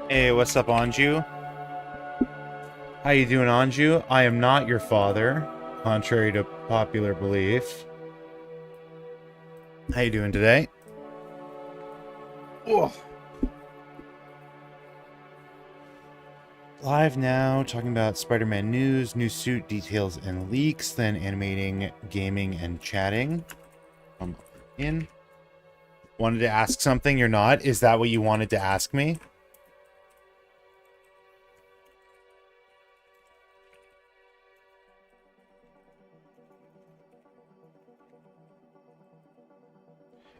Hey, what's up, Anju? How you doing, Anju? I am not your father, contrary to popular belief. How you doing today? Ugh. Live now, talking about Spider-Man news, new suit details and leaks, then animating, gaming, and chatting. I'm in. Wanted to ask something, you're not? Is that what you wanted to ask me?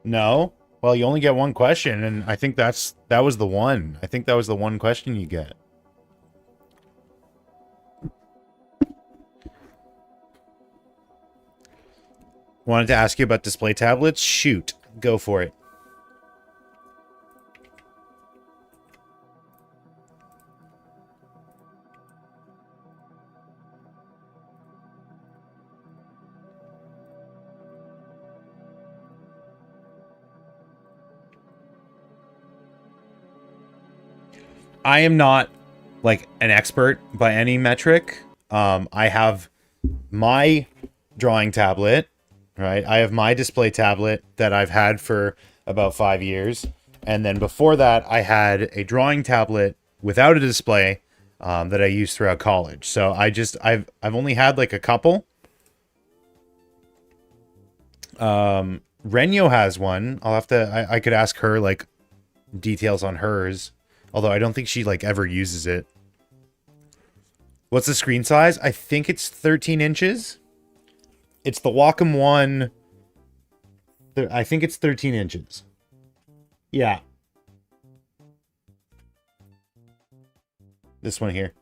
No? Well, you only get one question, and I think that was the one. I think that was the one question you get. Wanted to ask you about display tablets? Shoot. Go for it. I am not like an expert by any metric. I have my drawing tablet, right? I have my display tablet that I've had for about 5 years. And then before that, I had a drawing tablet without a display that I used throughout college. So I've only had like a couple. Renyo has one. I could ask her like details on hers. Although I don't think she like ever uses it. What's the screen size? I think it's 13 inches. It's the Wacom one. I think it's 13 inches. Yeah. This one here.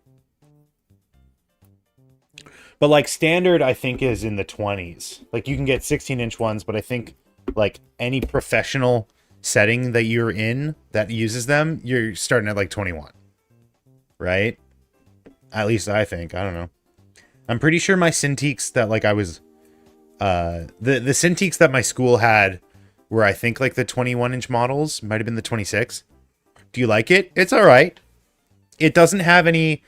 But like standard, I think is in the 20s. Like you can get 16-inch ones, but I think like any professional setting that you're in that uses them, you're starting at like 21. Right? At least I think. I don't know. I'm pretty sure my Cintiqs that like I was the Cintiqs that my school had were I think like the 21-inch models, might have been the 26. Do you like it? It's all right. It doesn't have any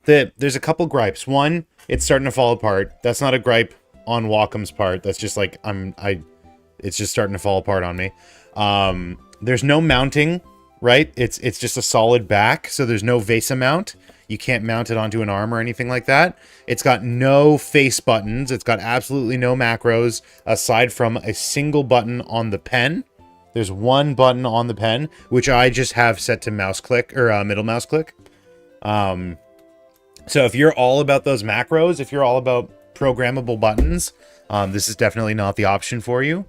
there's a couple gripes. One, it's starting to fall apart. That's not a gripe on Wacom's part. That's just like it's just starting to fall apart on me. There's no mounting, right? It's just a solid back, so there's no VESA mount. You can't mount it onto an arm or anything like that. It's got no face buttons. It's got absolutely no macros aside from a single button on the pen. There's one button on the pen, which I just have set to mouse click or middle mouse click. So if you're all about those macros, if you're all about programmable buttons, this is definitely not the option for you.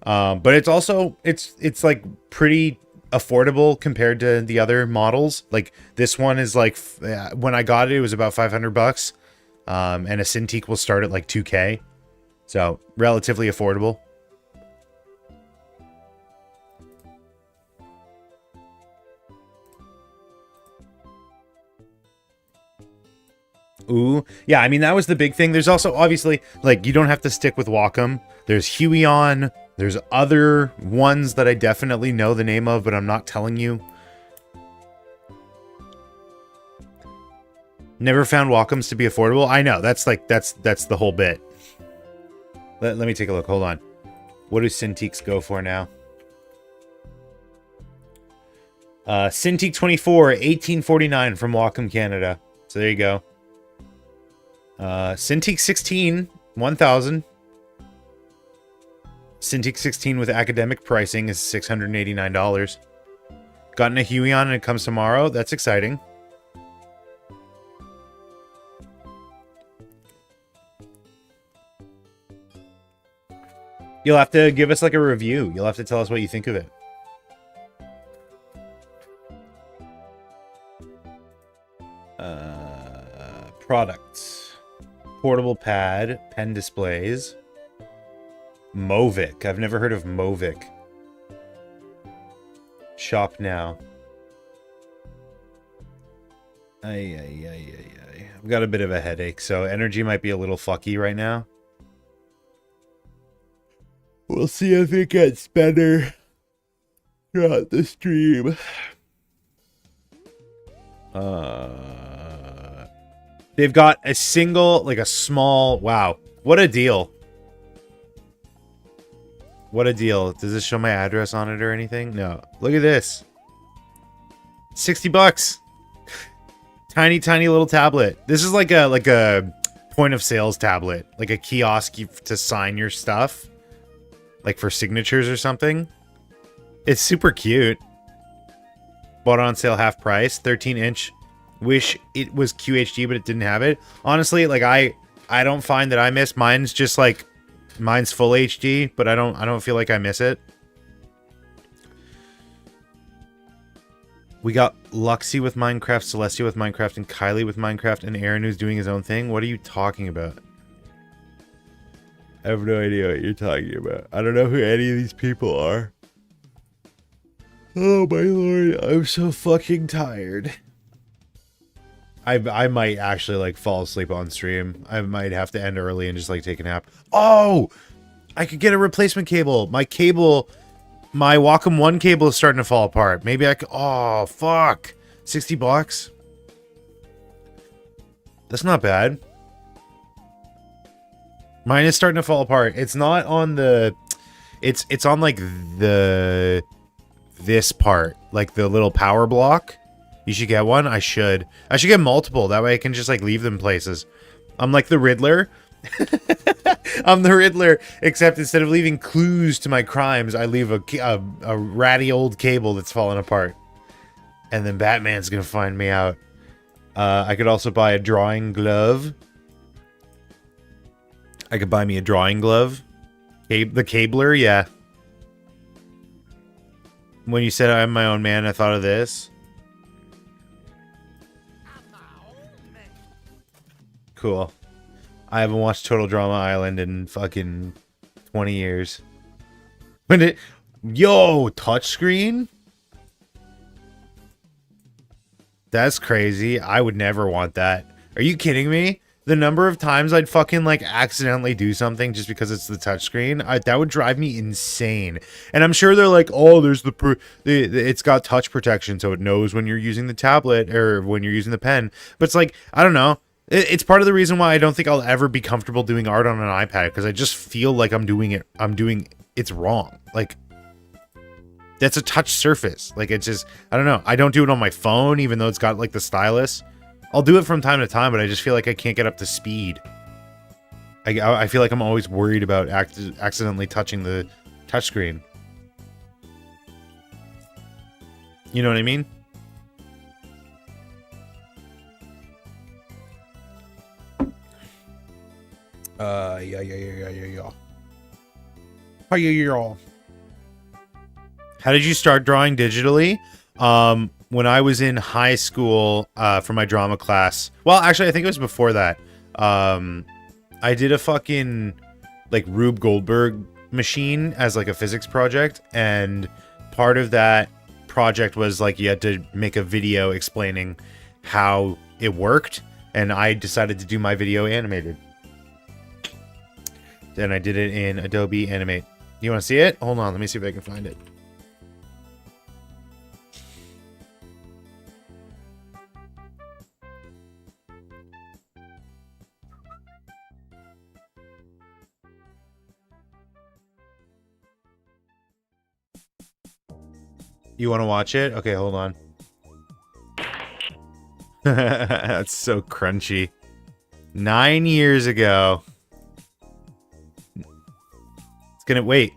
But it's also it's like pretty affordable compared to the other models. Like this one is like when I got it, it was about $500, and a Cintiq will start at like 2K, so relatively affordable. Ooh, yeah, I mean, that was the big thing. There's also, obviously, like, you don't have to stick with Wacom. There's Huion. There's other ones that I definitely know the name of, but I'm not telling you. Never found Wacoms to be affordable. I know, that's the whole bit. Let me take a look. Hold on. What do Cintiqs go for now? Cintiq 24, 1849 from Wacom Canada. So there you go. Cintiq 16, 1,000. Cintiq 16 with academic pricing is $689. Gotten a Huion and it comes tomorrow. That's exciting. You'll have to give us like a review. You'll have to tell us what you think of it. Products. Portable pad, pen displays. Movic. I've never heard of Movic. Shop now. I've got a bit of a headache, so energy might be a little fucky right now. We'll see if it gets better throughout the stream. They've got a single, like a small, wow. What a deal. What a deal. Does this show my address on it or anything? No. Look at this. 60 bucks. Tiny, tiny little tablet. This is like a point of sales tablet. Like a kiosk to sign your stuff. Like for signatures or something. It's super cute. Bought it on sale half price. 13-inch. Wish it was QHD, but it didn't have it. Honestly, like I don't find that I miss. Mine's just like, mine's full HD, but I don't feel like I miss it. We got Luxie with Minecraft, Celestia with Minecraft, and Kylie with Minecraft, and Aaron who's doing his own thing. What are you talking about? I have no idea what you're talking about. I don't know who any of these people are. Oh my lord, I'm so fucking tired. I might actually like fall asleep on stream. I might have to end early and just like take a nap. Oh! I could get a replacement cable. My Wacom 1 cable is starting to fall apart. Maybe I could... Oh, fuck. 60 bucks? That's not bad. Mine is starting to fall apart. It's not on the... It's on, like, this part. Like, the little power block. You should get one? I should. I should get multiple. That way I can just, like, leave them places. I'm like the Riddler. I'm the Riddler, except instead of leaving clues to my crimes, I leave a ratty old cable that's fallen apart. And then Batman's gonna find me out. I could also buy a drawing glove. I could buy me a drawing glove. The cabler, yeah. When you said I'm my own man, I thought of this. Cool. I haven't watched Total Drama Island in fucking 20 years. Yo, touchscreen? That's crazy. I would never want that. Are you kidding me? The number of times I'd fucking like accidentally do something just because it's the touchscreen, that would drive me insane. And I'm sure they're like, oh, there's it's got touch protection, so it knows when you're using the tablet or when you're using the pen. But it's like, I don't know. It's part of the reason why I don't think I'll ever be comfortable doing art on an iPad, because I just feel like it's wrong. Like, that's a touch surface. Like, it's just, I don't know. I don't do it on my phone, even though it's got, like, the stylus. I'll do it from time to time, but I just feel like I can't get up to speed. I feel like I'm always worried about accidentally touching the touchscreen. You know what I mean? Yeah. How did you start drawing digitally? When I was in high school, for my drama class. Well, actually, I think it was before that. I did a fucking, like, Rube Goldberg machine as, like, a physics project. And part of that project was, like, you had to make a video explaining how it worked. And I decided to do my video animated. Then I did it in Adobe Animate. You want to see it? Hold on, let me see if I can find it. You want to watch it? Okay, hold on. That's so crunchy. 9 years ago. It's gonna wait.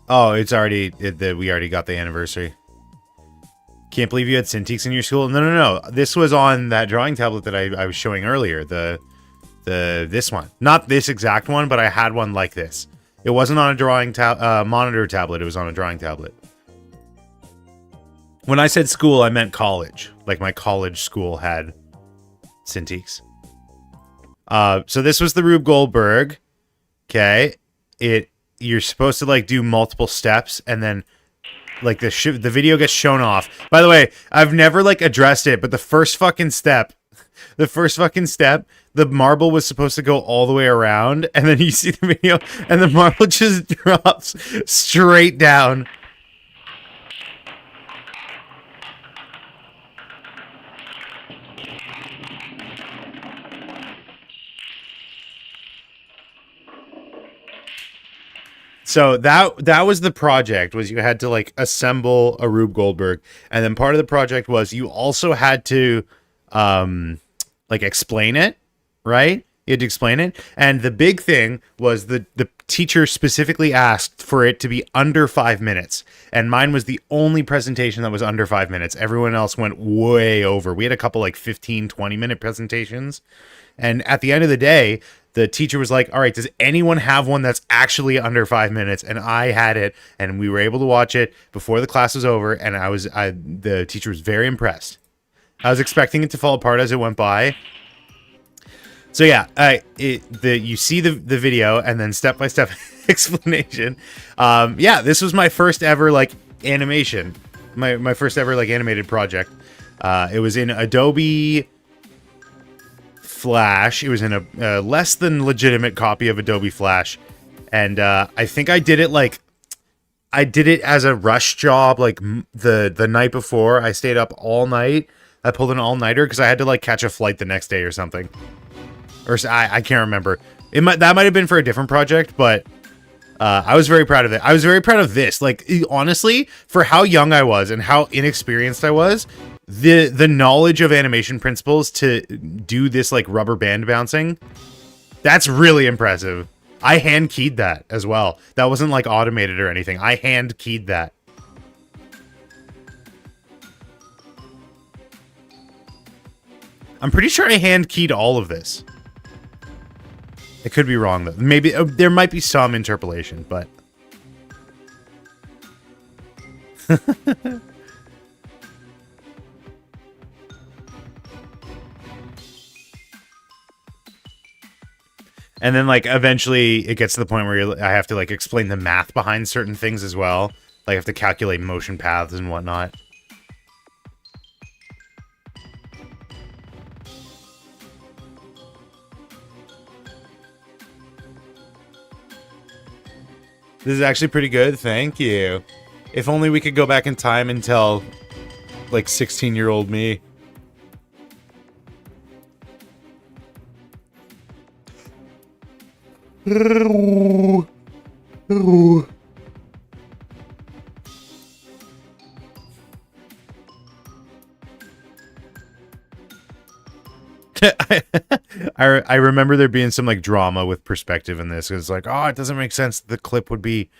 Oh, it's already we already got the anniversary. Can't believe you had Cintiqs in your school. No. This was on that drawing tablet that I was showing earlier. This one, not this exact one, but I had one like this. It wasn't on a drawing monitor tablet. It was on a drawing tablet. When I said school, I meant college. Like my college school had Cintiqs. So this was the Rube Goldberg. Okay. You're supposed to like do multiple steps and then like the video gets shown off. By the way, I've never like addressed it, but the first fucking step, the marble was supposed to go all the way around, and then you see the video and the marble just drops straight down. So that was the project, was you had to like assemble a Rube Goldberg, and then part of the project was you also had to like explain it, right? You had to explain it. And the big thing was the teacher specifically asked for it to be under 5 minutes. And mine was the only presentation that was under 5 minutes. Everyone else went way over. We had a couple like 15, 20-minute presentations. And at the end of the day, the teacher was like, all right, does anyone have one that's actually under 5 minutes? And I had it, and we were able to watch it before the class was over. And the teacher was very impressed. I was expecting it to fall apart as it went by. So yeah, you see the video and then step-by-step explanation. Yeah, this was my first ever like animation, my first ever like animated project. It was in Adobe Flash. It was in a less than legitimate copy of Adobe Flash, and I think I did it as a rush job. Like the night before, I stayed up all night. I pulled an all-nighter because I had to like catch a flight the next day or something. Or I can't remember. That might have been for a different project, but I was very proud of it. I was very proud of this. Like, honestly, for how young I was and how inexperienced I was, the knowledge of animation principles to do this like rubber band bouncing, that's really impressive. I hand keyed that as well. That wasn't like automated or anything. I hand keyed that. I'm pretty sure I hand keyed all of this. I could be wrong though. Maybe there might be some interpolation, but and then like eventually it gets to the point where I have to like explain the math behind certain things as well. Like I have to calculate motion paths and whatnot. This is actually pretty good. Thank you. If only we could go back in time and tell, like, 16-year-old me. I remember there being some like drama with perspective in this. It's like, oh, it doesn't make sense. The clip would be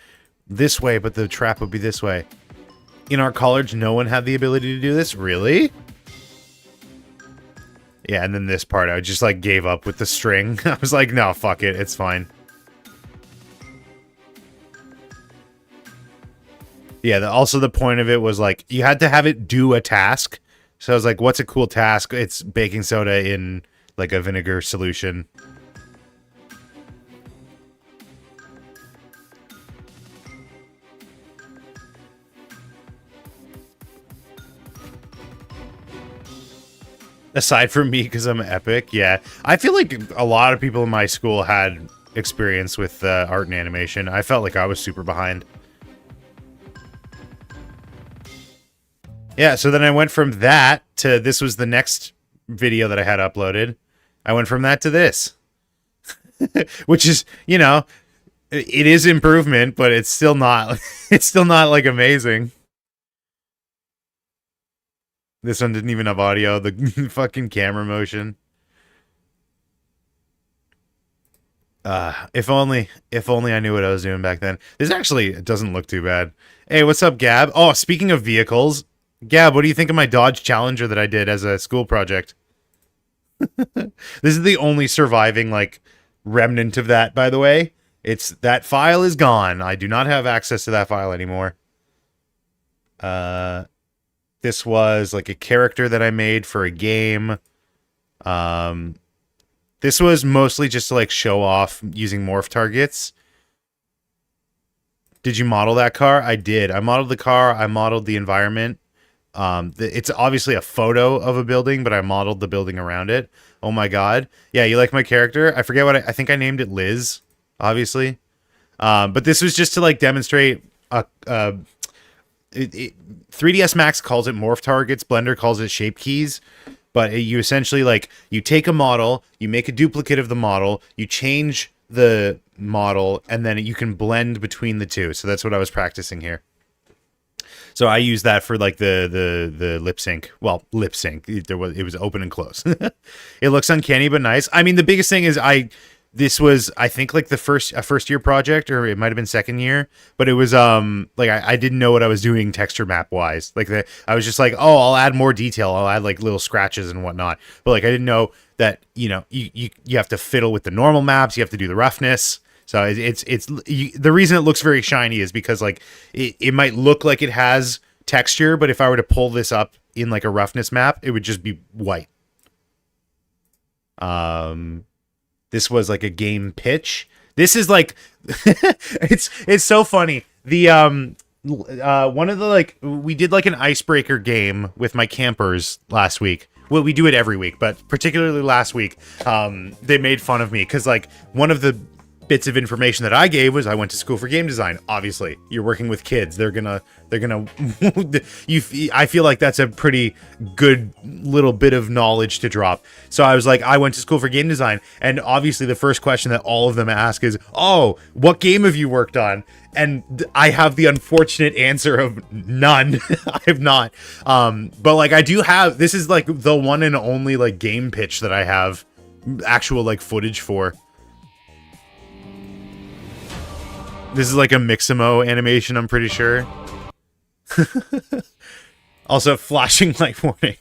this way, but the trap would be this way. In our college, no one had the ability to do this. Really? Yeah, and then this part, I just like gave up with the string. I was like, no, fuck it. It's fine. Yeah, also the point of it was like, you had to have it do a task. So I was like, what's a cool task? It's baking soda in like a vinegar solution. Aside from me, because I'm epic, yeah. I feel like a lot of people in my school had experience with art and animation. I felt like I was super behind. Yeah, so then I went from that to this was the next video that I had uploaded. I went from that to this. Which is, you know, it is improvement, but it's still not like amazing. This one didn't even have audio, the fucking camera motion. If only I knew what I was doing back then. This actually doesn't look too bad. Hey, what's up, Gab? Oh, speaking of vehicles, Gab, what do you think of my Dodge Challenger that I did as a school project? This is the only surviving, like, remnant of that, by the way. That file is gone. I do not have access to that file anymore. This was, like, a character that I made for a game. This was mostly just to, like, show off using morph targets. Did you model that car? I did. I modeled the car. I modeled the environment. It's obviously a photo of a building, but I modeled the building around it. Oh my god. Yeah, you like my character? I forget what I think I named it Liz, obviously. But this was just to like demonstrate 3ds Max calls it morph targets, Blender calls it shape keys. But you essentially like you take a model, you make a duplicate of the model, you change the model, and then you can blend between the two. So that's what I was practicing here. So I use that for like the lip sync. Well, lip sync. It was open and close. It looks uncanny but nice. I mean, the biggest thing is this was, I think, like a first year project, or it might have been second year, but it was like I didn't know what I was doing texture map wise. Like I was just like, oh, I'll add more detail. I'll add like little scratches and whatnot. But like I didn't know that, you know, you have to fiddle with the normal maps. You have to do the roughness. So the reason it looks very shiny is because like it might look like it has texture, but if I were to pull this up in like a roughness map, it would just be white. This was like a game pitch. This is like it's so funny. The one of the, like, we did like an icebreaker game with my campers last week. Well, we do it every week, but particularly last week, they made fun of me because like one of the bits of information that I gave was I went to school for game design. Obviously, you're working with kids. They're gonna I feel like that's a pretty good little bit of knowledge to drop. So I was like, I went to school for game design, and obviously the first question that all of them ask is, oh, what game have you worked on? And I have the unfortunate answer of none. I have not. But like I do have, this is like the one and only like game pitch that I have actual like footage for. This is like a Mixamo animation, I'm pretty sure. Also, flashing light warning.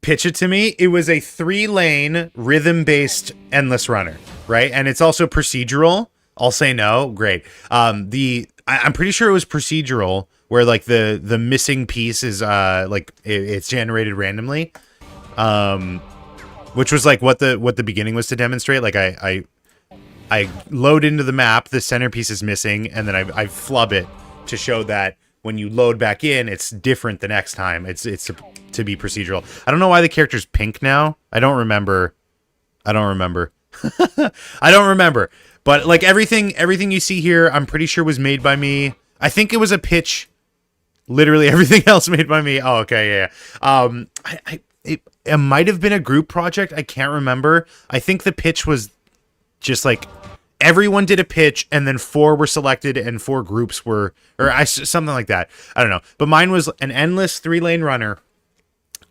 Pitch it to me. It was a 3-lane rhythm-based endless runner, right? And it's also procedural. I'll say no. Great. I'm pretty sure it was procedural, where like the missing piece is like it's generated randomly. Which was like what the beginning was to demonstrate. Like I load into the map, the centerpiece is missing, and then I flub it to show that when you load back in, it's different the next time. It's to be procedural. I don't know why the character's pink now. I don't remember. I don't remember. But like everything you see here, I'm pretty sure was made by me. I think it was a pitch. Literally everything else made by me. Oh, okay, yeah. It might have been a group project. I can't remember. I think the pitch was just like everyone did a pitch, and then 4 were selected and 4 groups were, or something like that. I don't know. But mine was an endless 3-lane runner,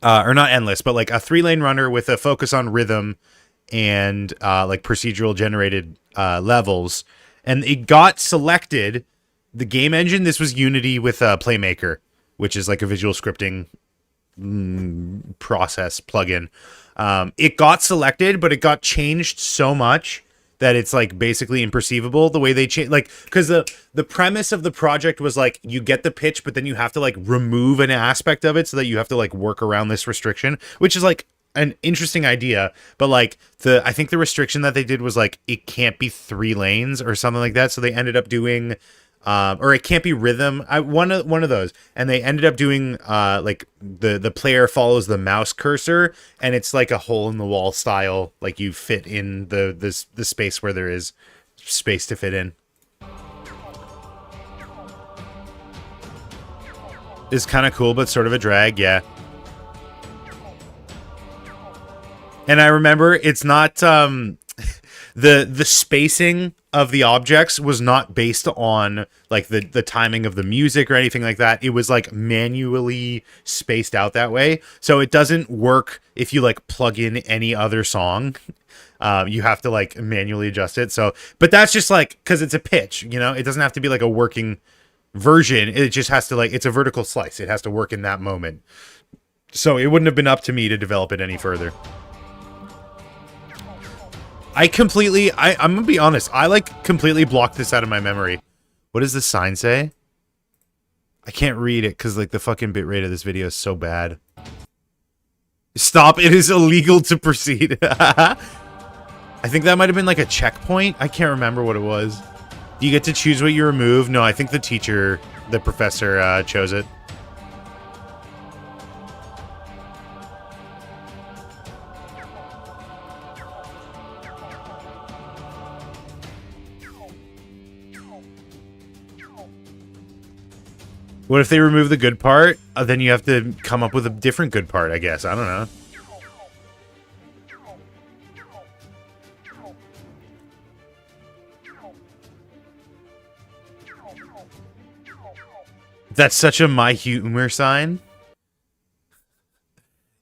or not endless, but like a 3-lane runner with a focus on rhythm and like procedural generated levels. And it got selected. The game engine, this was Unity with Playmaker, which is like a visual scripting process plugin. It got selected, but it got changed so much that it's like basically imperceivable the way they change. Like, because the premise of the project was like you get the pitch, but then you have to like remove an aspect of it so that you have to like work around this restriction, which is like an interesting idea. But like I think the restriction that they did was like it can't be 3 lanes or something like that. So they ended up doing. Or it can't be rhythm. One of those, and they ended up doing like the player follows the mouse cursor, and it's like a hole in the wall style. Like you fit in the space where there is space to fit in. It's kind of cool, but sort of a drag, yeah. And I remember it's not the spacing of the objects was not based on like the timing of the music or anything like that. It was like manually spaced out that way. So it doesn't work if you like plug in any other song. You have to like manually adjust it. So, but that's just like, cause it's a pitch, you know, it doesn't have to be like a working version. It just has to like, it's a vertical slice. It has to work in that moment. So it wouldn't have been up to me to develop it any further. I'm gonna be honest, I like completely blocked this out of my memory. What does this sign say? I can't read it because like the fucking bitrate of this video is so bad. Stop, it is illegal to proceed. I think that might have been like a checkpoint. I can't remember what it was. Do you get to choose what you remove? No, I think the professor chose it. What if they remove the good part? Then you have to come up with a different good part, I guess. I don't know. That's such a my humor sign.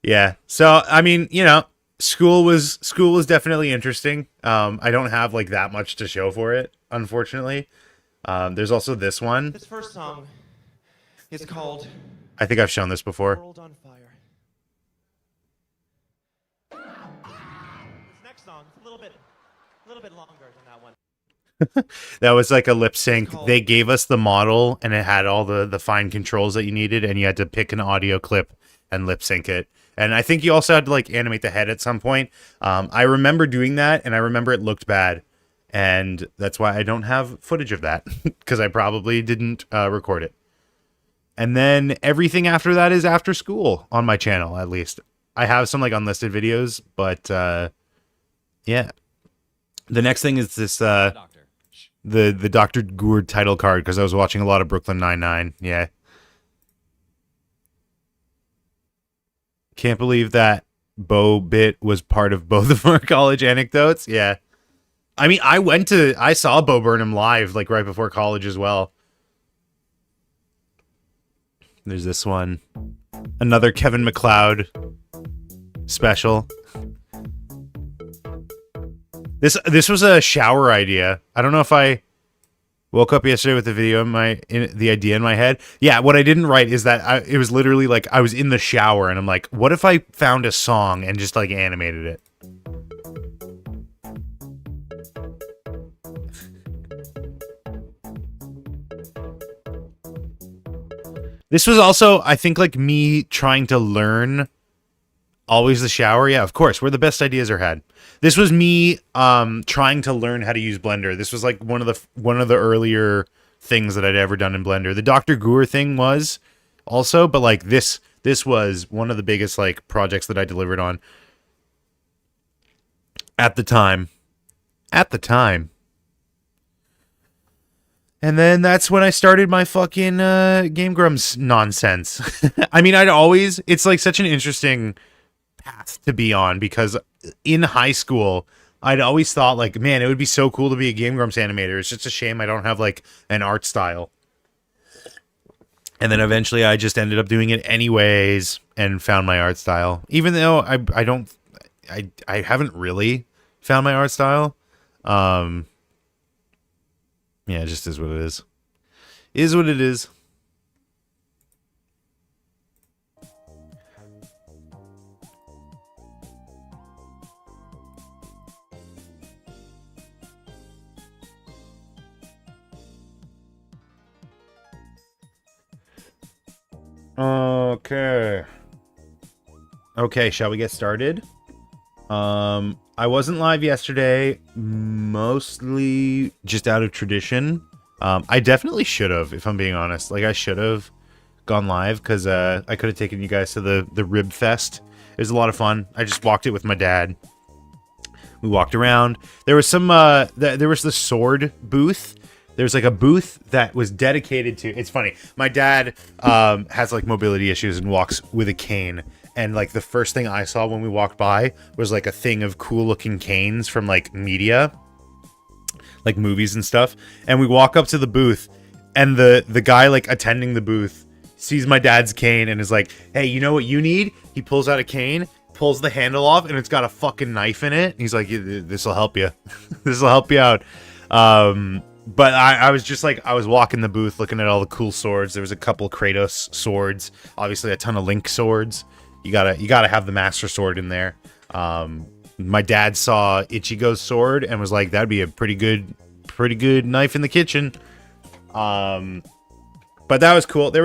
Yeah. So I mean, you know, school was definitely interesting. I don't have like that much to show for it, unfortunately. There's also this one. This first song is called I think I've shown this before. World on Fire. This next song is a little bit longer than that one. That was like a lip sync. They gave us the model and it had all the fine controls that you needed, and you had to pick an audio clip and lip sync it. And I think you also had to like animate the head at some point. I remember doing that, and I remember it looked bad, and that's why I don't have footage of that, because I probably didn't record it. And then everything after that is after school on my channel, at least. I have some like unlisted videos, but yeah. The next thing is this the Dr. Gourd title card, because I was watching a lot of Brooklyn Nine-Nine. Yeah. Can't believe that Bo bit was part of both of our college anecdotes. Yeah. I mean, I saw Bo Burnham live like right before college as well. There's this one. Another Kevin MacLeod special. This was a shower idea. I don't know if I woke up yesterday with the video the idea in my head. Yeah, what I didn't write is that it was literally like I was in the shower and I'm like, what if I found a song and just like animated it? This was also, I think, like me trying to learn Always the Shower. Yeah, of course, where the best ideas are had. This was me trying to learn how to use Blender. This was like one of the earlier things that I'd ever done in Blender. The Dr. Gour thing was also, but like this was one of the biggest like projects that I delivered on at the time. At the time. And then that's when I started my fucking Game Grumps nonsense. I mean, it's like such an interesting path to be on, because in high school, I'd always thought like, man, it would be so cool to be a Game Grumps animator. It's just a shame I don't have like an art style. And then eventually I just ended up doing it anyways and found my art style. Even though I haven't really found my art style. Yeah, it just is what it is. Is what it is. Okay. Okay, shall we get started? I wasn't live yesterday, mostly just out of tradition. I definitely should have, if I'm being honest. Like, I should have gone live, because I could have taken you guys to the Rib Fest. It was a lot of fun. I just walked it with my dad. We walked around. There was some, there was the sword booth. There's like a booth that was dedicated to... It's funny. My dad has like mobility issues and walks with a cane. And like the first thing I saw when we walked by was like a thing of cool looking canes from like media, like movies and stuff. And we walk up to the booth, and the guy like attending the booth sees my dad's cane and is like, hey, you know what you need? He pulls out a cane, pulls the handle off, and it's got a fucking knife in it. He's like, this will help you. This will help you out. But I was just like, I was walking the booth looking at all the cool swords. There was a couple Kratos swords, obviously a ton of Link swords. You gotta have the Master Sword in there. My dad saw Ichigo's sword and was like, that'd be a pretty good knife in the kitchen. But that was cool. There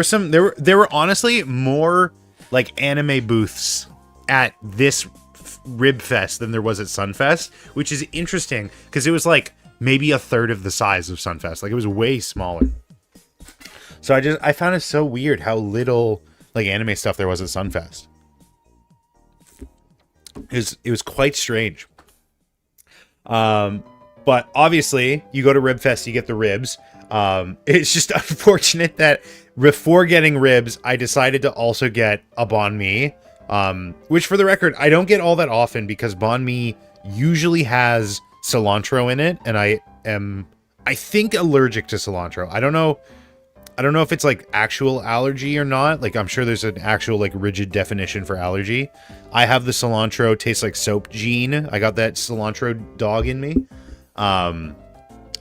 were honestly more like anime booths at this Rib Fest than there was at Sunfest, which is interesting because it was like maybe a third of the size of Sunfest. Like, it was way smaller. So I found it so weird how little like anime stuff there was at Sunfest. It was quite strange. But obviously, you go to Rib Fest, you get the ribs. It's just unfortunate that before getting ribs, I decided to also get a banh mi. Which, for the record, I don't get all that often because banh mi usually has cilantro in it, and I am I think allergic to cilantro. I don't know if it's like actual allergy or not. Like I'm sure there's an actual like rigid definition for allergy. I have the cilantro tastes like soap gene. I got that cilantro dog in me.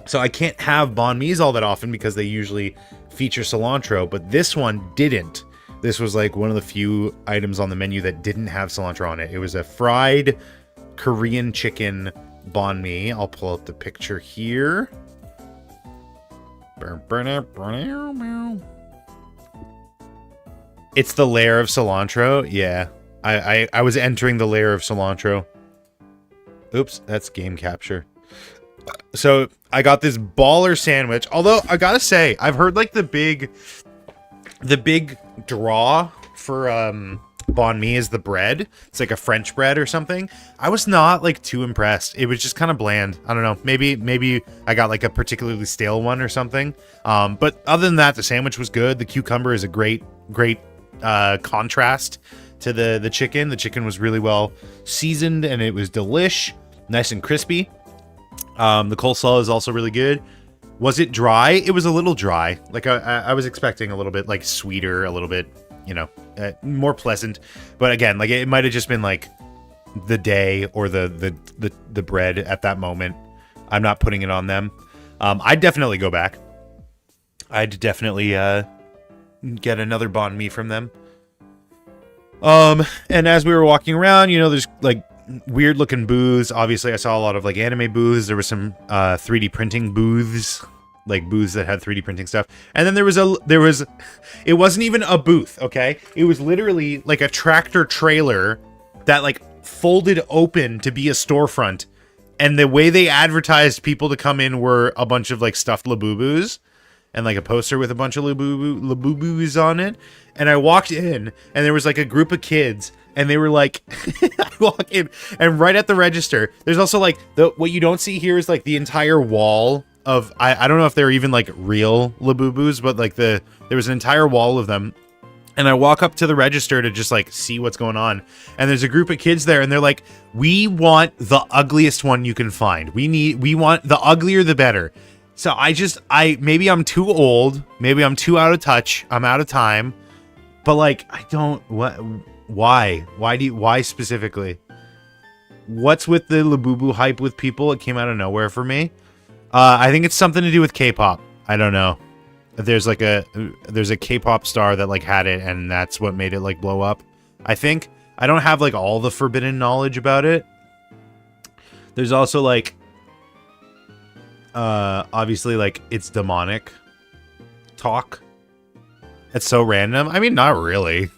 So I can't have banh mi's all that often because they usually feature cilantro, but this one didn't. This was like one of the few items on the menu that didn't have cilantro on it. It was a fried Korean chicken banh mi. I'll pull up the picture here. It's the layer of cilantro. Yeah. I was entering the layer of cilantro. Oops, that's game capture. So I got this baller sandwich. Although I gotta say, I've heard like the big draw for banh mi is the bread. It's like a French bread or something. I was not like too impressed. It was just kind of bland. I don't know. Maybe I got like a particularly stale one or something. But other than that, the sandwich was good. The cucumber is a great contrast to the chicken. The chicken was really well seasoned and it was delish, nice and crispy. The coleslaw is also really good. Was it dry? It was a little dry. Like I was expecting a little bit like sweeter, a little bit, you know, more pleasant. But again, like it might have just been like the day or the bread at that moment. I'm not putting it on them. I'd definitely go back. I'd definitely get another banh mi from them. And as we were walking around, you know, there's like weird looking booths. Obviously I saw a lot of like anime booths. There was some 3D printing booths, like booths that had 3D printing stuff. And then there was it wasn't even a booth, okay? It was literally like a tractor trailer that like folded open to be a storefront. And the way they advertised people to come in were a bunch of like stuffed Labubus and like a poster with a bunch of Labubus on it. And I walked in and there was like a group of kids and they were like, I walk in and right at the register, there's also like what you don't see here is like the entire wall of, I don't know if they're even like real Labubus, but like there was an entire wall of them. And I walk up to the register to just like see what's going on. And there's a group of kids there and they're like, we want the ugliest one you can find. We want the uglier, the better. So maybe I'm too old. Maybe I'm too out of touch. I'm out of time. But like, why specifically? What's with the Labubu hype with people? It came out of nowhere for me. I think it's something to do with K-pop. I don't know. There's a K-pop star that like had it and that's what made it like blow up. I think. I don't have like all the forbidden knowledge about it. There's also like obviously like it's demonic talk. It's so random. I mean, not really.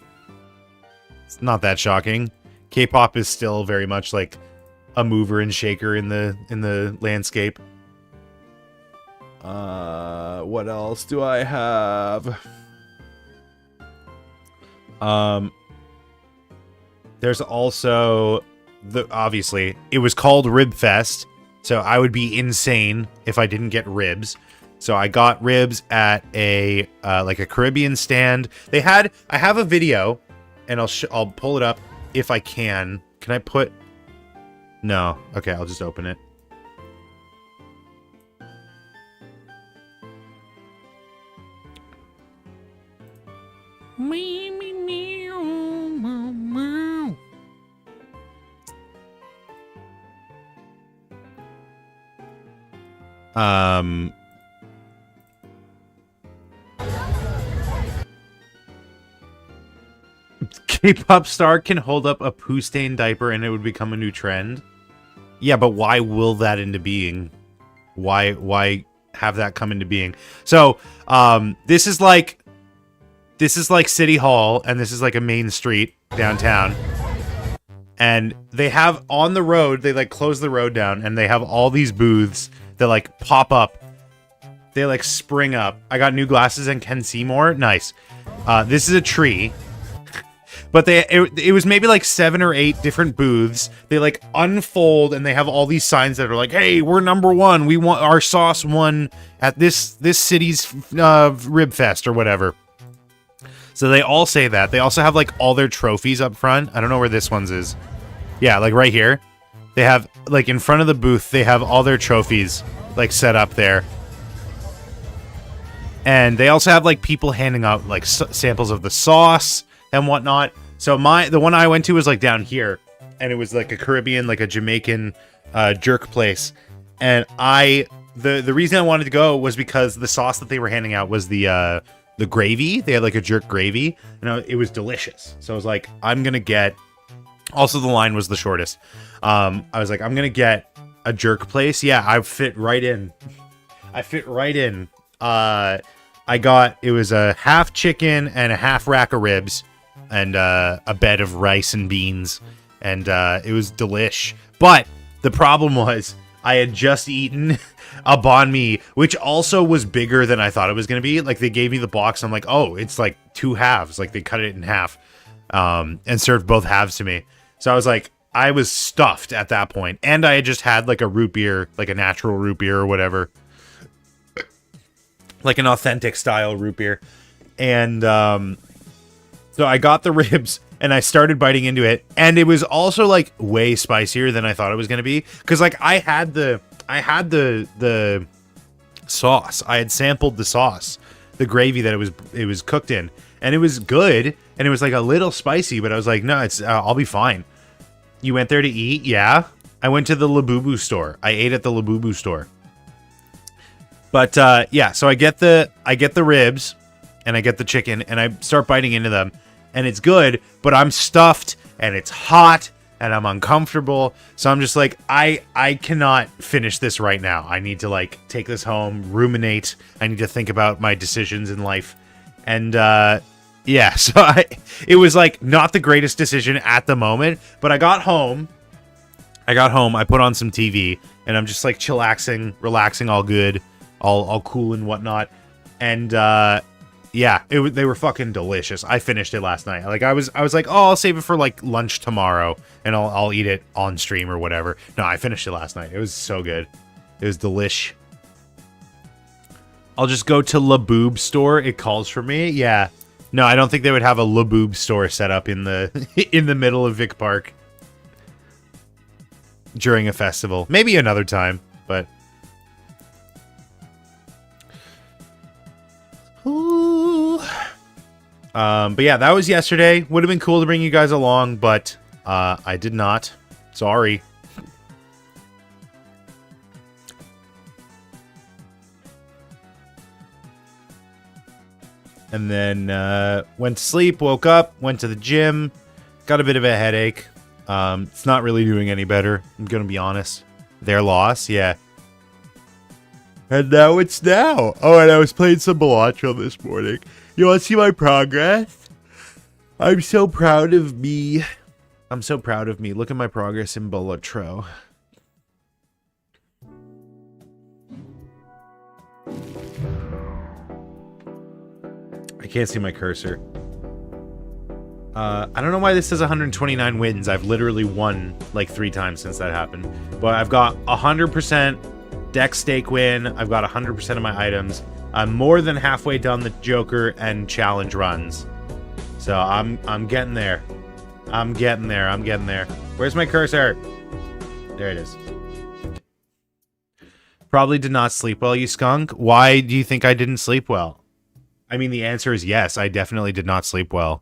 It's not that shocking. K-pop is still very much like a mover and shaker in the landscape. What else do I have? There's also obviously it was called Rib Fest, so I would be insane if I didn't get ribs. So I got ribs at a like a Caribbean stand. I have a video, and I'll pull it up if I can. Can I put? No. Okay, I'll just open it. K-pop star can hold up a poo-stained diaper and it would become a new trend. Yeah, but why will that into being? Why have that come into being? So, this is like City Hall, and this is like a main street downtown. And they have on the road, they like close the road down, and they have all these booths that like pop up. They like spring up. I got new glasses and can see more. Nice. This is a tree. But it was maybe like 7 or 8 different booths. They like unfold and they have all these signs that are like, "Hey, we're #1. We want our sauce won at this city's Rib Fest or whatever." So they all say that. They also have like all their trophies up front. I don't know where this one's is. Yeah, like right here. They have like in front of the booth, they have all their trophies like set up there. And they also have like people handing out like samples of the sauce and whatnot. So the one I went to was like down here, and it was like a Caribbean, like a Jamaican jerk place. And the reason I wanted to go was because the sauce that they were handing out was the gravy. They had like a jerk gravy, and it was delicious. So I was like, I'm gonna get. Also, the line was the shortest. I was like, I'm gonna get a jerk place. Yeah, I fit right in. I fit right in. It was a half chicken and a half rack of ribs, and a bed of rice and beans, and it was delish. But the problem was I had just eaten a banh mi, which also was bigger than I thought it was going to be. Like, they gave me the box, and I'm like, oh, it's like 2 halves. Like, they cut it in half and served both halves to me. So I was like, I was stuffed at that point, and I had just had like a root beer, like a natural root beer or whatever, like an authentic style root beer. And so I got the ribs and I started biting into it, and it was also like way spicier than I thought it was going to be, because like I had the sauce. I had sampled the sauce, the gravy that it was cooked in, and it was good, and it was like a little spicy, but I was like, no, it's I'll be fine. You went there to eat? Yeah. I went to the Labubu store. I ate at the Labubu store. But yeah, so I get the ribs and I get the chicken and I start biting into them, and it's good, but I'm stuffed and it's hot and I'm uncomfortable. So I'm just like, I cannot finish this right now. I need to like take this home, ruminate. I need to think about my decisions in life. And yeah, so it was like not the greatest decision at the moment, but I got home, I put on some TV, and I'm just like chillaxing, relaxing, all good, all cool and whatnot. And yeah, they were fucking delicious. I finished it last night. Like I was like, oh, I'll save it for like lunch tomorrow, and I'll eat it on stream or whatever. No, I finished it last night. It was so good. It was delish. I'll just go to Laboob store. It calls for me. Yeah. No, I don't think they would have a Laboob store set up in the in the middle of Vic Park during a festival. Maybe another time, but ooh. But yeah, that was yesterday. Would have been cool to bring you guys along, but I did not. Sorry. And then went to sleep, woke up, went to the gym, got a bit of a headache. It's not really doing any better, I'm going to be honest. Their loss, yeah. And now it's now. Oh, and I was playing some Cilantro this morning. You want to see my progress? I'm so proud of me. I'm so proud of me. Look at my progress in Cilantro. I can't see my cursor. I don't know why this says 129 wins. I've literally won like 3 times since that happened. But I've got 100% deck stake win. I've got 100% of my items. I'm more than halfway done the Joker and challenge runs. So I'm getting there. I'm getting there. I'm getting there. Where's my cursor? There it is. Probably did not sleep well, you skunk. Why do you think I didn't sleep well? I mean, the answer is yes. I definitely did not sleep well.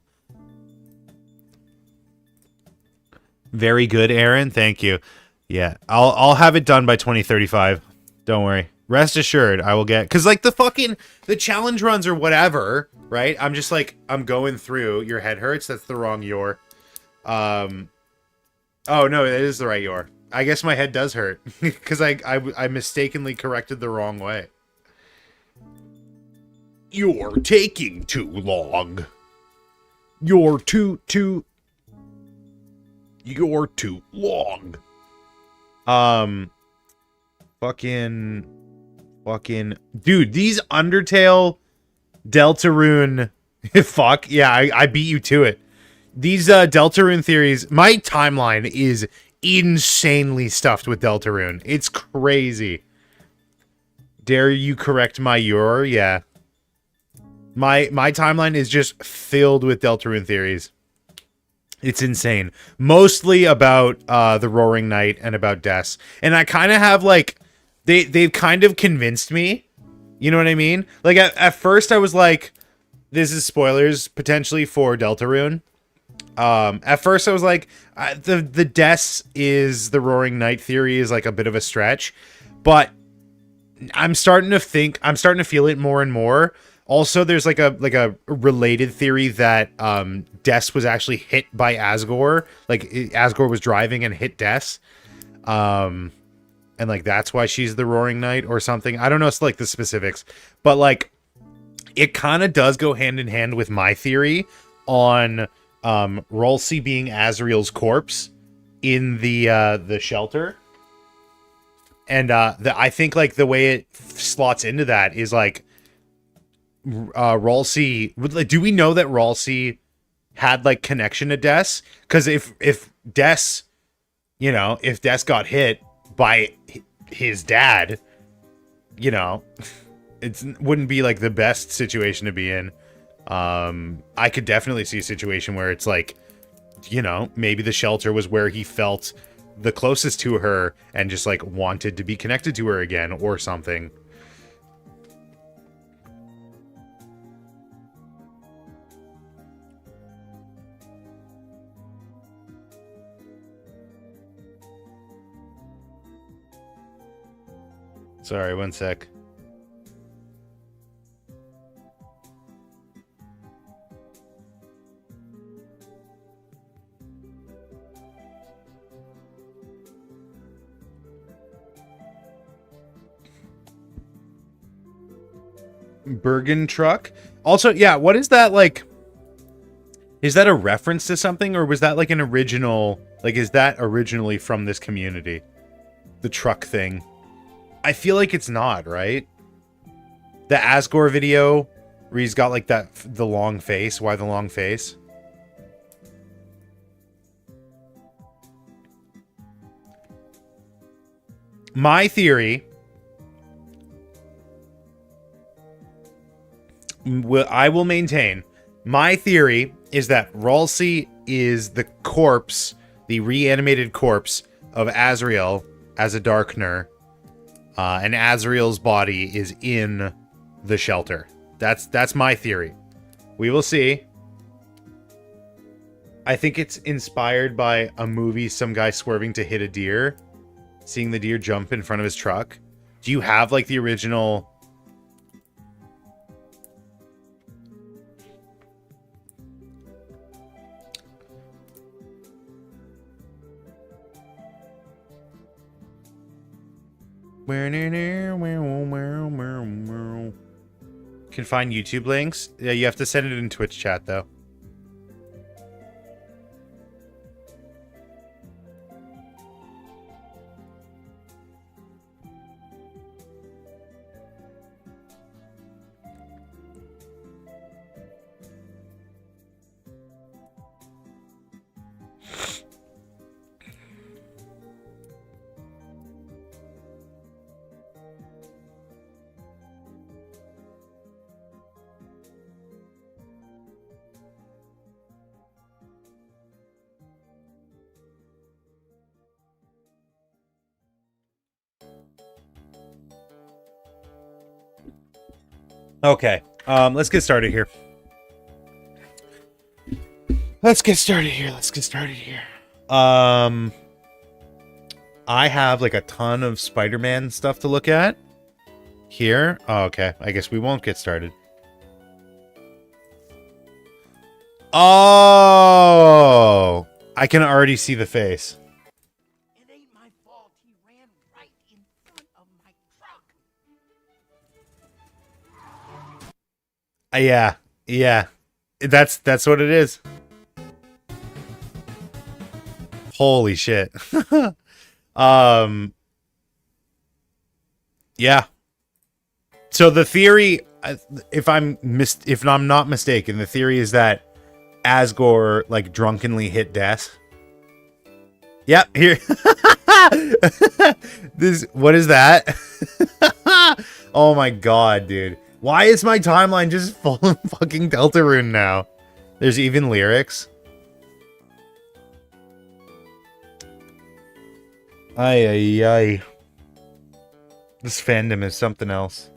Very good, Aaron. Thank you. Yeah, I'll have it done by 2035. Don't worry. Rest assured, I will get... Because, like, the challenge runs or whatever, right? I'm just, like, I'm going through. Your head hurts? That's the wrong your. Oh, no, it is the right your. I guess my head does hurt. Because I mistakenly corrected the wrong way. You're taking too long. You're too long. Fucking dude, these Undertale Deltarune fuck, yeah, I beat you to it. These Deltarune theories, my timeline is insanely stuffed with Deltarune. It's crazy. Dare you correct my your? Yeah. My timeline is just filled with Deltarune theories. It's insane. Mostly about the Roaring Knight and about Des. And I kind of have like they've kind of convinced me You know what I mean? Like at first I was like, this is spoilers potentially for Deltarune. At first I was like, the Deaths is the Roaring Knight theory is like a bit of a stretch, but I'm starting to feel it more and more. Also, there's like a related theory that Des was actually hit by Asgore. Like Asgore was driving and hit Des. And like that's why she's the Roaring Knight or something. I don't know, it's like the specifics, but like it kind of does go hand in hand with my theory on Rolsey being Azriel's corpse in the shelter. And I think like the way it slots into that is like Rolsey. Do we know that Rolsey had like connection to Des? Because if Des, you know, if Des got hit by his dad, you know, it wouldn't be like the best situation to be in. I could definitely see a situation where it's like, you know, maybe the shelter was where he felt the closest to her and just like wanted to be connected to her again or something. Sorry, one sec. Bergen truck. Also, yeah, what is that like? Is that a reference to something, or was that like an original? Like, is that originally from this community? The truck thing. I feel like it's not, right? The Asgore video where he's got like the long face. Why the long face? My theory, I will maintain, my theory is that Rolsey is the corpse, the reanimated corpse of Azriel as a Darkner, and Azriel's body is in the shelter. That's my theory. We will see. I think it's inspired by a movie, some guy swerving to hit a deer, seeing the deer jump in front of his truck. Do you have like the original? Can find YouTube links. Yeah, you have to send it in Twitch chat though. Okay, let's get started here. Let's get started here. I have like a ton of Spider-Man stuff to look at here. Oh, okay, I guess we won't get started. Oh, I can already see the face. It ain't my fault he ran right in front of my truck. Yeah. That's what it is. Holy shit. Yeah. So the theory, if I'm not mistaken, the theory is that Asgore like drunkenly hit Des. Yep, here. What is that? Oh my god, dude. Why is my timeline just full of fucking Deltarune now? There's even lyrics. Ay. This fandom is something else.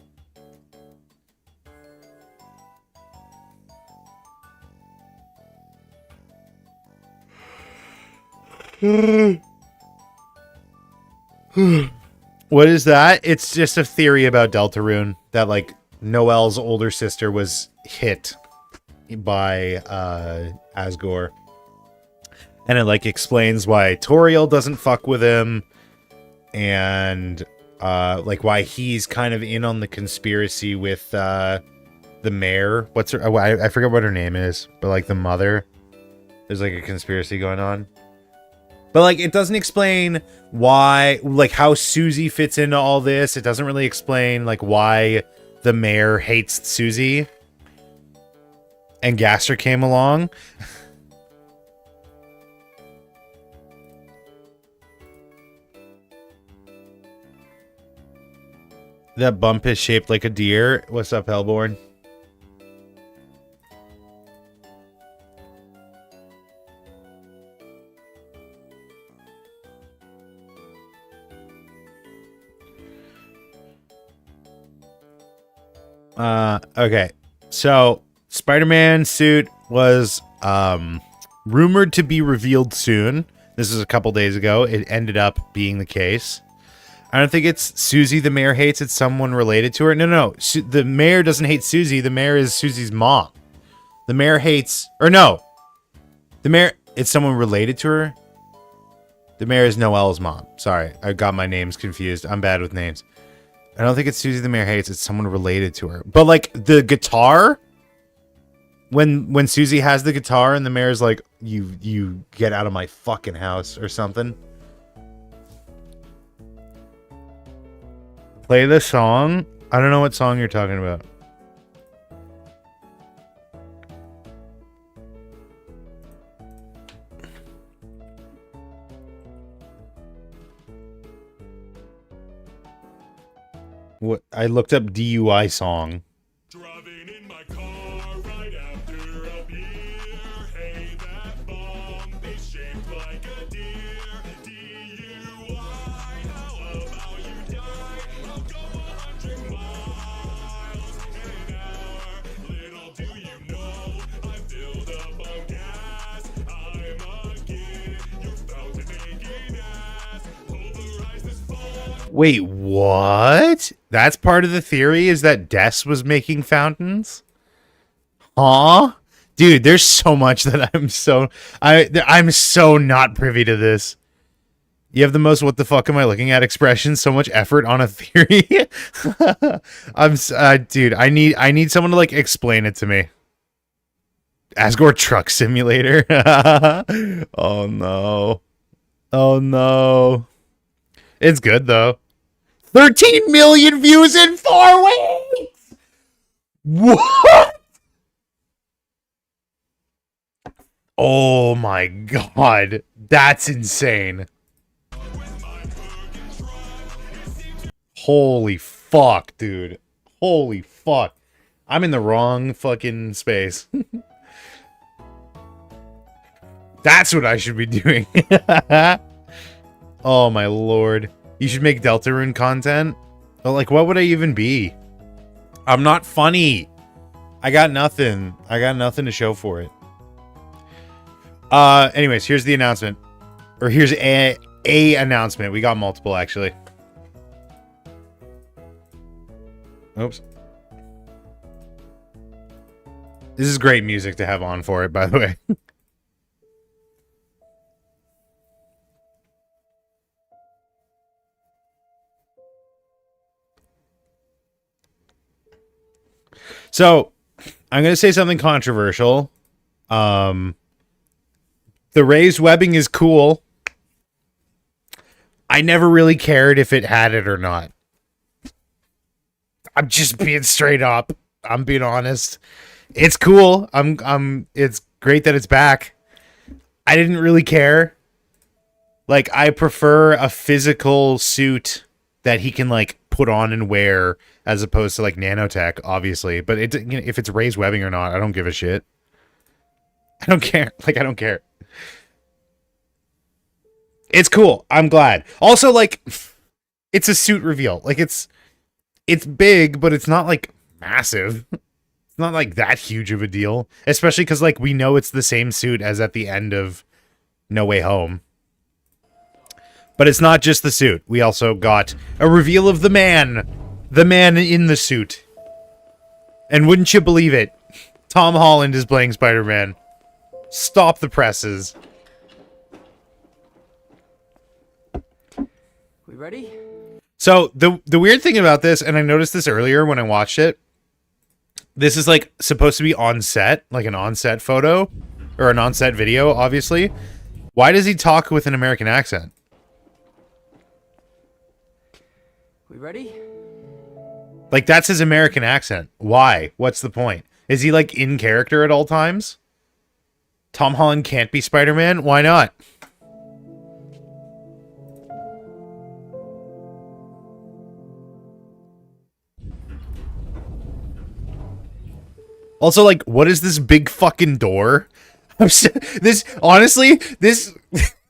What is that? It's just a theory about Deltarune that like Noelle's older sister was hit by Asgore. And it like explains why Toriel doesn't fuck with him and like why he's kind of in on the conspiracy with the mayor. What's her I forget what her name is, but like the mother. There's like a conspiracy going on. But like it doesn't explain why, like how Susie fits into all this. It doesn't really explain like why the mayor hates Susie. And Gaster came along. That bump is shaped like a deer. What's up, Hellborn? Okay. So, Spider-Man suit was rumored to be revealed soon. This is a couple days ago. It ended up being the case. I don't think it's Susie the mayor hates. It's someone related to her. No. The mayor doesn't hate Susie. The mayor is Susie's mom. The mayor hates... Or no. The mayor... It's someone related to her. The mayor is Noelle's mom. Sorry. I got my names confused. I'm bad with names. I don't think it's Susie the mayor hates. It's someone related to her. But like the guitar... When Susie has the guitar and the mayor's like, you get out of my fucking house or something. Play the song? I don't know what song you're talking about. What? I looked up DUI song. Driving in my car right after a beer. Hey, that bump is shaped like a deer. DUI, how about you die? I'll go 100 miles in an hour. Little do you know, I filled up on gas. I'm a kid, you're about to make an ass. Pulverize this phone. Wait, what? That's part of the theory, is that Des was making fountains? Huh? Dude, there's so much that I'm so not privy to this. You have the most "what the fuck am I looking at" expression, so much effort on a theory. Dude, I need someone to like explain it to me. Asgore Truck Simulator. Oh no. Oh no. It's good though. 13 million views in 4 weeks! What? Oh my god. That's insane. Holy fuck, dude. Holy fuck. I'm in the wrong fucking space. That's what I should be doing. Oh my lord. You should make Deltarune content? But like, what would I even be? I'm not funny. I got nothing. I got nothing to show for it. Anyways, here's the announcement. Or here's a announcement. We got multiple, actually. Oops. This is great music to have on for it, by the way. So, I'm going to say something controversial. The raised webbing is cool. I never really cared if it had it or not. I'm just being straight up. I'm being honest. It's cool. It's great that it's back. I didn't really care. Like, I prefer a physical suit that he can like put on and wear as opposed to like nanotech, obviously. But it, you know, if it's raised webbing or not, I don't give a shit. I don't care. Like, I don't care. It's cool. I'm glad. Also, like, it's a suit reveal. Like, it's big, but it's not like massive. It's not like that huge of a deal, especially because like we know it's the same suit as at the end of No Way Home. But it's not just the suit. We also got a reveal of the man in the suit. And wouldn't you believe it? Tom Holland is playing Spider-Man. Stop the presses. We ready? So the weird thing about this, and I noticed this earlier when I watched it, this is like supposed to be on set, like an on-set photo or an on-set video, obviously. Why does he talk with an American accent? We ready? Like, that's his American accent. Why? What's the point? Is he like in character at all times? Tom Holland can't be Spider-Man? Why not? Also, like, what is this big fucking door? This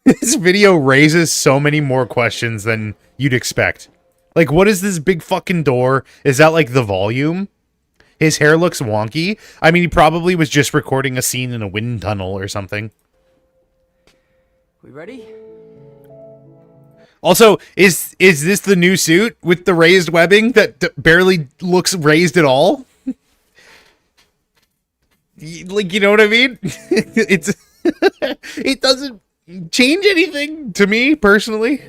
this video raises so many more questions than you'd expect. Like, what is this big fucking door? Is that like the volume? His hair looks wonky. I mean, he probably was just recording a scene in a wind tunnel or something. We ready? Also, is this the new suit with the raised webbing that barely looks raised at all? Like, you know what I mean? It's it doesn't change anything to me personally.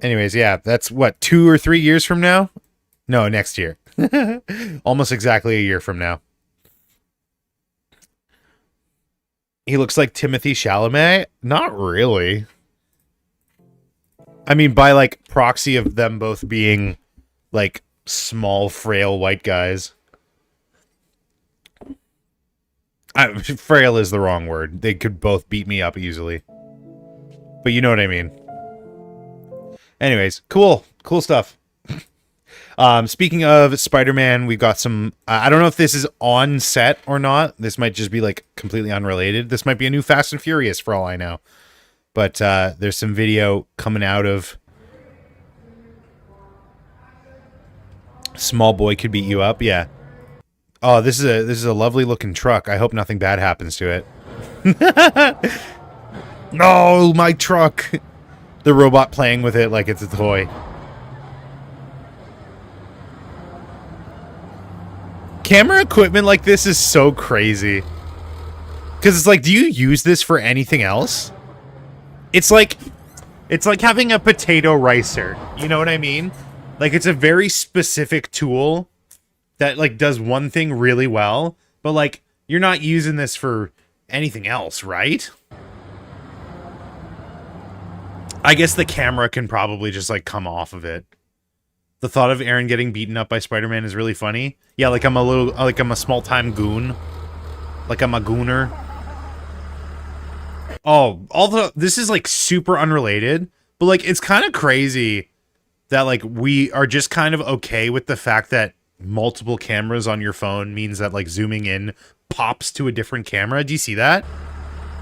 Anyways, yeah, that's what, 2 or 3 years from now? No, next year. Almost exactly a year from now. He looks like Timothy Chalamet? Not really. I mean, by like proxy of them both being like small, frail white guys. Frail is the wrong word. They could both beat me up easily. But you know what I mean. Anyways, cool stuff. Speaking of Spider-Man, we've got some... I don't know if this is on set or not. This might just be like completely unrelated. This might be a new Fast and Furious for all I know. But there's some video coming out of... Small boy could beat you up. Yeah. Oh, this is a lovely looking truck. I hope nothing bad happens to it. No, my truck. The robot playing with it like it's a toy. Camera equipment like this is so crazy. Because it's like, do you use this for anything else? It's like having a potato ricer. You know what I mean? Like, it's a very specific tool that, like, does one thing really well. But, like, you're not using this for anything else, right? I guess the camera can probably just, like, come off of it. The thought of Aaron getting beaten up by Spider-Man is really funny. Yeah, like I'm a small-time goon. Like I'm a gooner. Oh, this is, like, super unrelated. But, like, it's kind of crazy that, like, we are just kind of okay with the fact that multiple cameras on your phone means that, like, zooming in pops to a different camera. Do you see that?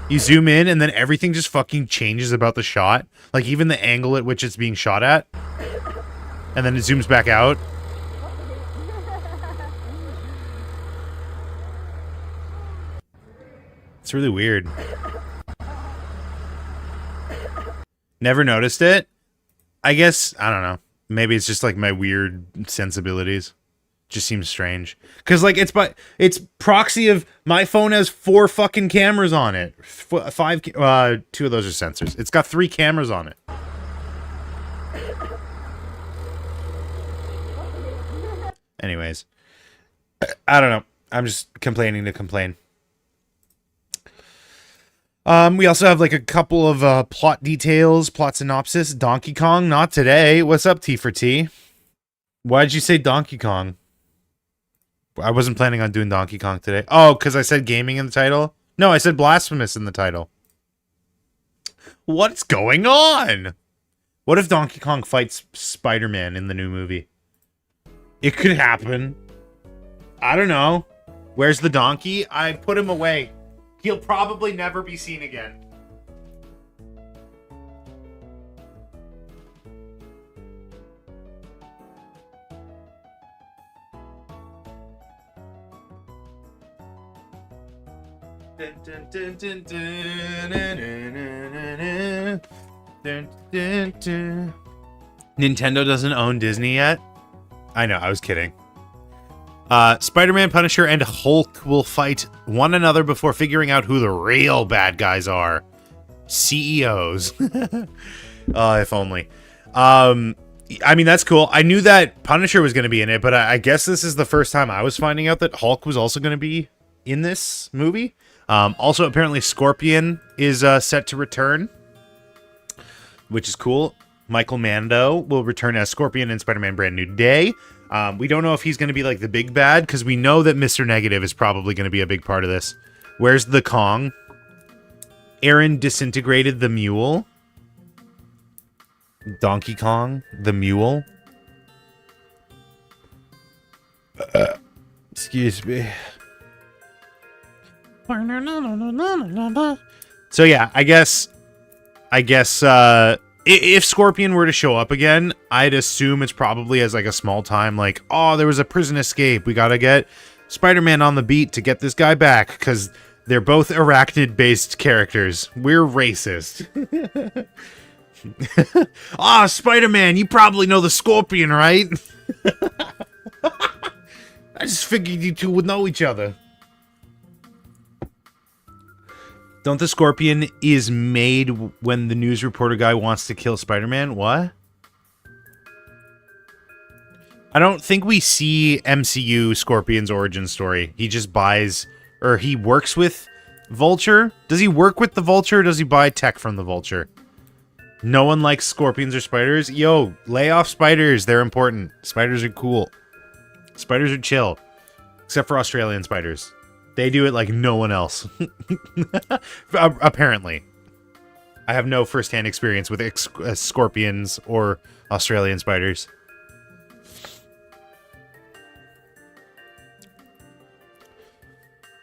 You zoom in and then everything just fucking changes about the shot. Like, even the angle at which it's being shot at. And then it zooms back out. It's really weird. Never noticed it. I guess, I don't know. Maybe it's just like my weird sensibilities. Just seems strange. Because, like, it's proxy of my phone has 4 fucking cameras on it. 5, 2 of those are sensors. It's got 3 cameras on it. Anyways, I don't know. I'm just complaining to complain. We also have like a couple of plot details, plot synopsis. Donkey Kong, not today. What's up, T for T? Why'd you say Donkey Kong? I wasn't planning on doing Donkey Kong today. Oh, because I said gaming in the title? No, I said Blasphemous in the title. What's going on? What if Donkey Kong fights Spider-Man in the new movie? It could happen. I don't know. Where's the donkey? I put him away. He'll probably never be seen again. Nintendo doesn't own Disney yet? I know, I was kidding. Spider-Man, Punisher, and Hulk will fight one another before figuring out who the real bad guys are. CEOs. If only. I mean, that's cool. I knew that Punisher was going to be in it, but I guess this is the first time I was finding out that Hulk was also going to be in this movie. Also, apparently Scorpion is set to return, which is cool. Michael Mando will return as Scorpion in Spider-Man Brand New Day. We don't know if he's going to be like the big bad, because we know that Mr. Negative is probably going to be a big part of this. Where's the Kong? Aaron disintegrated the mule. Donkey Kong, the mule. Excuse me. So yeah, I guess if Scorpion were to show up again, I'd assume it's probably as like a small time, like, oh, there was a prison escape. We gotta get Spider-Man on the beat to get this guy back, because they're both arachnid-based characters. We're racist. Ah, Spider-Man, you probably know the Scorpion, right? I just figured you two would know each other. Don't the Scorpion is made when the news reporter guy wants to kill Spider-Man? What? I don't think we see MCU Scorpion's origin story. He just buys, or he works with Vulture. Does he work with the Vulture, or does he buy tech from the Vulture? No one likes scorpions or spiders? Yo, lay off spiders. They're important. Spiders are cool. Spiders are chill. Except for Australian spiders. They do it like no one else. Apparently. I have no first-hand experience with scorpions or Australian spiders.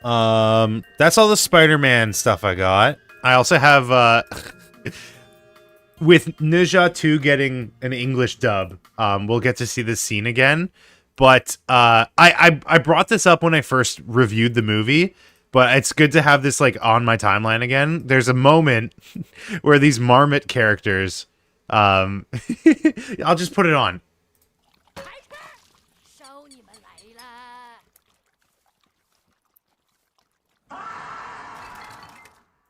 That's all the Spider-Man stuff I got. I also have, with Ninja 2 getting an English dub, we'll get to see this scene again. But I brought this up when I first reviewed the movie, but it's good to have this like on my timeline again. There's a moment where these Marmot characters, I'll just put it on.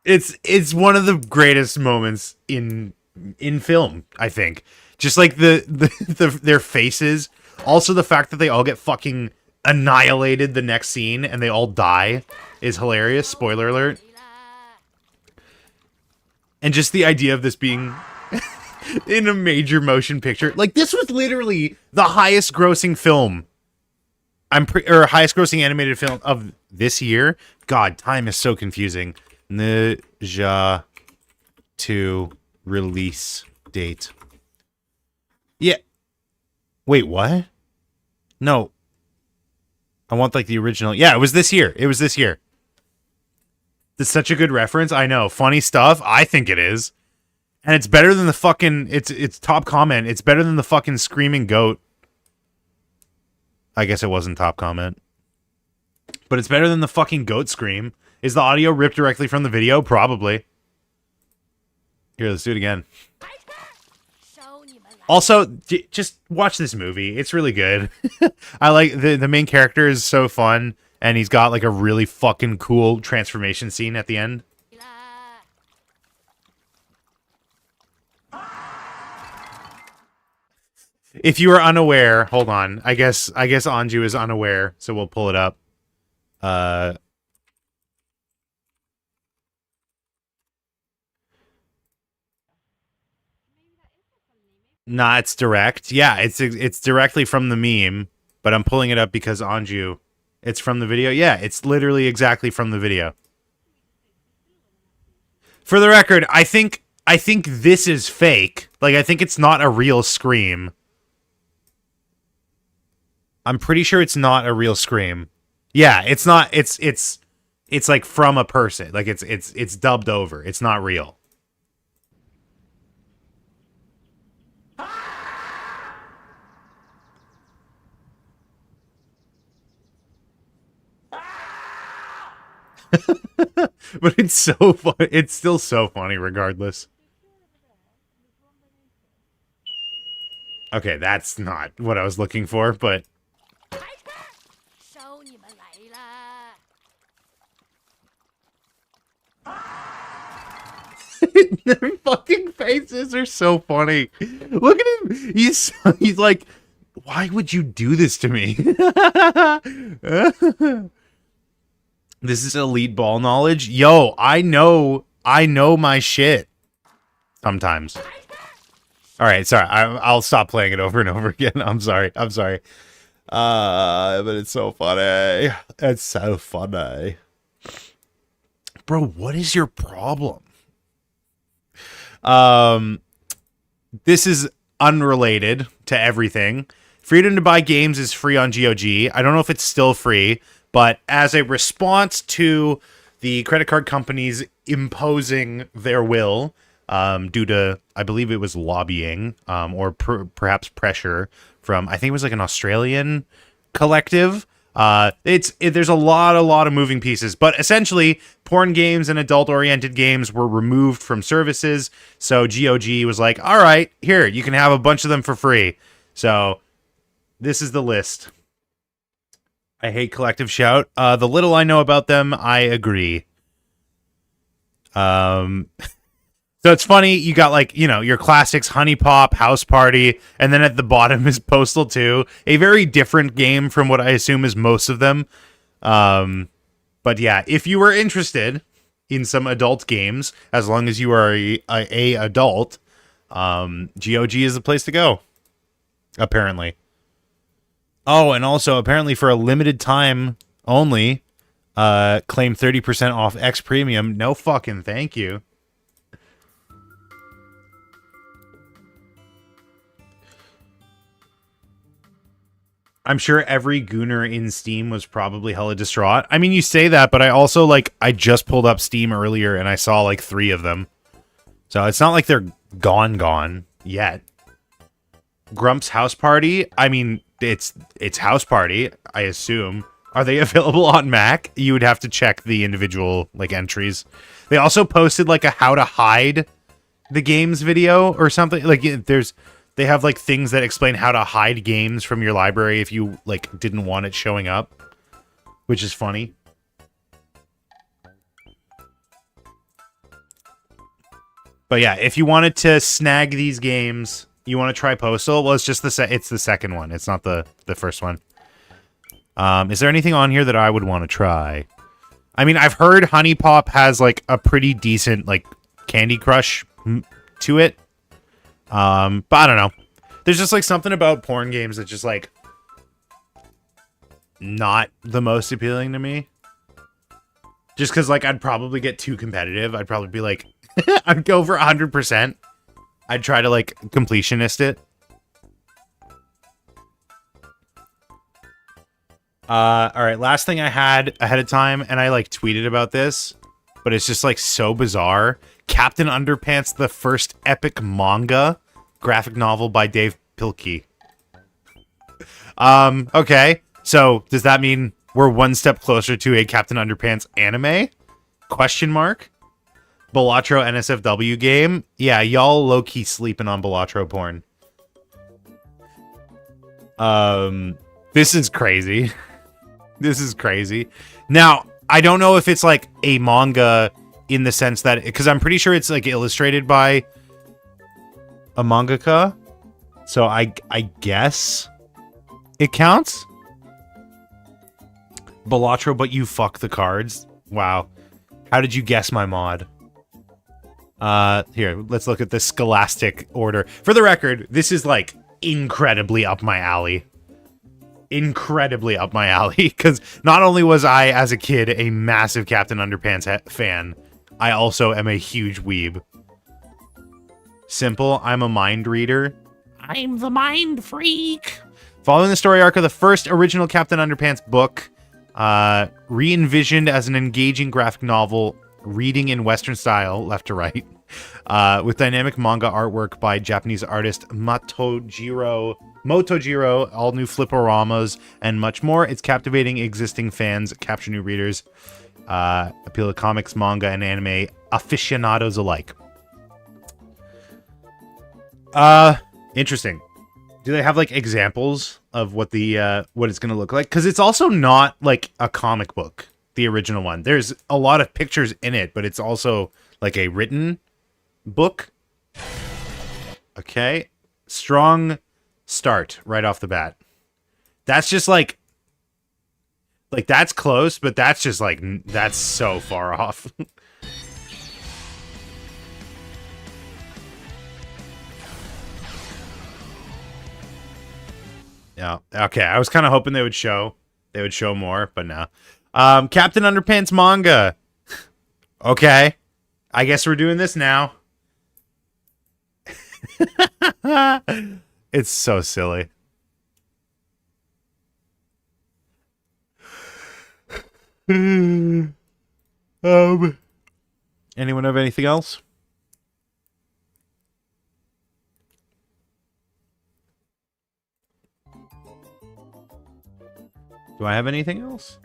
It's one of the greatest moments in film, I think. Just like their faces. Also, the fact that they all get fucking annihilated the next scene and they all die is hilarious. Spoiler alert. And just the idea of this being in a major motion picture. Like, this was literally the highest grossing film. Or highest grossing animated film of this year. God, time is so confusing. Ninja 2 release date. Yeah. Wait, what? No. I want, like, the original. Yeah, it was this year. It was this year. It's such a good reference. I know. Funny stuff. I think it is. And it's better than the fucking... It's top comment. It's better than the fucking screaming goat. I guess it wasn't top comment. But it's better than the fucking goat scream. Is the audio ripped directly from the video? Probably. Here, let's do it again. Also, just watch this movie. It's really good. I like the main character is so fun, and he's got like a really fucking cool transformation scene at the end. If you are unaware, hold on. I guess Anju is unaware, so we'll pull it up. Nah, it's direct. Yeah, it's directly from the meme, but I'm pulling it up because Anju, it's from the video. Yeah, it's literally exactly from the video. For the record, I think this is fake. Like, I think it's not a real scream. I'm pretty sure it's not a real scream. Yeah, it's not. It's like from a person. Like it's dubbed over. It's not real. But it's so fun. It's still so funny regardless. Okay, that's not what I was looking for, but 收你们来啦！ their fucking faces are so funny. Look at him. He's like, why would you do this to me? This is elite ball knowledge. Yo, I know my shit. Sometimes. All right, sorry. I'll stop playing it over and over again. I'm sorry. But it's so funny. It's so funny. Bro, what is your problem? This is unrelated to everything. Freedom to buy games is free on GOG. I don't know if it's still free, but as a response to the credit card companies imposing their will, due to, I believe it was lobbying, or perhaps pressure from, I think it was like an Australian collective. There's a lot of moving pieces, but essentially porn games and adult-oriented games were removed from services. So GOG was like, all right, here, you can have a bunch of them for free. So this is the list. I hate Collective Shout. The little I know about them, I agree. So it's funny, you got like, you know, your classics, Honey Pop, House Party, and then at the bottom is Postal 2, a very different game from what I assume is most of them. But yeah, if you were interested in some adult games, as long as you are a adult, GOG is the place to go, apparently. Oh, and also, apparently for a limited time only, claim 30% off X Premium. No fucking thank you. I'm sure every gooner in Steam was probably hella distraught. I mean, you say that, but I also, like, I just pulled up Steam earlier and I saw, like, 3 of them. So it's not like they're gone yet. Grump's House Party? I mean, it's House Party, I assume. Are they available on Mac? You would have to check the individual, like, entries. They also posted, like, a how to hide the games video or something. Like, they have, like, things that explain how to hide games from your library if you, like, didn't want it showing up. Which is funny. But yeah, if you wanted to snag these games, you want to try Postal, well, it's just it's the second one. It's not the first one. Is there anything on here that I would want to try? I mean, I've heard Honey Pop has, like, a pretty decent, like, Candy Crush to it. But I don't know. There's just, like, something about porn games that's just, like, not the most appealing to me. Just because, like, I'd probably get too competitive. I'd probably be, like, I'd go for 100%. I'd try to, like, completionist it. Alright, last thing I had ahead of time, and I, like, tweeted about this, but it's just, like, so bizarre. Captain Underpants, the first epic manga graphic novel by Dave Pilkey. Okay. So, does that mean we're one step closer to a Captain Underpants anime? Question mark? Balatro NSFW game? Yeah, y'all low-key sleeping on Balatro porn. This is crazy. This is crazy. Now, I don't know if it's, like, a manga in the sense that... Because I'm pretty sure it's, like, illustrated by a mangaka. So I guess it counts. Balatro, but you fuck the cards. Wow. How did you guess my mod? Here, let's look at the scholastic order. For the record, this is, like, incredibly up my alley. Incredibly up my alley. Because not only was I, as a kid, a massive Captain Underpants fan, I also am a huge weeb. Simple, I'm a mind reader. I'm the mind freak. Following the story arc of the first original Captain Underpants book, re-envisioned as an engaging graphic novel, reading in Western style, left to right, with dynamic manga artwork by Japanese artist Motojiro, all new fliporamas, and much more. It's captivating existing fans, capture new readers. Appeal to comics, manga, and anime aficionados alike. Interesting. Do they have like examples of what the what it's gonna look like? Because it's also not like a comic book, the original one. There's a lot of pictures in it, but it's also like a written book. Okay, strong start right off the bat. That's just like that's close, but that's just like that's so far off. Yeah. Okay. I was kind of hoping they would show more, but no. Captain Underpants manga. Okay. I guess we're doing this now. It's so silly. Anyone have anything else? Do I have anything else?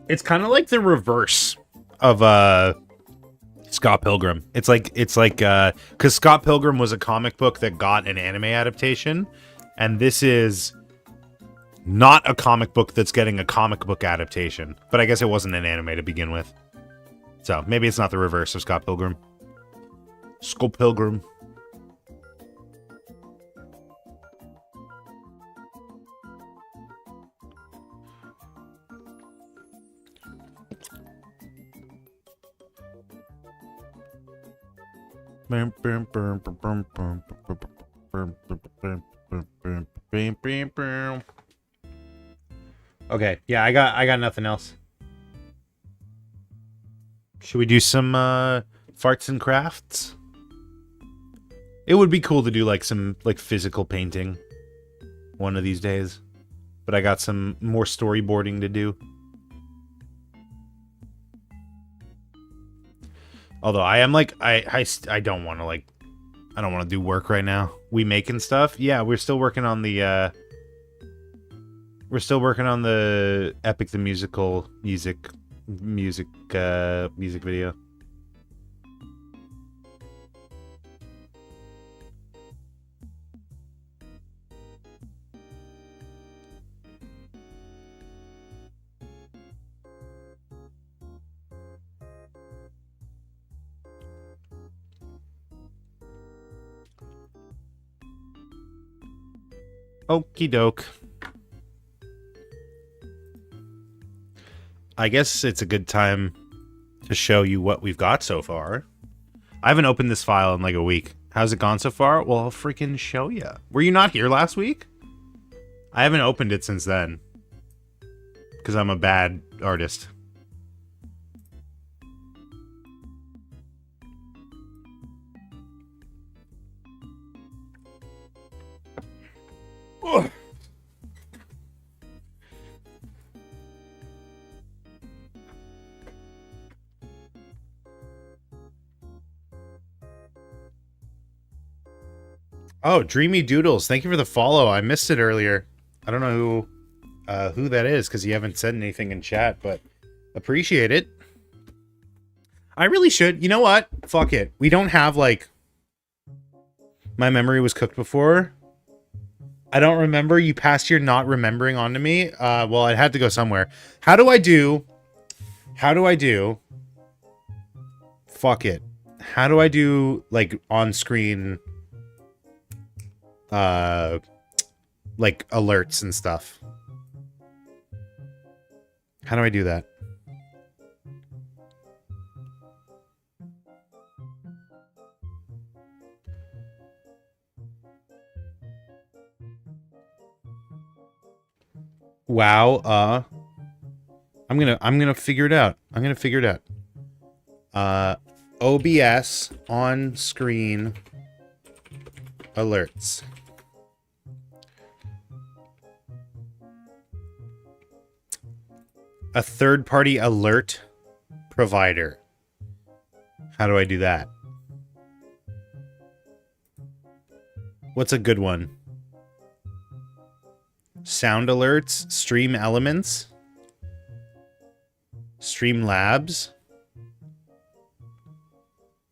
It's kind of like the reverse of Scott Pilgrim. It's like because Scott Pilgrim was a comic book that got an anime adaptation, and this is not a comic book that's getting a comic book adaptation. But I guess it wasn't an anime to begin with, so maybe it's not the reverse of Scott Pilgrim. Scott Pilgrim. Okay, yeah, I got nothing else. Should we do some farts and crafts? It would be cool to do like some like physical painting one of these days, but I got some more storyboarding to do. Although I am like I don't want to like I don't want to do work right now. We making stuff? Yeah, we're still working on the Epic the Musical music video. Okie doke. I guess it's a good time to show you what we've got so far. I haven't opened this file in like a week. How's it gone so far? Well, I'll freaking show you. Were you not here last week? I haven't opened it since then. Because I'm a bad artist. Ugh. Oh, Dreamy Doodles, thank you for the follow. I missed it earlier. I don't know who that is because you haven't said anything in chat, but appreciate it. I really should. You know what? Fuck it. We don't have like my memory was cooked before. I don't remember. You passed your not remembering onto me. Well, I had to go somewhere. How do I do? Fuck it. How do I do like on screen? Like alerts and stuff. How do I do that? Wow, I'm gonna figure it out. OBS on screen alerts. A third-party alert provider. How do I do that? What's a good one? Sound alerts, Stream Elements, Stream Labs.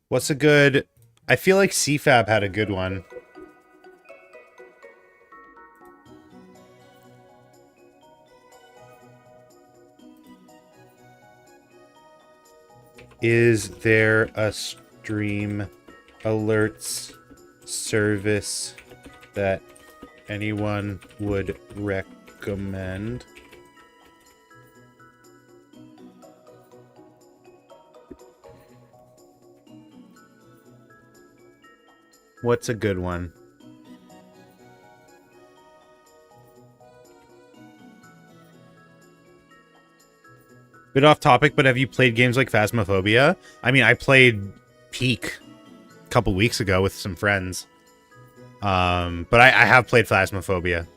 What's a good... I feel like CFAB had a good one. Is there a stream alerts service that anyone would recommend? What's a good one? Bit off topic, but have you played games like Phasmophobia? I mean, I played Peak a couple weeks ago with some friends. But I have played Phasmophobia.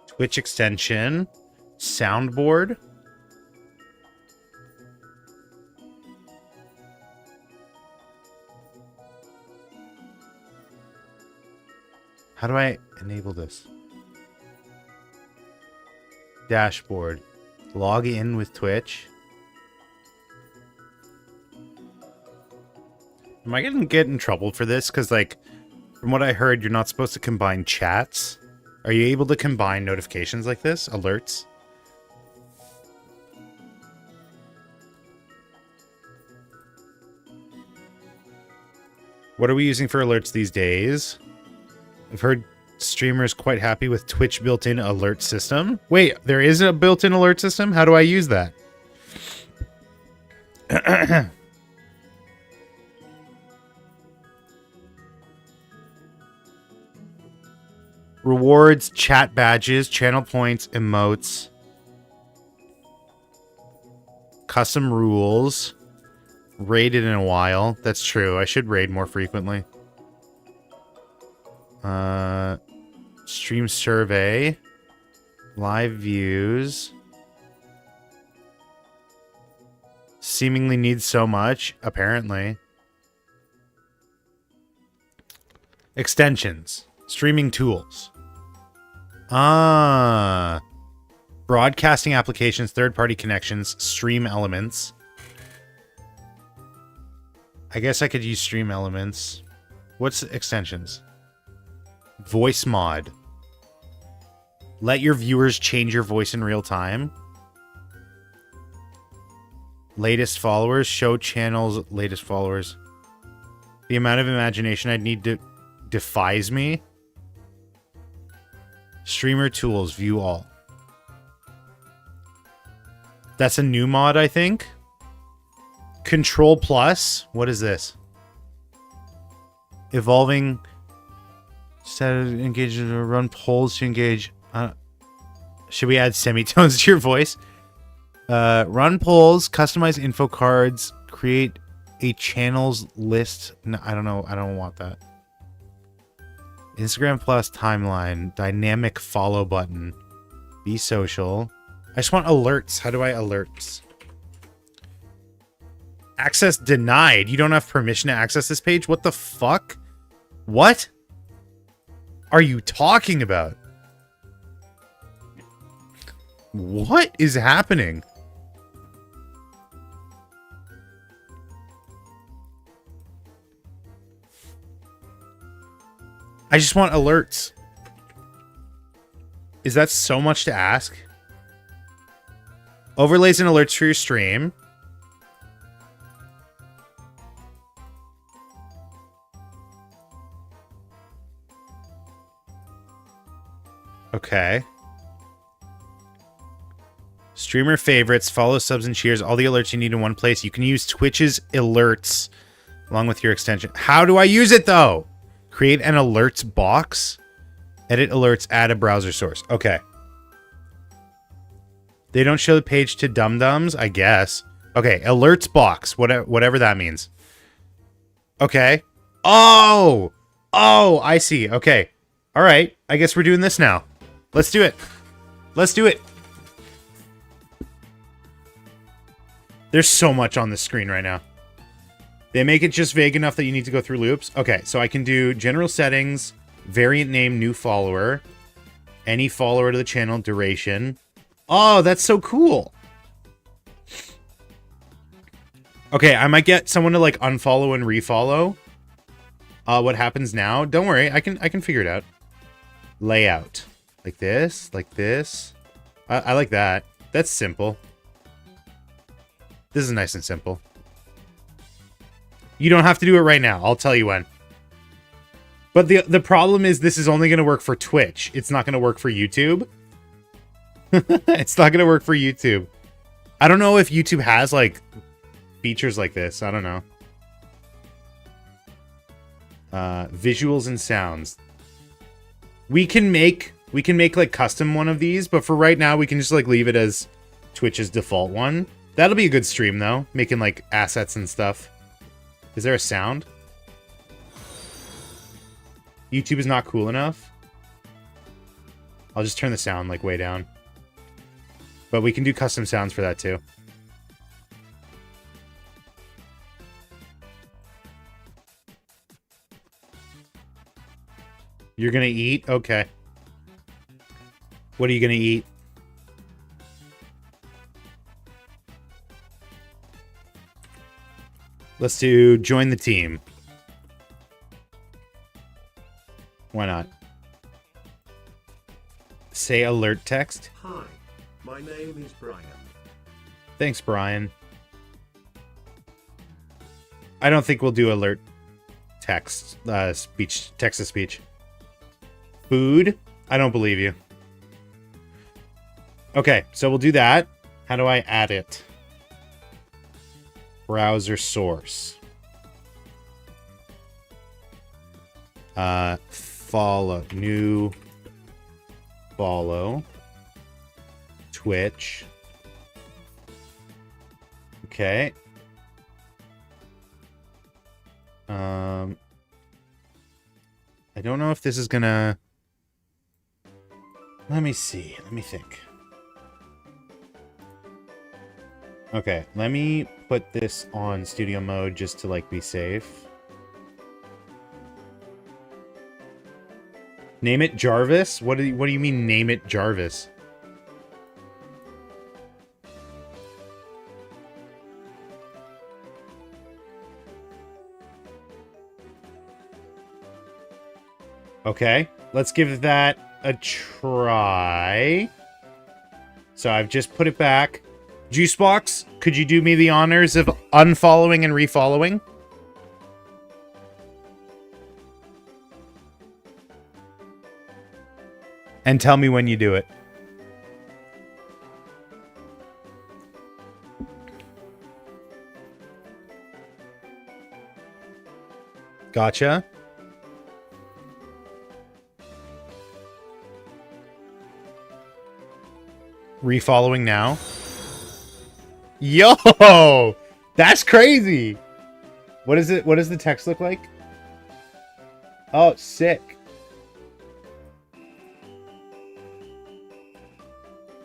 Twitch extension, soundboard. How do I enable this? Dashboard. Log in with Twitch. Am I gonna get in trouble for this? Because, like, from what I heard, you're not supposed to combine chats. Are you able to combine notifications like this? Alerts? What are we using for alerts these days? I've heard streamers quite happy with Twitch built-in alert system. Wait, there is a built-in alert system? How do I use that? Rewards, chat badges, channel points, emotes, custom rules, raided in a while. That's true. I should raid more frequently. Stream survey, live views. Seemingly needs so much, apparently. Extensions, streaming tools. Broadcasting applications, third-party connections, stream elements. I guess I could use stream elements. What's extensions? Voice mod. Let your viewers change your voice in real time. Latest followers. Show channels latest followers. The amount of imagination I'd need to defies me. Streamer tools. View all. That's a new mod, I think. Control plus. What is this? Evolving. Set engage run polls to engage. Should we add semitones to your voice? Run polls, customize info cards, create a channels list. No, I don't know. I don't want that. Instagram plus timeline, dynamic follow button, be social. I just want alerts. How do I alerts? Access denied. You don't have permission to access this page? What the fuck? What are you talking about? What is happening? I just want alerts. Is that so much to ask? Overlays and alerts for your stream. Okay. Streamer favorites, follow, subs, and cheers. All the alerts you need in one place. You can use Twitch's alerts along with your extension. How do I use it though? Create an alerts box. Edit alerts, add a browser source. Okay. They don't show the page to dum-dums, I guess. Okay, alerts box, whatever that means. Okay. Oh! Oh, I see. Okay. All right. I guess we're doing this now. Let's do it. Let's do it. There's so much on the screen right now. They make it just vague enough that you need to go through loops. Okay, so I can do general settings, variant name, new follower, any follower to the channel, duration. Oh, that's so cool. Okay, I might get someone to like unfollow and refollow. What happens now? Don't worry, I can figure it out. Layout. Like this, like this. I like that. That's simple. This is nice and simple. You don't have to do it right now. I'll tell you when. But the problem is this is only going to work for Twitch. It's not going to work for YouTube. It's not going to work for YouTube. I don't know if YouTube has like features like this. I don't know. Visuals and sounds. We can make like custom one of these, but for right now we can just like leave it as Twitch's default one. That'll be a good stream though, making like assets and stuff. Is there a sound? YouTube is not cool enough. I'll just turn the sound like way down. But we can do custom sounds for that too. You're gonna eat? Okay. What are you gonna eat? Let's do join the team. Why not? Say alert text. Hi, my name is Brian. Thanks, Brian. I don't think we'll do alert text, speech, text to speech. Food? I don't believe you. Okay, so we'll do that. How do I add it? Browser source. Follow. New follow. Twitch. Okay. I don't know if this is gonna... Let me see. Let me think. Okay, let me put this on studio mode just to like be safe. Name it Jarvis? What do you mean name it Jarvis? Okay, let's give that a try. So I've just put it back. Juicebox, could you do me the honors of unfollowing and refollowing? And tell me when you do it. Gotcha. Refollowing now. Yo! That's crazy! What is it? What does the text look like? Oh, sick.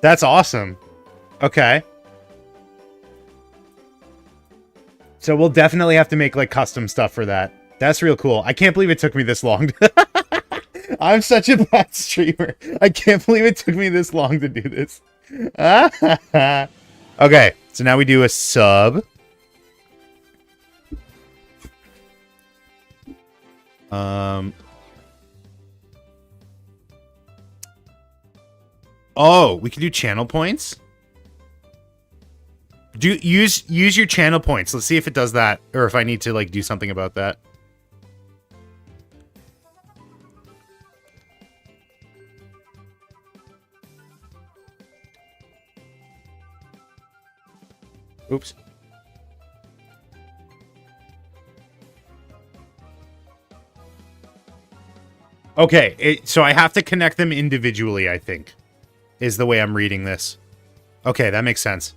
That's awesome. Okay. So we'll definitely have to make like custom stuff for that. That's real cool. I can't believe it took me this long. I'm such a bad streamer. I can't believe it took me this long to do this. Okay, so now we do a sub. Oh, we can do channel points. Use your channel points. Let's see if it does that, or if I need to like do something about that. Oops. Okay, so I have to connect them individually, I think, is the way I'm reading this. Okay, that makes sense.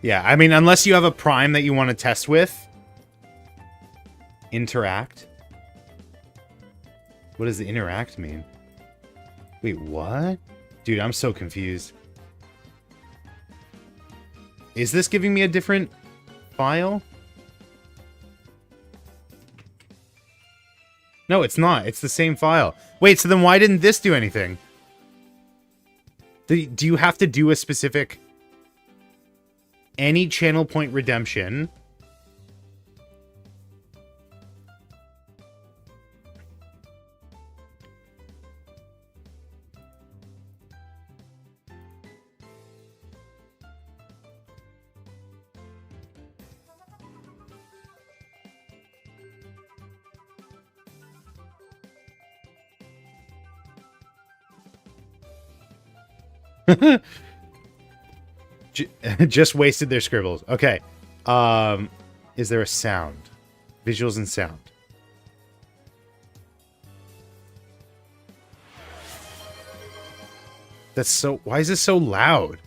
Yeah, I mean, unless you have a prime that you want to test with. Interact? What does the interact mean? Wait, what? Dude, I'm so confused. Is this giving me a different file? No, it's not. It's the same file. Wait, so then why didn't this do anything? Do you have to do a specific... Any channel point redemption... Just wasted their scribbles. Okay. Is there a sound? Visuals and sound. That's so... Why is this so loud?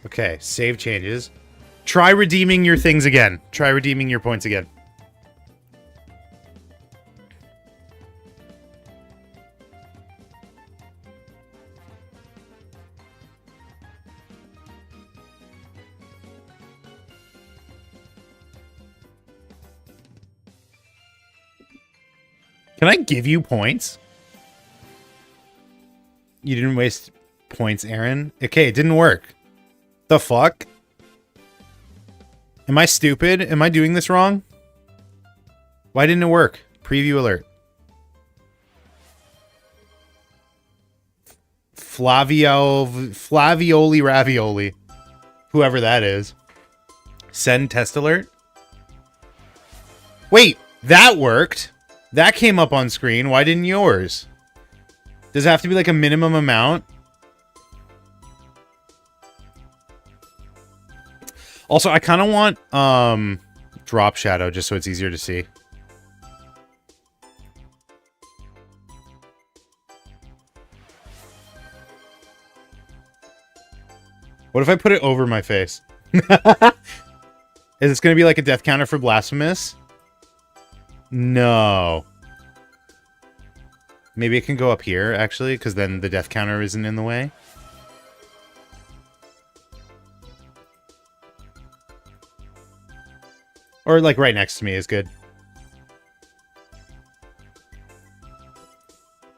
Okay, save changes. Try redeeming your things again. Try redeeming your points again. Can I give you points? You didn't waste points, Aaron. Okay, it didn't work. The fuck? Am I stupid? Am I doing this wrong? Why didn't it work? Preview alert. Flavioli Ravioli. Whoever that is. Send test alert. Wait, that worked. That came up on screen. Why didn't yours? Does it have to be like a minimum amount? Also, I kind of want drop shadow just so it's easier to see. What if I put it over my face? Is this going to be like a death counter for Blasphemous? No. Maybe it can go up here, actually, because then the death counter isn't in the way. Or, like, right next to me is good.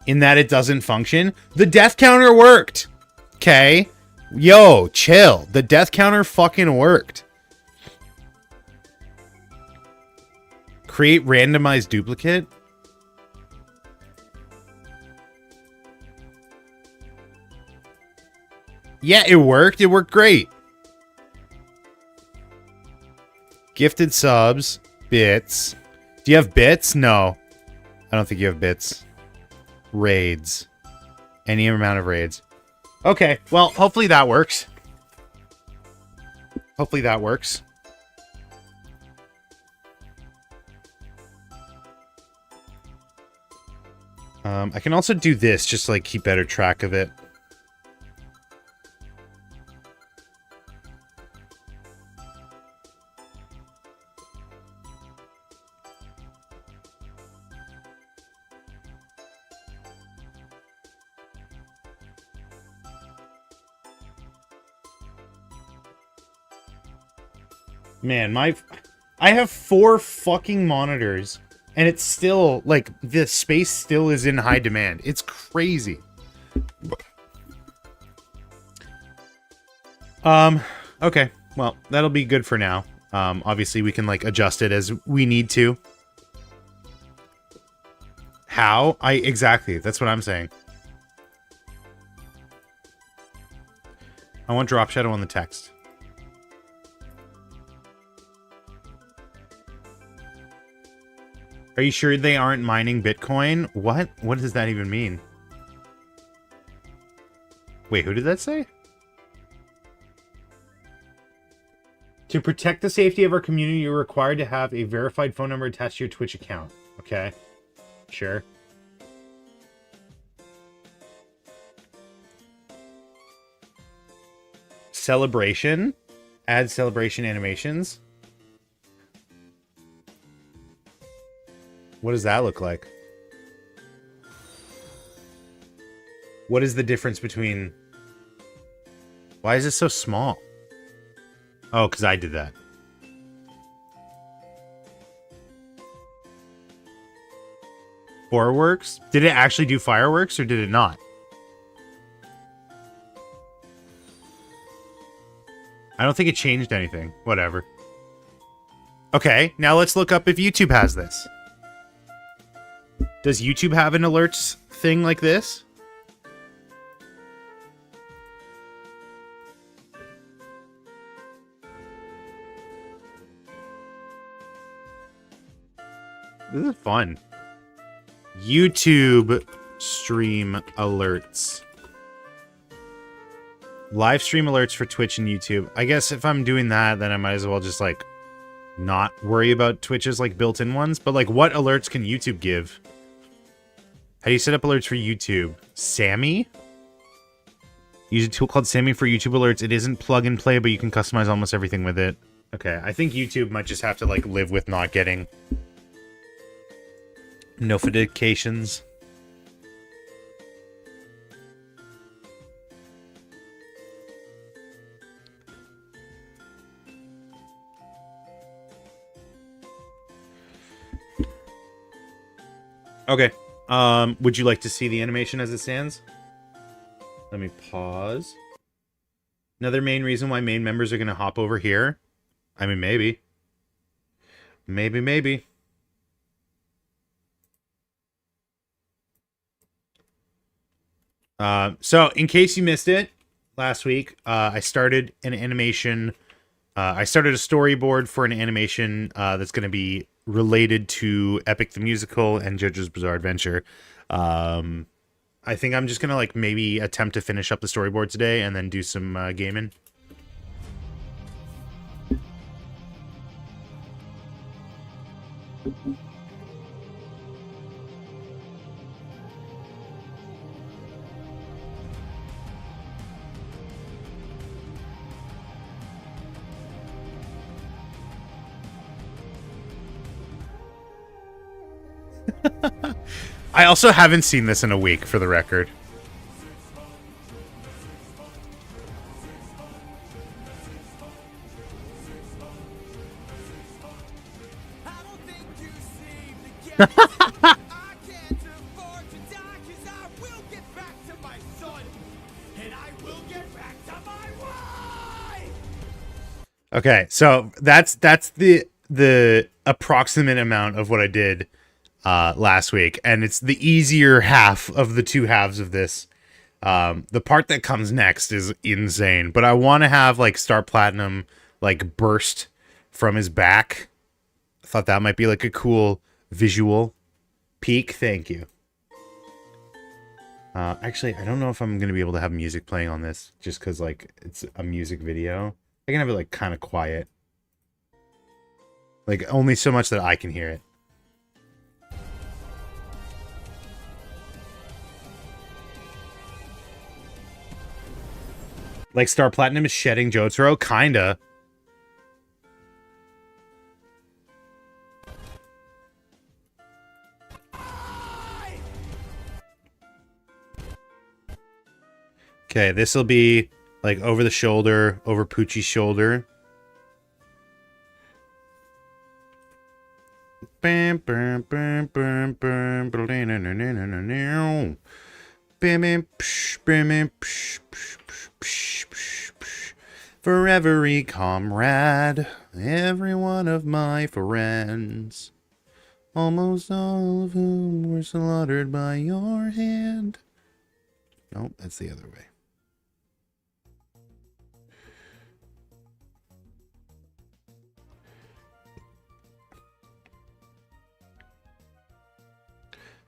In that it doesn't function. The death counter worked! Okay? Yo, chill. The death counter fucking worked. Create randomized duplicate? Yeah, it worked. It worked great. Gifted subs. Bits. Do you have bits? No. I don't think you have bits. Raids. Any amount of raids. Okay, well, hopefully that works. Hopefully that works. I can also do this, just to, like, keep better track of it. Man, I have 4 fucking monitors. And it's still, like, the space still is in high demand. It's crazy. Okay. Well, that'll be good for now. Obviously, we can, like, adjust it as we need to. How? Exactly. That's what I'm saying. I want drop shadow on the text. Are you sure they aren't mining Bitcoin? What? What does that even mean? Wait, who did that say? To protect the safety of our community, you're required to have a verified phone number attached to your Twitch account. Okay. Sure. Celebration. Add celebration animations. What does that look like? What is the difference between... Why is it so small? Oh, because I did that. Fireworks? Did it actually do fireworks or did it not? I don't think it changed anything. Whatever. Okay, now let's look up if YouTube has this. Does YouTube have an alerts thing like this? This is fun. YouTube stream alerts. Live stream alerts for Twitch and YouTube. I guess if I'm doing that, then I might as well just, like, not worry about Twitch's, like, built-in ones. But, like, what alerts can YouTube give? How do you set up alerts for YouTube? Sammy? Use a tool called Sammy for YouTube alerts. It isn't plug and play, but you can customize almost everything with it. Okay, I think YouTube might just have to, like, live with not getting notifications. Okay. Would you like to see the animation as it stands? Let me pause. Another main reason why main members are going to hop over here. I mean, maybe. Maybe. So, in case you missed it, last week, I started an animation. I started a storyboard for an animation that's going to be related to Epic the Musical and JoJo's Bizarre Adventure. I think I'm just going to, like, maybe attempt to finish up the storyboard today and then do some gaming. I also haven't seen this in a week, for the record. Okay, so that's the approximate amount of what I did last week, and it's the easier half of the two halves of this. The part that comes next is insane, but I want to have, like, Star Platinum, like, burst from his back. I thought that might be, like, a cool visual peak. Thank you. Actually, I don't know if I'm going to be able to have music playing on this, just because, like, it's a music video. I can have it, like, kind of quiet. Like, only so much that I can hear it. Like, Star Platinum is shedding Jotaro? Kinda. Okay, this will be, like, over the shoulder, over Poochie's shoulder. Bam, bam, bam, bam, bam, bam, for every comrade, every one of my friends, almost all of whom were slaughtered by your hand. Nope, that's the other way.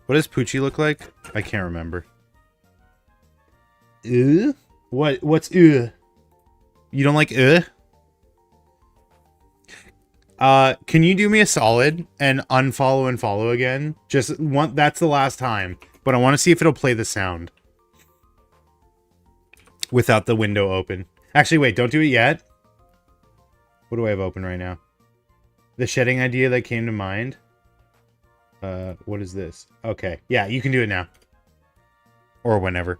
What does Poochie look like? I can't remember. What's You don't like Can you do me a solid and unfollow and follow again? Just one. That's the last time. But I want to see if it'll play the sound without the window open. Actually, wait. Don't do it yet. What do I have open right now? The shedding idea that came to mind. What is this? Okay. Yeah, you can do it now. Or whenever.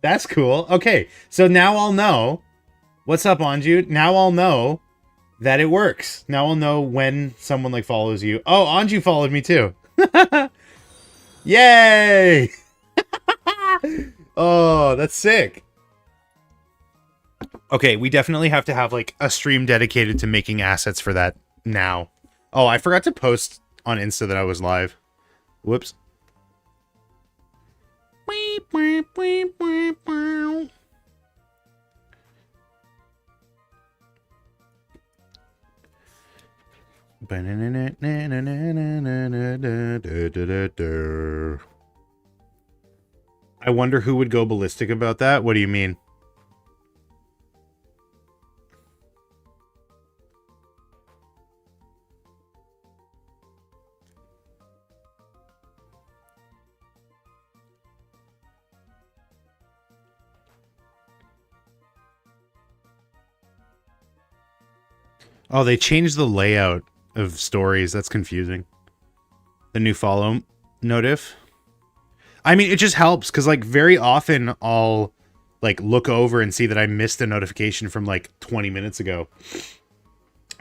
That's cool. Okay, so now I'll know. What's up, Anju? Now I'll know that it works. Now I'll know when someone like follows you. Oh, Anju followed me too. Yay! Oh, that's sick. Okay, we definitely have to have like a stream dedicated to making assets for that now. Oh, I forgot to post on Insta that I was live. Whoops. I wonder who would go ballistic about that. What do you mean? Oh, they changed the layout of stories. That's confusing. The new follow notif. I mean, it just helps because, like, very often I'll, like, look over and see that I missed a notification from, like, 20 minutes ago.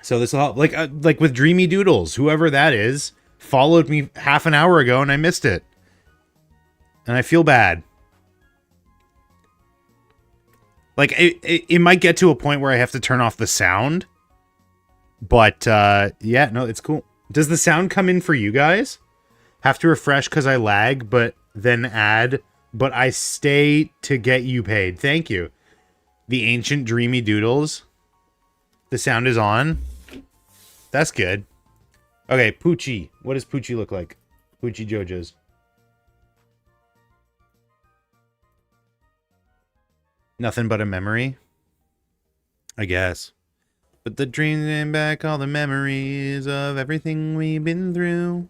So this will help. Like with Dreamy Doodles, whoever that is, followed me half an hour ago and I missed it. And I feel bad. Like, it might get to a point where I have to turn off the sound. But, yeah, no, it's cool. Does the sound come in for you guys? Have to refresh because I lag, but then add, but I stay to get you paid. Thank you. The Ancient Dreamy Doodles. The sound is on. That's good. Okay, Poochie. What does Poochie look like? Poochie Jojo's. Nothing but a memory? I guess. But the dreams bring back all the memories of everything we've been through.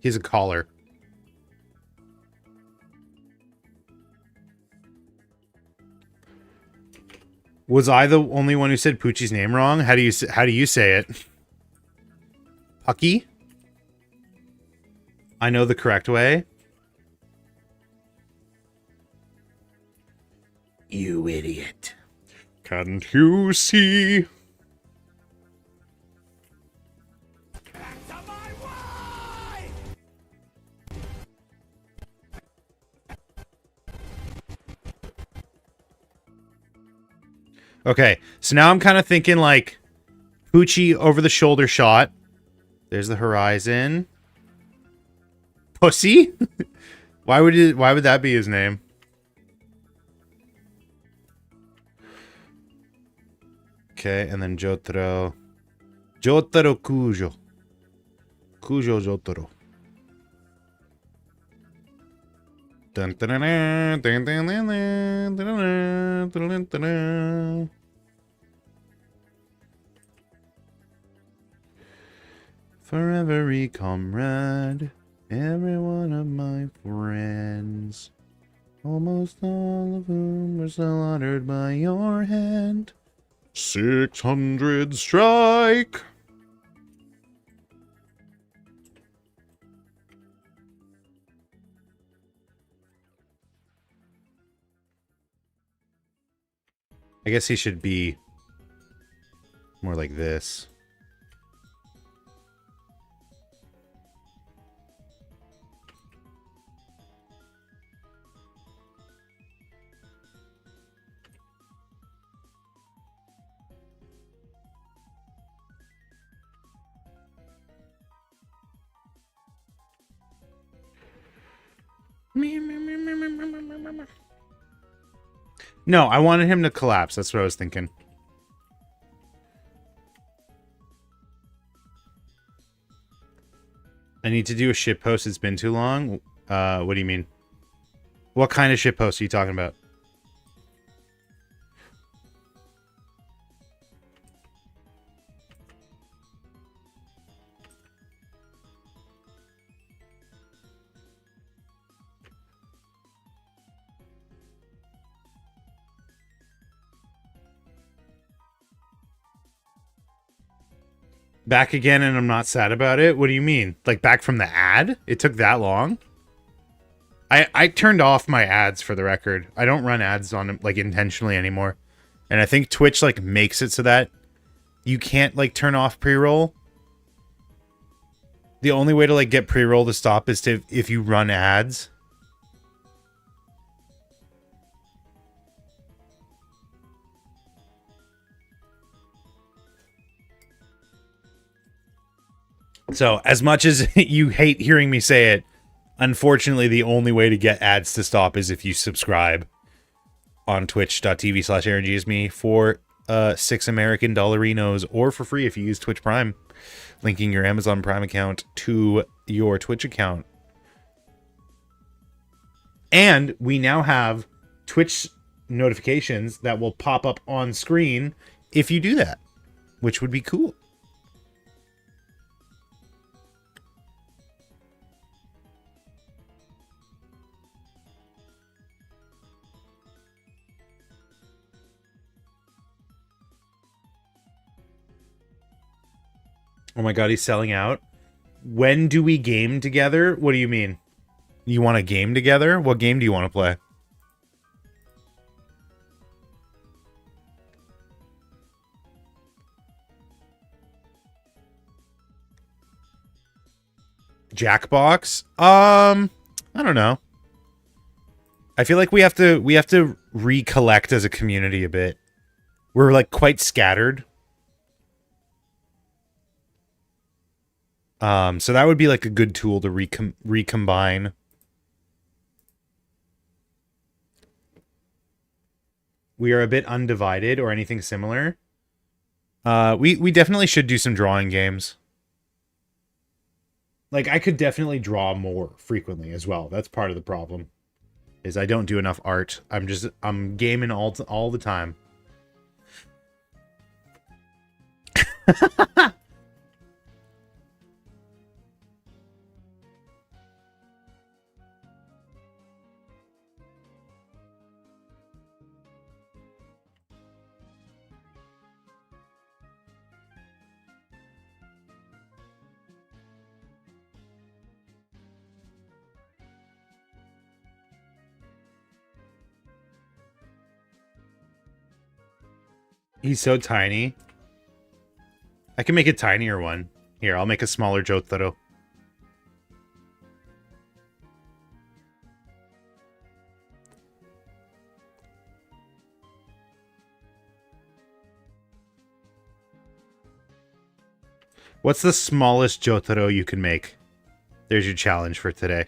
He's a caller. Was I the only one who said Poochie's name wrong? How do you say it? Pucky? I know the correct way. You idiot. Can't you see? Okay, so now I'm kind of thinking like Poochie over the shoulder shot. There's the horizon. Pussy? Why would that be his name? Okay, and then Jotaro. Jotaro Kujo. Kujo Jotaro. Dun, dun, dun, dun, dun, dun, dun, dun, dun, dun, dun. For every comrade, every one of my friends, almost all of whom were slaughtered by your hand. 600 strike! I guess he should be more like this. No, I wanted him to collapse. That's what I was thinking. I need to do a shit post. It's been too long. What do you mean? What kind of shit post are you talking about? Back again and I'm not sad about it? What do you mean? Like back from the ad? It took that long? I turned off my ads for the record. I don't run ads on like intentionally anymore. And I think Twitch like makes it so that you can't like turn off pre-roll. The only way to like get pre-roll to stop is to if you run ads. So, as much as you hate hearing me say it, unfortunately, the only way to get ads to stop is if you subscribe on twitch.tv/AaronGSme for 6 American dollarinos, or for free if you use Twitch Prime, linking your Amazon Prime account to your Twitch account. And we now have Twitch notifications that will pop up on screen if you do that, which would be cool. Oh my god, he's selling out. When do we game together? What do you mean? You want to game together? What game do you want to play? Jackbox? I don't know. I feel like we have to recollect as a community a bit. We're like quite scattered. So that would be like a good tool to recombine. We are a bit undivided or anything similar. We definitely should do some drawing games. Like I could definitely draw more frequently as well. That's part of the problem. Is I don't do enough art. I'm gaming all the time. He's so tiny. I can make a tinier one. Here, I'll make a smaller Jotaro. What's the smallest Jotaro you can make? There's your challenge for today.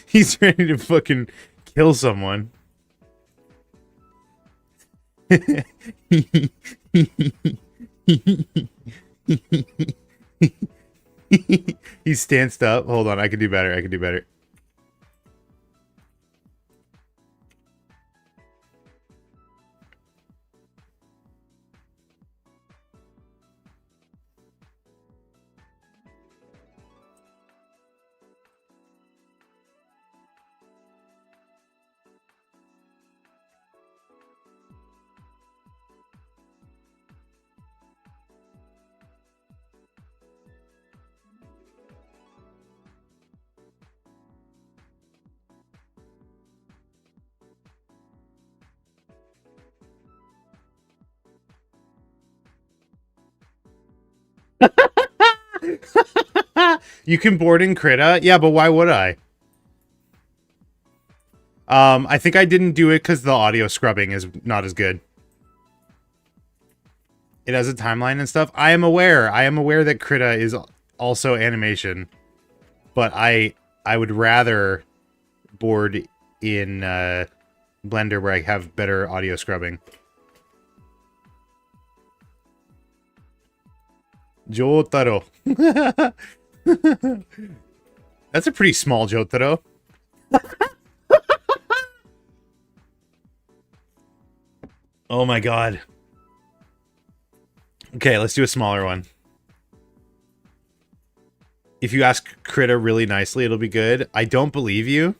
He's ready to fucking kill someone. He stanced up. Hold on, I can do better. I can do better. You can board in Krita? Yeah, but why would I? I think I didn't do it because the audio scrubbing is not as good. It has a timeline and stuff. I am aware. I am aware that Krita is also animation. But I would rather board in Blender where I have better audio scrubbing. Jotaro. That's a pretty small Jotaro. Oh my god. Okay, let's do a smaller one. If you ask Krita really nicely, it'll be good. I don't believe you.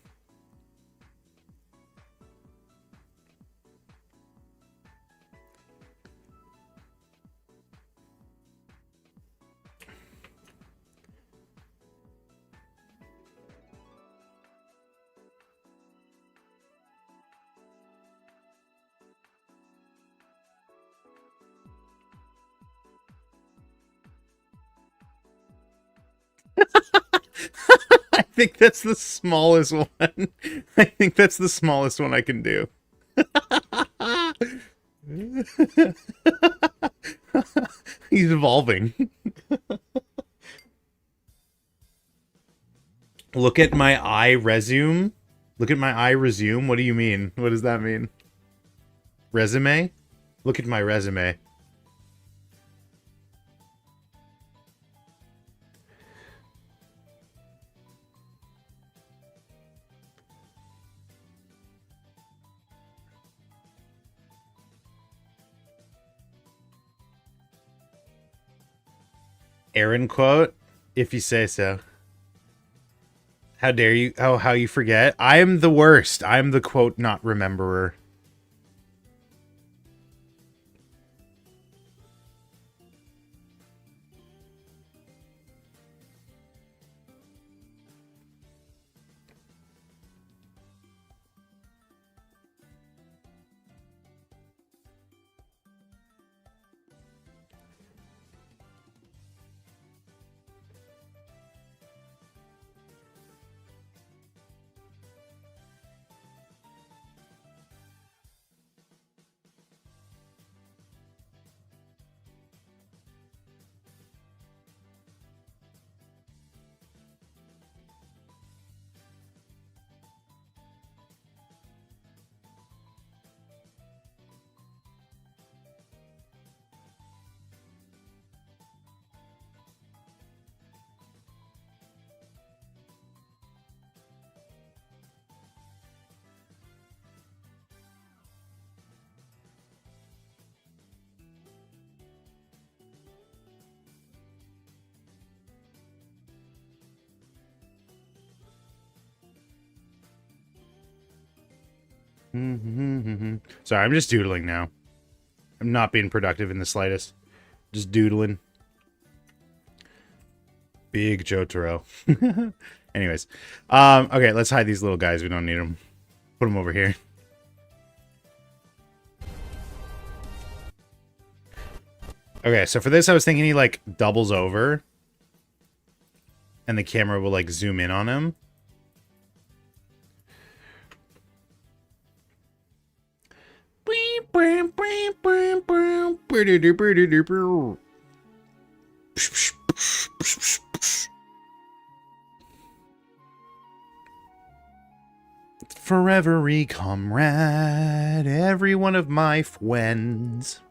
I think that's the smallest one. I think that's the smallest one I can do. He's evolving. Look at my eye resume. Look at my eye resume. What do you mean? What does that mean? Resume? Look at my resume. Aaron quote, if you say so. How dare you? Oh, how you forget? I am the worst. I am the quote not rememberer. Sorry, I'm just doodling now. I'm not being productive in the slightest. Just doodling. Big Jotaro. Anyways. Okay, let's hide these little guys. We don't need them. Put them over here. Okay, so for this, I was thinking he, like, doubles over. And the camera will, like, zoom in on him. Forever comrade, every one of my friends.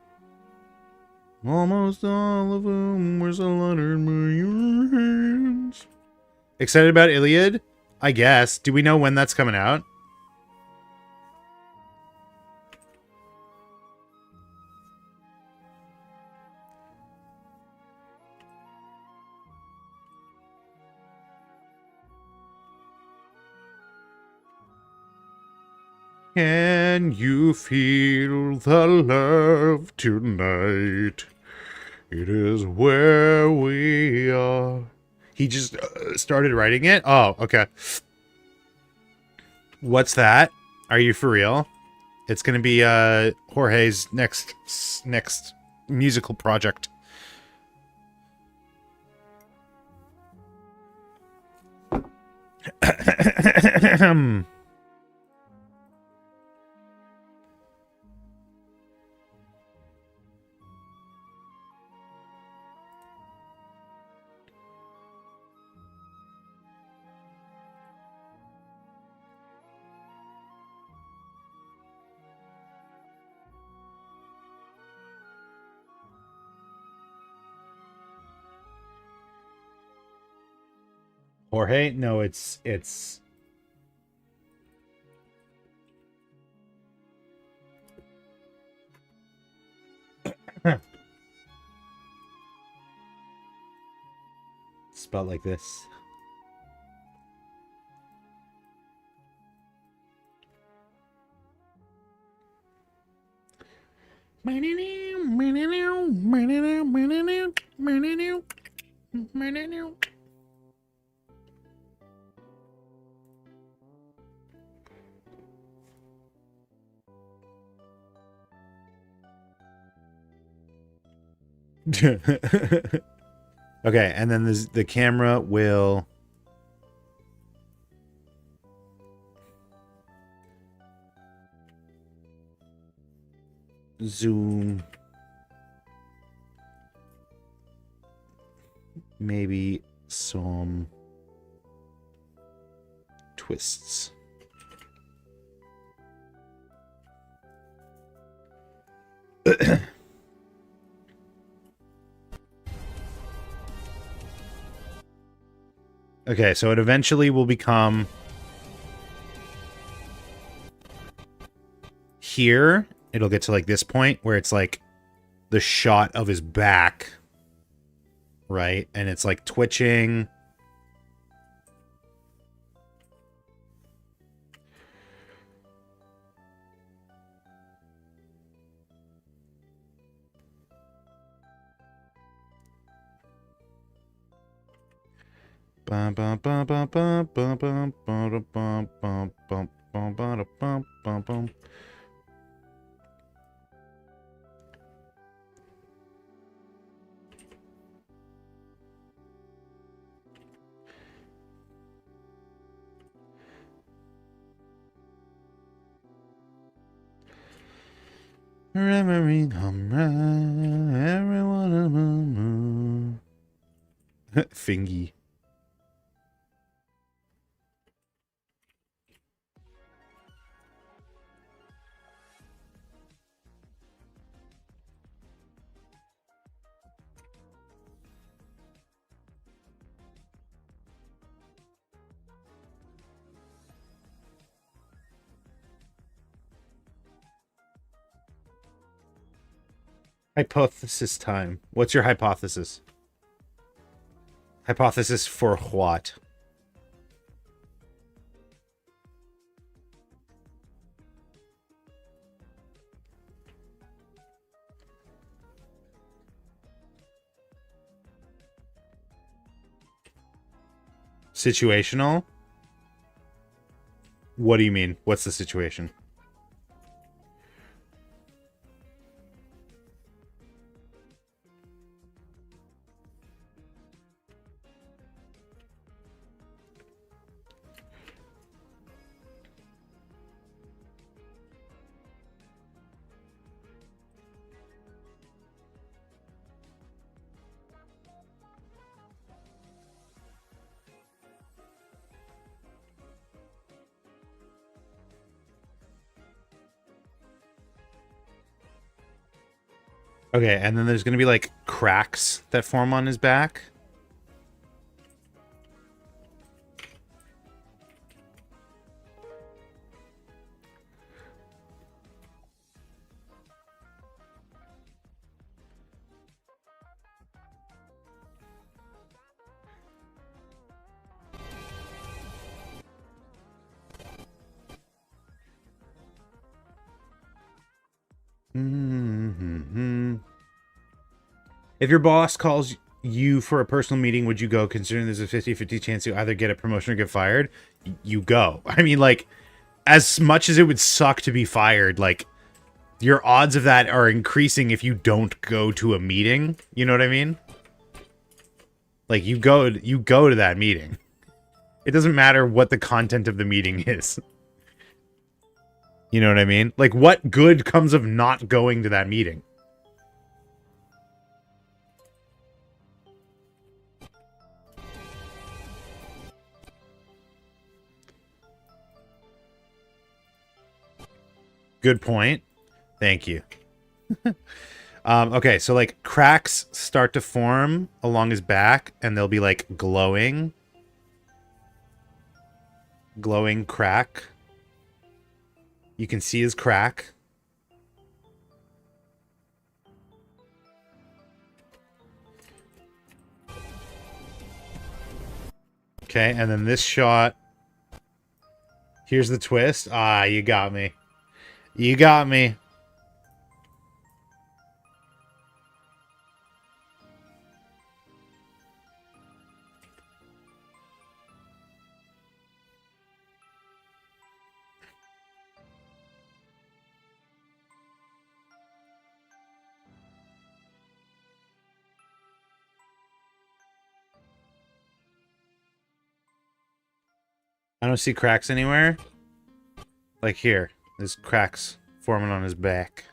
Almost all of them were slaughtered by your hands. Excited about Iliad? I guess. Do we know when that's coming out? Can you feel the love tonight? It is where we are. He just started writing it? Oh, okay. What's that? Are you for real? It's gonna be Jorge's next musical project. Jorge? No, it's spelled like this. Okay, and then the camera will zoom, maybe some twists. Okay, so it eventually will become here. It'll get to like this point where it's like the shot of his back, right? And it's like twitching. Bum, bum, bum, bum, bum, bum, bum, bum, bum, bum, bum, bum, bum, bum, bum, bum. Remembering everyone Fingy. Hypothesis time. What's your hypothesis? Hypothesis for what? Situational? What do you mean? What's the situation? Okay, and then there's going to be, like, cracks that form on his back. If your boss calls you for a personal meeting, would you go, considering there's a 50-50 chance you either get a promotion or get fired? You go. I mean, like, as much as it would suck to be fired, like, your odds of that are increasing if you don't go to a meeting. You know what I mean? Like, you go to that meeting. It doesn't matter what the content of the meeting is. You know what I mean? Like, what good comes of not going to that meeting? Good point. Thank you. Okay, so like cracks start to form along his back and they'll be like glowing. Glowing crack. You can see his crack. Okay, and then this shot. Here's the twist. Ah, you got me. You got me. I don't see cracks anywhere. Like here. There's cracks forming on his back.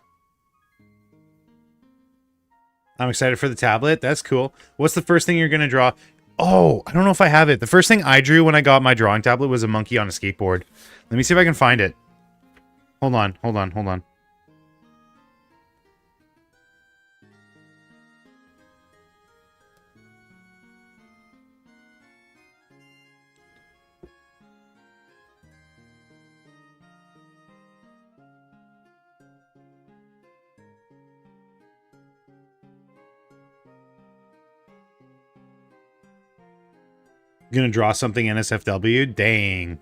I'm excited for the tablet. That's cool. What's the first thing you're going to draw? Oh, I don't know if I have it. The first thing I drew when I got my drawing tablet was a monkey on a skateboard. Let me see if I can find it. Hold on, hold on, hold on. Gonna draw something NSFW? Dang.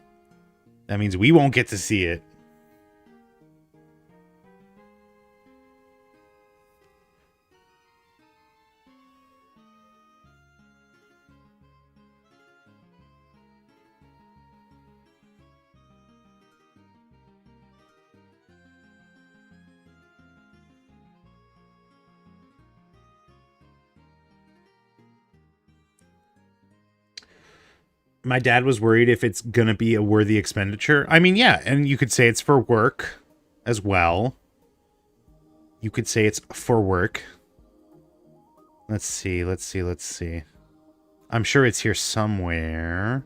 That means we won't get to see it. My dad was worried if it's gonna be a worthy expenditure. I mean, yeah, and you could say it's for work as well. You could say it's for work. Let's see, let's see, let's see. I'm sure it's here somewhere.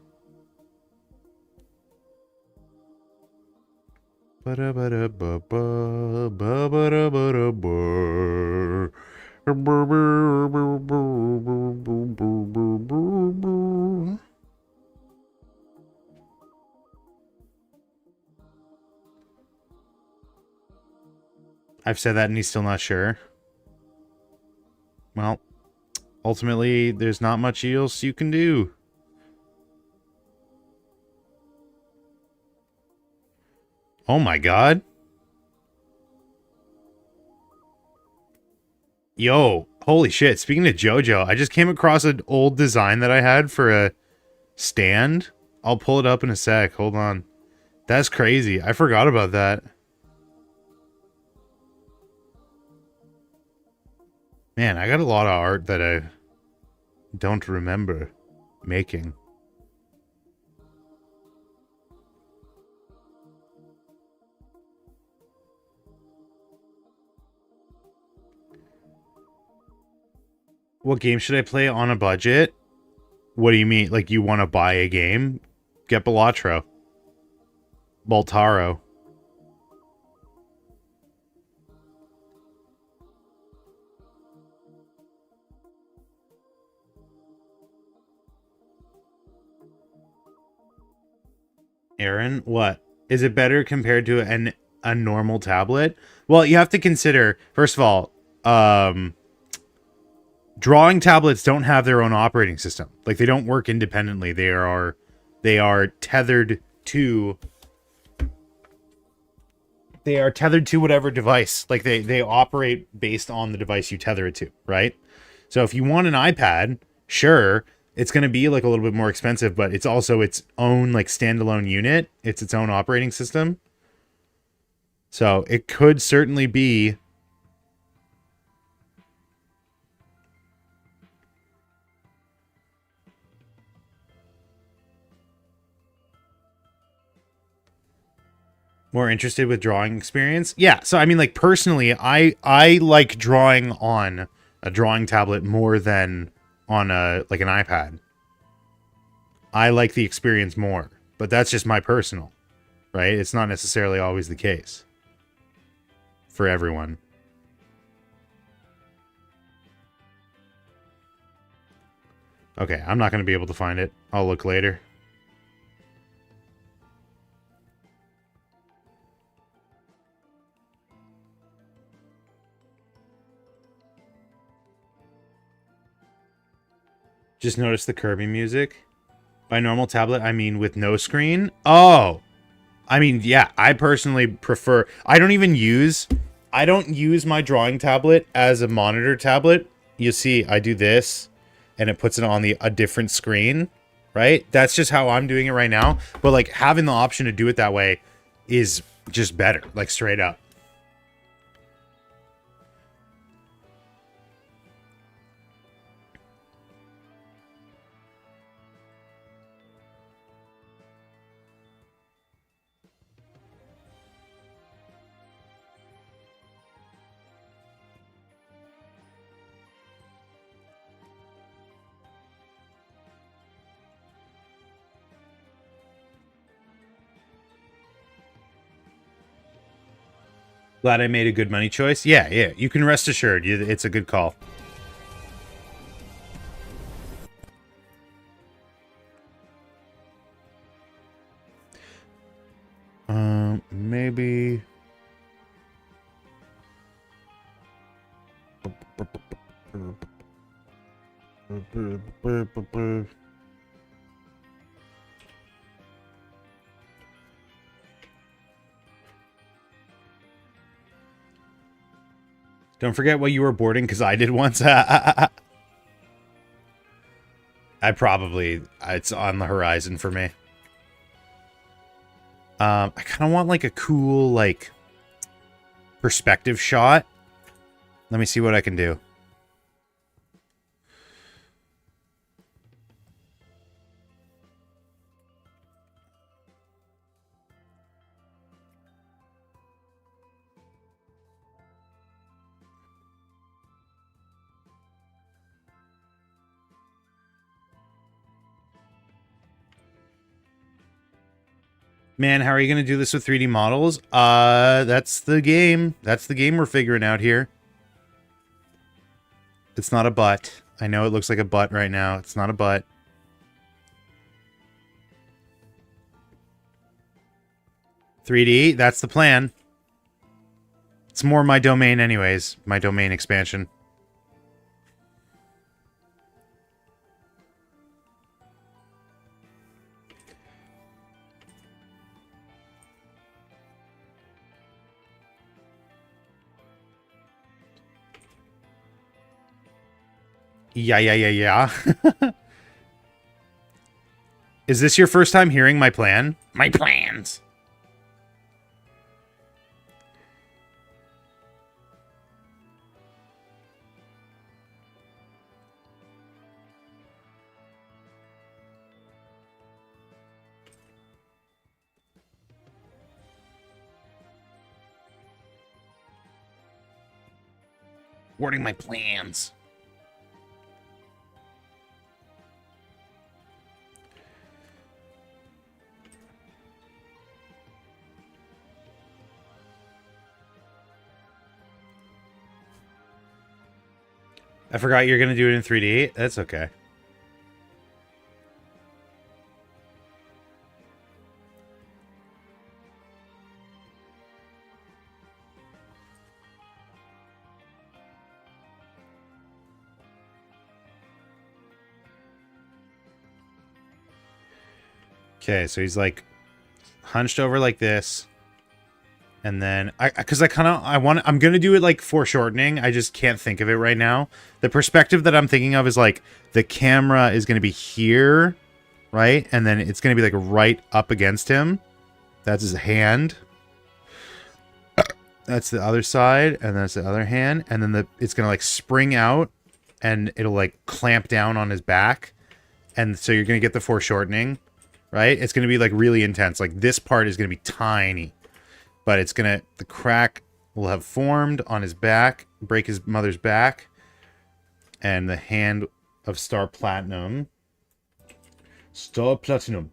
I've said that and he's still not sure. Well, ultimately, there's not much else you can do. Oh my god. Yo, holy shit. Speaking of JoJo, I just came across an old design that I had for a stand. I'll pull it up in a sec. Hold on. That's crazy. I forgot about that. Man, I got a lot of art that I don't remember making. What game should I play on a budget? What do you mean? Like you want to buy a game? Get Balatro. Baltaro. Aaron, what? Is it better compared to a normal tablet? Well, you have to consider, first of all, drawing tablets don't have their own operating system. Like they don't work independently. They are tethered to whatever device. Like they operate based on the device you tether it to, right? So if you want an iPad, sure, it's going to be like a little bit more expensive, but it's also its own like standalone unit. It's its own operating system. So it could certainly be More interested with drawing experience? Yeah. So I mean, like personally, I like drawing on a drawing tablet more than on a like an iPad. I like the experience more, but that's just my personal, right? It's not necessarily always the case for everyone. Okay, I'm not going to be able to find it. I'll look later. Just notice the Kirby music. By normal tablet, I mean with no screen. Oh, I mean, yeah, I personally prefer... I don't use my drawing tablet as a monitor tablet. You see, I do this, and it puts it on a different screen, right? That's just how I'm doing it right now. But, like, having the option to do it that way is just better, like, straight up. Glad I made a good money choice. Yeah, yeah. You can rest assured. It's a good call. Maybe... Don't forget what you were boarding, because I did once. I probably... It's on the horizon for me. I kind of want, like, a cool, like, perspective shot. Let me see what I can do. Man, how are you going to do this with 3D models? That's the game. That's the game we're figuring out here. It's not a butt. I know it looks like a butt right now. It's not a butt. .3D, that's the plan. It's more my domain anyways. My domain expansion. Yeah. Is this your first time hearing my plan? My plans. Wording my plans. I forgot you're going to do it in 3D. That's okay. Okay, so he's like hunched over like this. And then I'm going to do it like foreshortening. I just can't think of it right now. The perspective that I'm thinking of is like the camera is going to be here, right? And then it's going to be like right up against him. That's his hand. That's the other side, and that's the other hand. And then it's going to like spring out and it'll like clamp down on his back. And so you're going to get the foreshortening, right? It's going to be like really intense. Like this part is going to be tiny. but it's gonna, the crack will have formed on his back, break his mother's back, and the hand of Star Platinum. Star Platinum.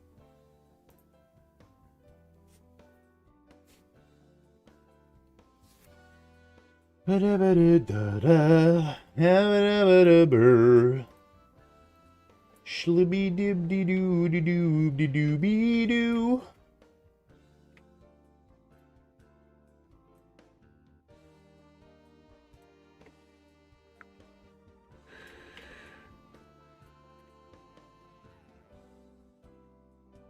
Shlibby dibby doo doo doo doo doo be doo.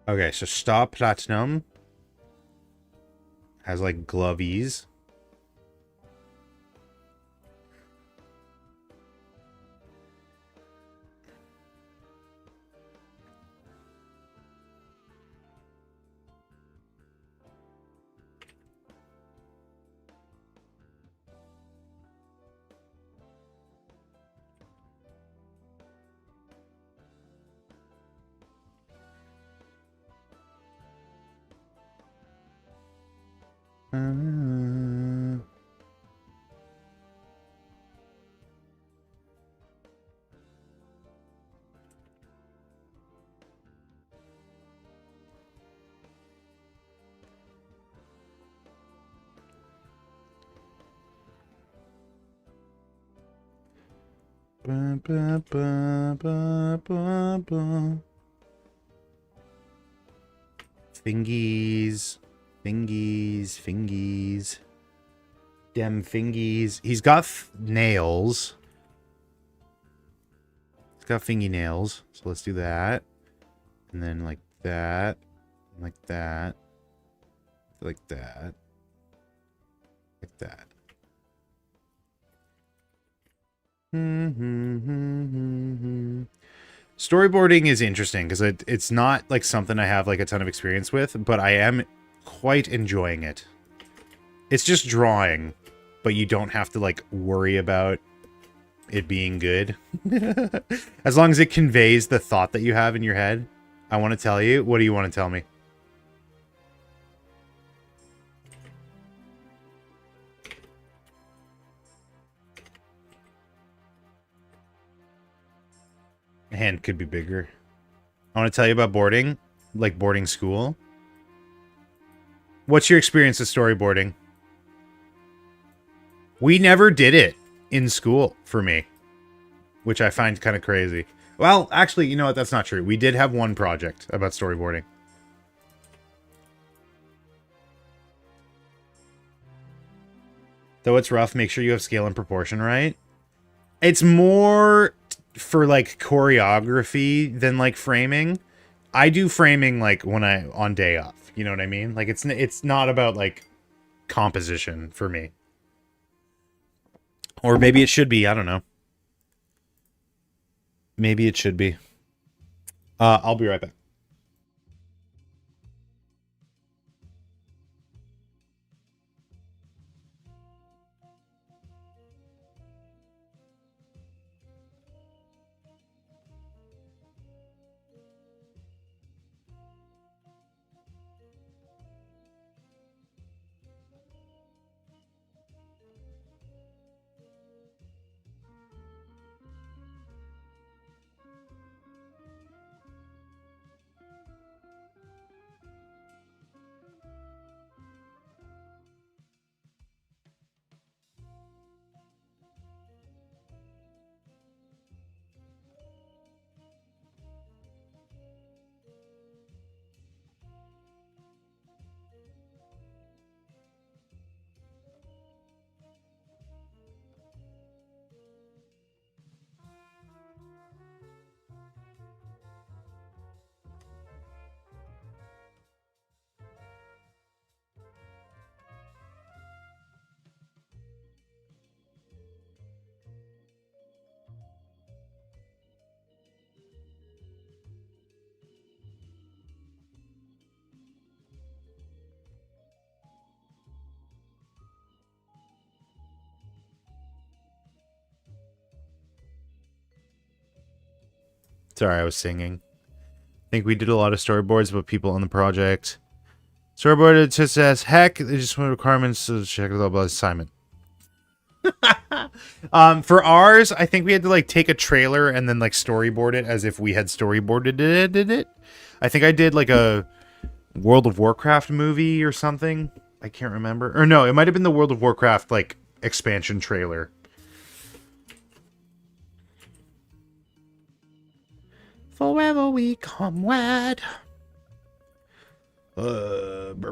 Okay, so Star Platinum has like glovies. Ba, ba, ba, ba, ba, ba. Fingies. Fingies. Fingies. Dem fingies. He's got nails. He's got fingy nails. So let's do that. And then like that. Like that. Like that. Like that. Storyboarding is interesting because it's not like something I have like a ton of experience with, but I am quite enjoying it. It's just drawing, but you don't have to like worry about it being good. As long as it conveys the thought that you have in your head. I want to tell you. What do you want to tell me? Hand could be bigger. I want to tell you about boarding, like boarding school. What's your experience with storyboarding? We never did it in school for me, which I find kind of crazy. Well, actually, you know what? That's not true. We did have one project about storyboarding. Though it's rough, make sure you have scale and proportion right. It's more for like choreography than like framing. I do framing like when I on day off. You know what I mean? Like it's not about like composition for me. Or maybe it should be. I don't know. Maybe it should be. I'll be right back. Sorry, I was singing. I think we did a lot of storyboards with people on the project. Storyboard it just says heck. They just want requirements to check the blah assignment. For ours, I think we had to like take a trailer and then like storyboard it as if we had storyboarded it. I think I did like a World of Warcraft movie or something. I can't remember. Or no, it might have been the World of Warcraft like expansion trailer. Forever we come wed. Storyboarded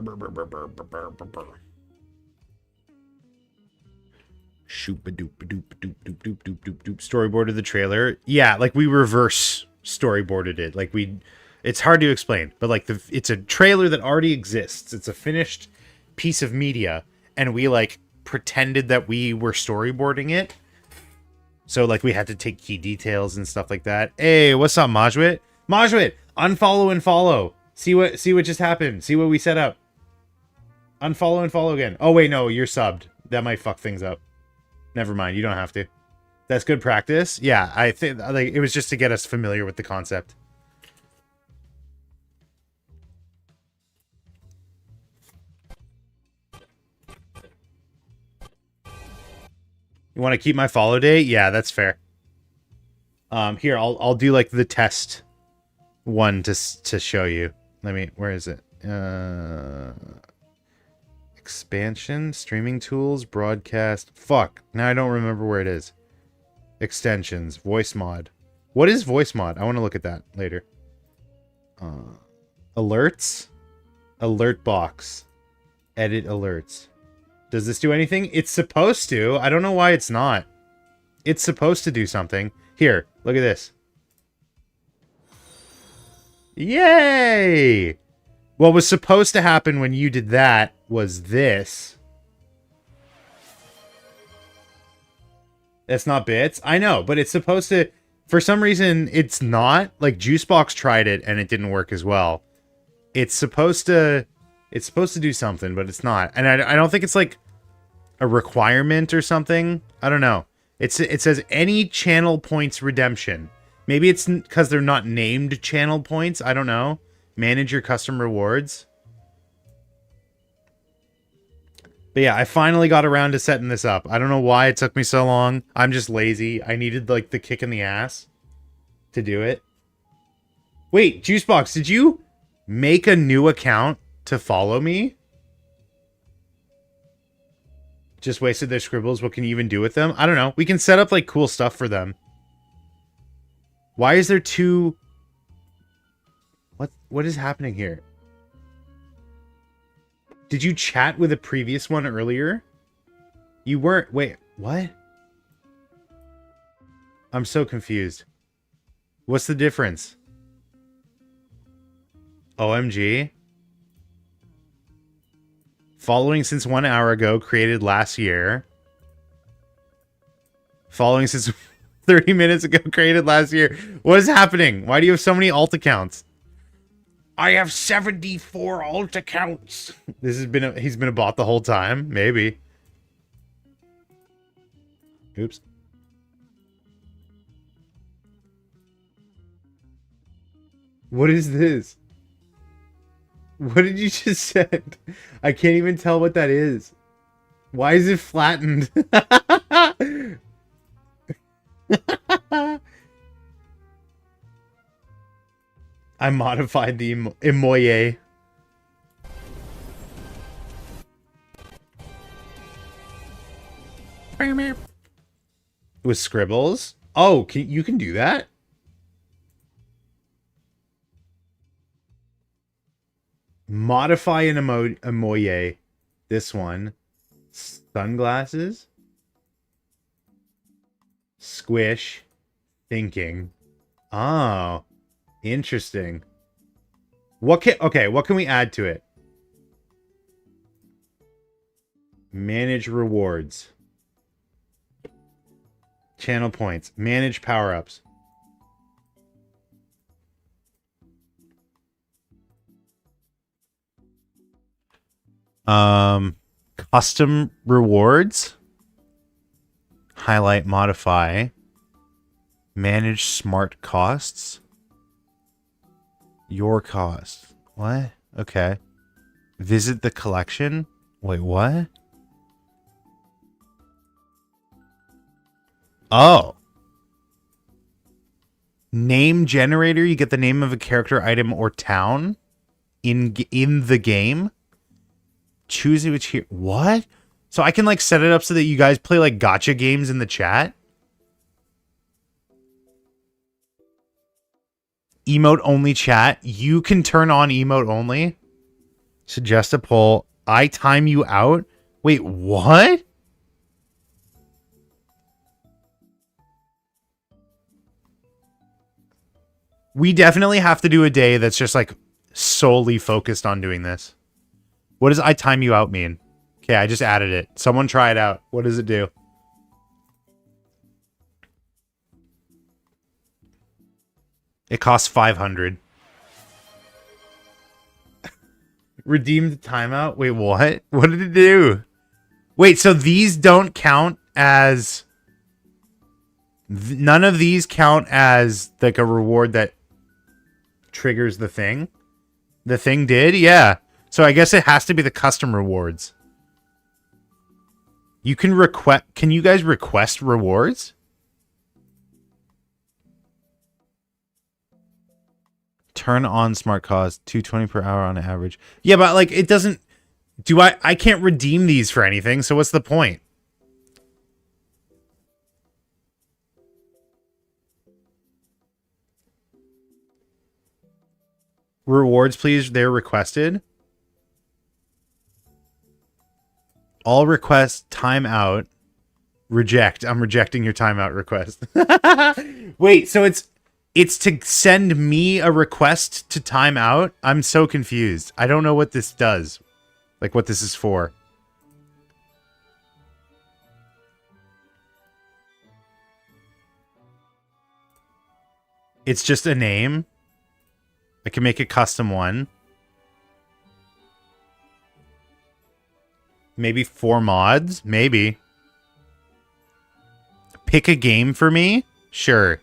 the trailer. Yeah, like we reverse storyboarded it. Like it's hard to explain, but like it's a trailer that already exists. It's a finished piece of media, and we like pretended that we were storyboarding it. So like we had to take key details and stuff like that. Hey, what's up, Majwit? Majwit, unfollow and follow. See what just happened. See what we set up. Unfollow and follow again. Oh wait, no, you're subbed. That might fuck things up. Never mind, you don't have to. That's good practice. Yeah, I think like it was just to get us familiar with the concept. You want to keep my follow date? Yeah, that's fair. Here, I'll do like the test one to show you. Let me, where is it? Expansion, streaming tools, broadcast. Fuck, now I don't remember where it is. Extensions, voice mod. What is voice mod? I want to look at that later. Alerts, alert box, edit alerts. Does this do anything? It's supposed to. I don't know why it's not. It's supposed to do something. Here, look at this. Yay! What was supposed to happen when you did that was this. That's not bits. I know, but it's supposed to... For some reason, it's not. Like, Juicebox tried it, and it didn't work as well. It's supposed to... It's supposed to do something, but it's not. And I don't think it's, like, a requirement or something. I don't know. It says any channel points redemption. Maybe it's because they're not named channel points. I don't know. Manage your custom rewards. But yeah, I finally got around to setting this up. I don't know why it took me so long. I'm just lazy. I needed, like, the kick in the ass to do it. Wait, Juicebox, did you make a new account to follow me? Just wasted their scribbles. What can you even do with them? I don't know. We can set up, like, cool stuff for them. Why is there two... What is happening here? Did you chat with a previous one earlier? You weren't... Wait, what? I'm so confused. What's the difference? OMG. Following since 1 hour ago, created last year. Following since 30 minutes ago, created last year. What is happening? Why do you have so many alt accounts? I have 74 alt accounts. This has been he's been a bot the whole time. Maybe. Oops. What is this? What did you just said? I can't even tell what that is. Why is it flattened? I modified the emoye. With scribbles? Oh, you can do that? Modify an emoye. This one. Sunglasses. Squish. Thinking. Oh. Interesting. What can we add to it? Manage rewards. Channel points. Manage power-ups. Custom rewards. Highlight, modify. Manage smart costs. Your cost. What? Okay. Visit the collection. Wait, what? Oh. Name generator. You get the name of a character, item, or town in the game. Choose which here. What? So I can like set it up so that you guys play like gacha games in the chat. Emote only chat. You can turn on emote only. Suggest a poll. I time you out. Wait, what? We definitely have to do a day that's just like solely focused on doing this. What does I time you out mean? Okay, I just added it. Someone try it out. What does it do? It costs 500. Redeemed timeout? Wait, what? What did it do? Wait, so these don't count as... None of these count as like a reward that triggers the thing? The thing did? Yeah. So I guess it has to be the custom rewards. You can request... Can you guys request rewards? Turn on smart cost, $2.20 per hour on average. Yeah, but like it doesn't... I can't redeem these for anything, so what's the point? Rewards, please. They're requested. All requests, timeout. Reject. I'm rejecting your timeout request. Wait, so it's to send me a request to timeout? I'm so confused. I don't know what this does. Like what this is for. It's just a name. I can make a custom one. Maybe 4 mods? Maybe. Pick a game for me? Sure.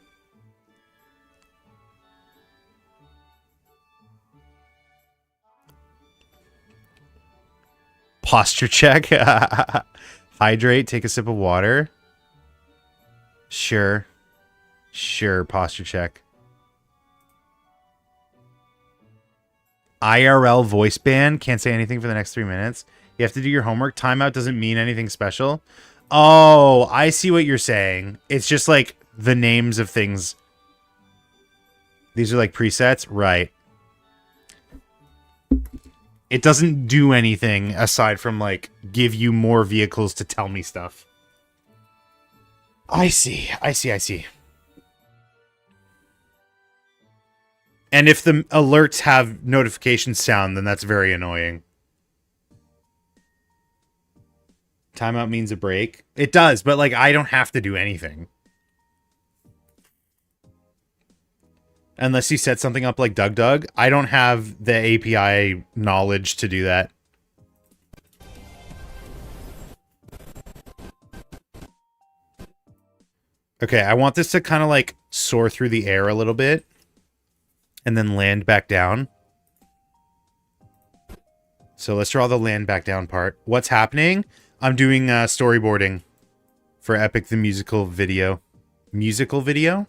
Posture check. Hydrate. Take a sip of water. Sure. Sure. Posture check. IRL voice ban. Can't say anything for the next 3 minutes. You have to do your homework. Timeout doesn't mean anything special. Oh, I see what you're saying. It's just like the names of things. These are like presets. Right. It doesn't do anything aside from like give you more vehicles to tell me stuff. I see. I see. I see. And if the alerts have notification sound, then that's very annoying. Timeout means a break. It does, but like I don't have to do anything. Unless you set something up like Doug. I don't have the API knowledge to do that. Okay, I want this to kind of like soar through the air a little bit. And then land back down. So let's draw the land back down part. What's happening? I'm doing storyboarding for Epic the Musical video. Musical video?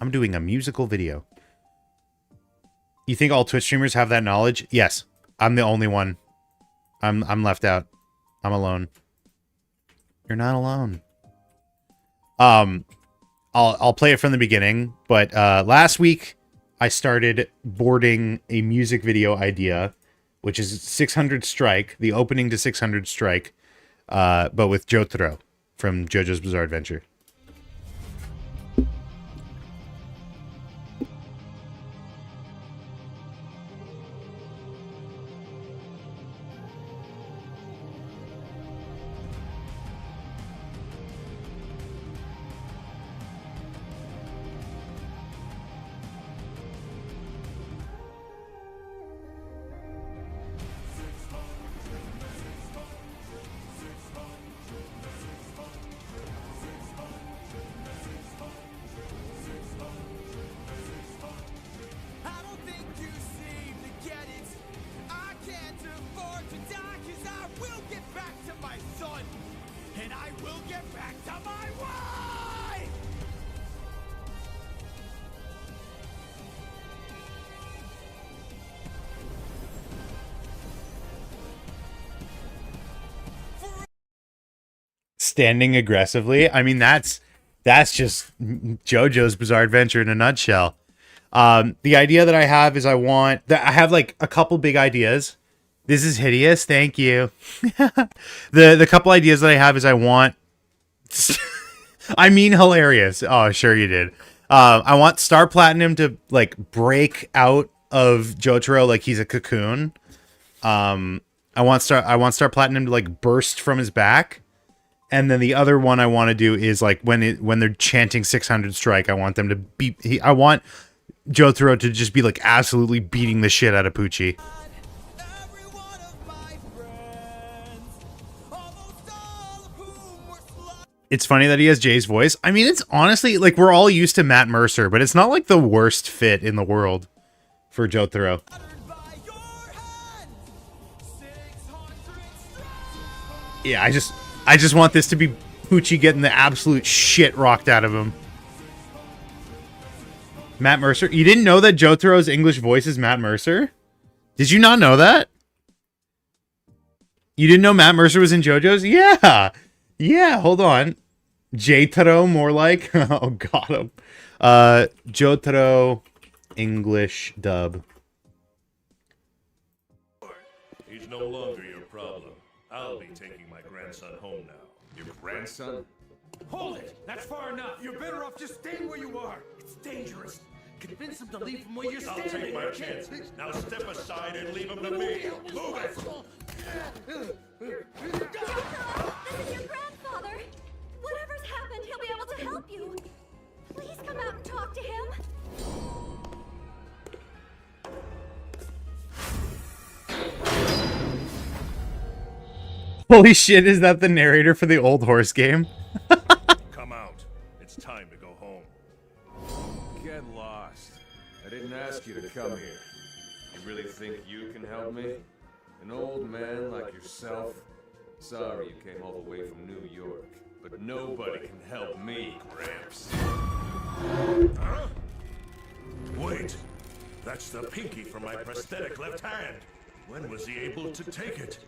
I'm doing a musical video. You think all Twitch streamers have that knowledge? Yes. I'm the only one. I'm left out. I'm alone. You're not alone. I'll play it from the beginning, but last week I started boarding a music video idea, which is 600 Strike, the opening to 600 Strike, but with Jotaro from JoJo's Bizarre Adventure. standing aggressively. I mean, that's just JoJo's Bizarre Adventure in a nutshell. The idea that I have is I have like a couple big ideas. This is hideous. Thank you. The couple ideas that I have is I want, I mean, hilarious. Oh, sure you did. I want Star Platinum to like break out of Jotaro like he's a cocoon. I want Star Platinum to like burst from his back. And then the other one I want to do is like when they're chanting 600 strike, I want them to beat. I want Jotaro to just be like absolutely beating the shit out of Poochie. It's funny that he has Jay's voice. I mean, it's honestly like we're all used to Matt Mercer, but it's not like the worst fit in the world for Jotaro. Yeah, I just want this to be Poochie getting the absolute shit rocked out of him. Matt Mercer? You didn't know that Jotaro's English voice is Matt Mercer? Did you not know that? You didn't know Matt Mercer was in JoJo's? Yeah! Yeah, hold on. Jotaro, more like. Oh, got him. Jotaro, English dub. He's no longer your problem. I'll be taking my grandson home now. Your grandson? Hold it! That's far enough! You're better off just staying where you are! It's dangerous! Convince him to leave from where you're I'll standing! take my chances. Now step aside and leave him to me. Move it! Jotaro, this is your grandfather. Whatever's happened, he'll be able to help you. Please come out and talk to him. Holy shit, is that the narrator for the old horse game? Come out. It's time to go home. Get lost. I didn't ask you to come here. You really think you can help me? An old man like yourself? Sorry you came all the way from New York, but nobody can help me, Gramps. Huh? Wait. That's the pinky from my prosthetic left hand. When was he able to take it?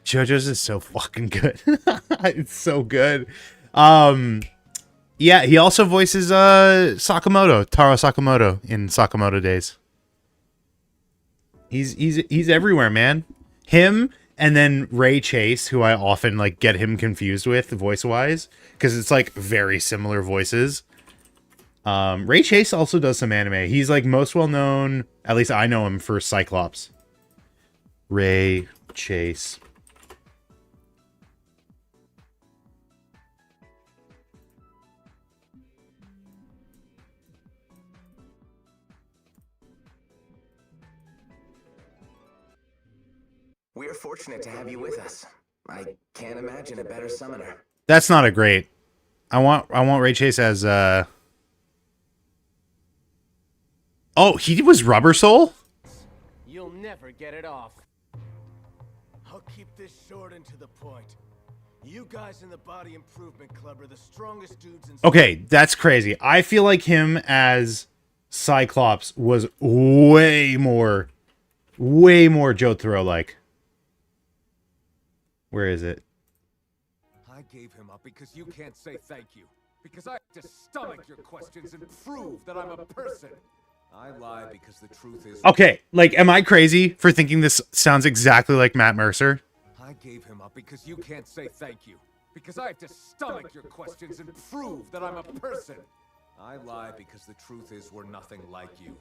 JoJo's is so fucking good. It's so good. Yeah, he also voices Sakamoto, Taro Sakamoto in Sakamoto Days. He's everywhere, man. Him and then Ray Chase, who I often like get him confused with voice-wise because it's like very similar voices. Ray Chase also does some anime. He's like most well known, at least I know him for Cyclops. Ray Chase. We're fortunate to have you with us. I can't imagine a better summoner. That's not a great. I want Ray Chase as Oh, he was Rubber Soul? You'll never get it off. I'll keep this short and to the point. You guys in the Body Improvement Club are the strongest dudes in... Okay, that's crazy. I feel like him as Cyclops was way more Jotaro-like. Where is it? I gave him up because you can't say thank you. Because I have to stomach your questions and prove that I'm a person. I lie because the truth is... Okay, like, am I crazy for thinking this sounds exactly like Matt Mercer? I gave him up because you can't say thank you. Because I have to stomach your questions and prove that I'm a person. I lie because the truth is we're nothing like you.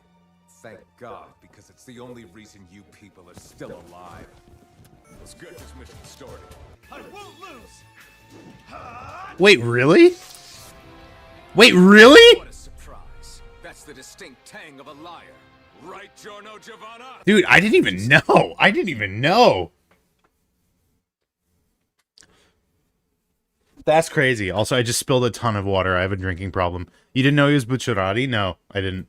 Thank God, because it's the only reason you people are still alive. Let's get this mission started. I won't lose! Wait, really? Wait, really? What a surprise. That's the distinct tang of a liar. Right, Giorno Giovanna? Dude, I didn't even know. I didn't even know. That's crazy. Also, I just spilled a ton of water. I have a drinking problem. You didn't know he was Bucciarati? No, I didn't.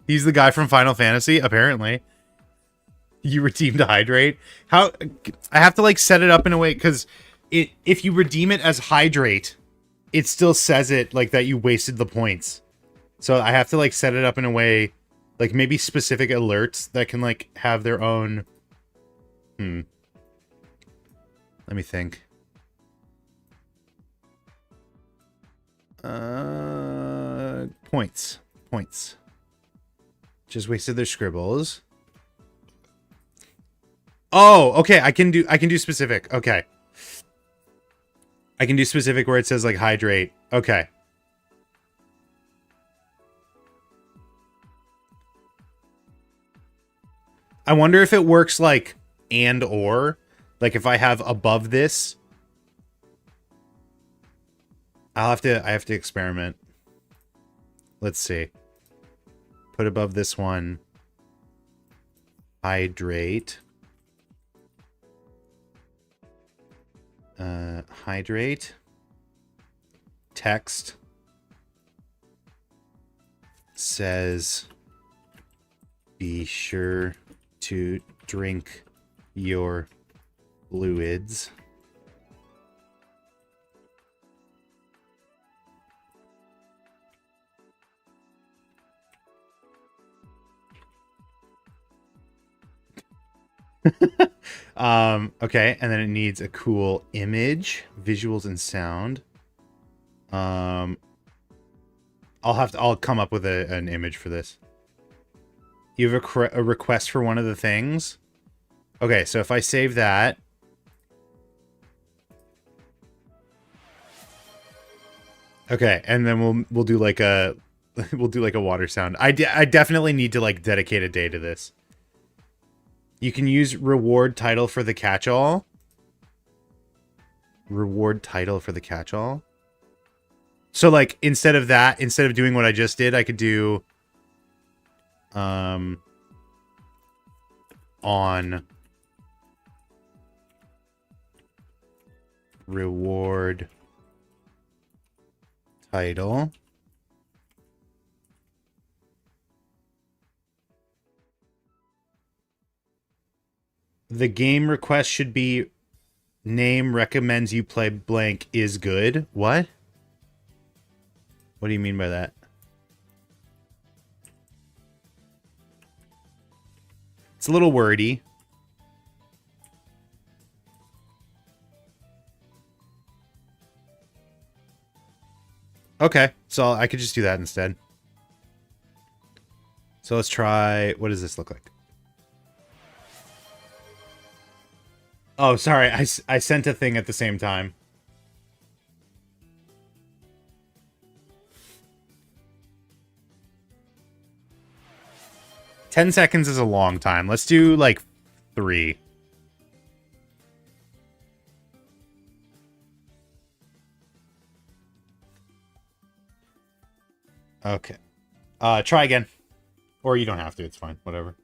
He's the guy from Final Fantasy, apparently. You redeem to hydrate. How I have to like set it up in a way because if you redeem it as hydrate, it still says it like that you wasted the points. So I have to like set it up in a way Like maybe specific alerts that can like have their own. Let me think. Points. Just wasted their scribbles. Oh, okay. I can do specific. Okay. I can do specific where it says like hydrate. Okay. I wonder if it works like and or. Like if I have above this. I have to experiment. Let's see. Put above this one. Hydrate. Hydrate. Text. Says be sure to drink your fluids. Okay, and then it needs a cool image, visuals and sound. I'll come up with an image for this. You have a request for one of the things. Okay, so if I save that. Okay, and then we'll do like a we'll do like a water sound. I definitely need to like dedicate a day to this. You can use reward title for the catch-all. Reward title for the catch-all. So like instead of doing what I just did, I could do on reward title. The game request should be name recommends you play blank is good. What? What do you mean by that? It's a little wordy. Okay, so I could just do that instead. So let's try, what does this look like? Oh, sorry, I sent a thing at the same time. $10 seconds is a long time. Let's do, like, 3. Okay. Try again. Or you don't have to, it's fine. Whatever.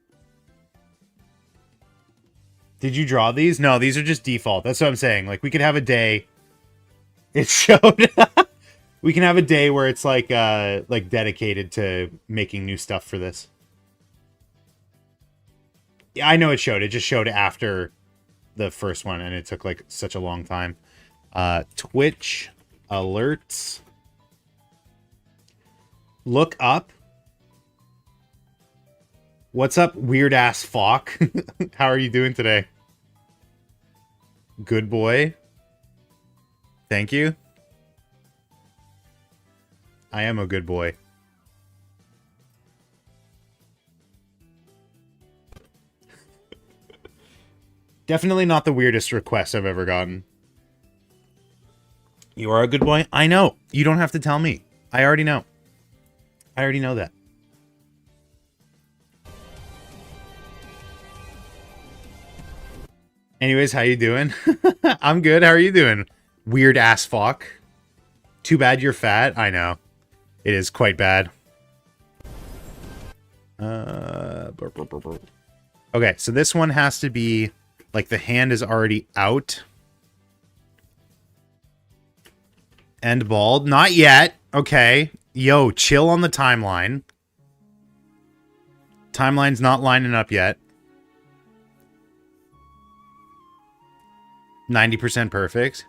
Did you draw these? No, these are just default. That's what I'm saying. Like, we could have a day. It showed. We can have a day where it's like dedicated to making new stuff for this. Yeah, I know it showed. It just showed after the first one, and it took like such a long time. Twitch alerts. Look up. What's up, weird ass Falk? How are you doing today? Good boy. Thank you. I am a good boy. Definitely not the weirdest request I've ever gotten. You are a good boy? I know. You don't have to tell me. I already know. I already know that. Anyways, how you doing? I'm good. How are you doing? Weird ass fuck. Too bad you're fat. I know. It is quite bad. Okay, so this one has to be like the hand is already out. And bald. Not yet. Okay. Yo, chill on the timeline. Timeline's not lining up yet. 90% perfect.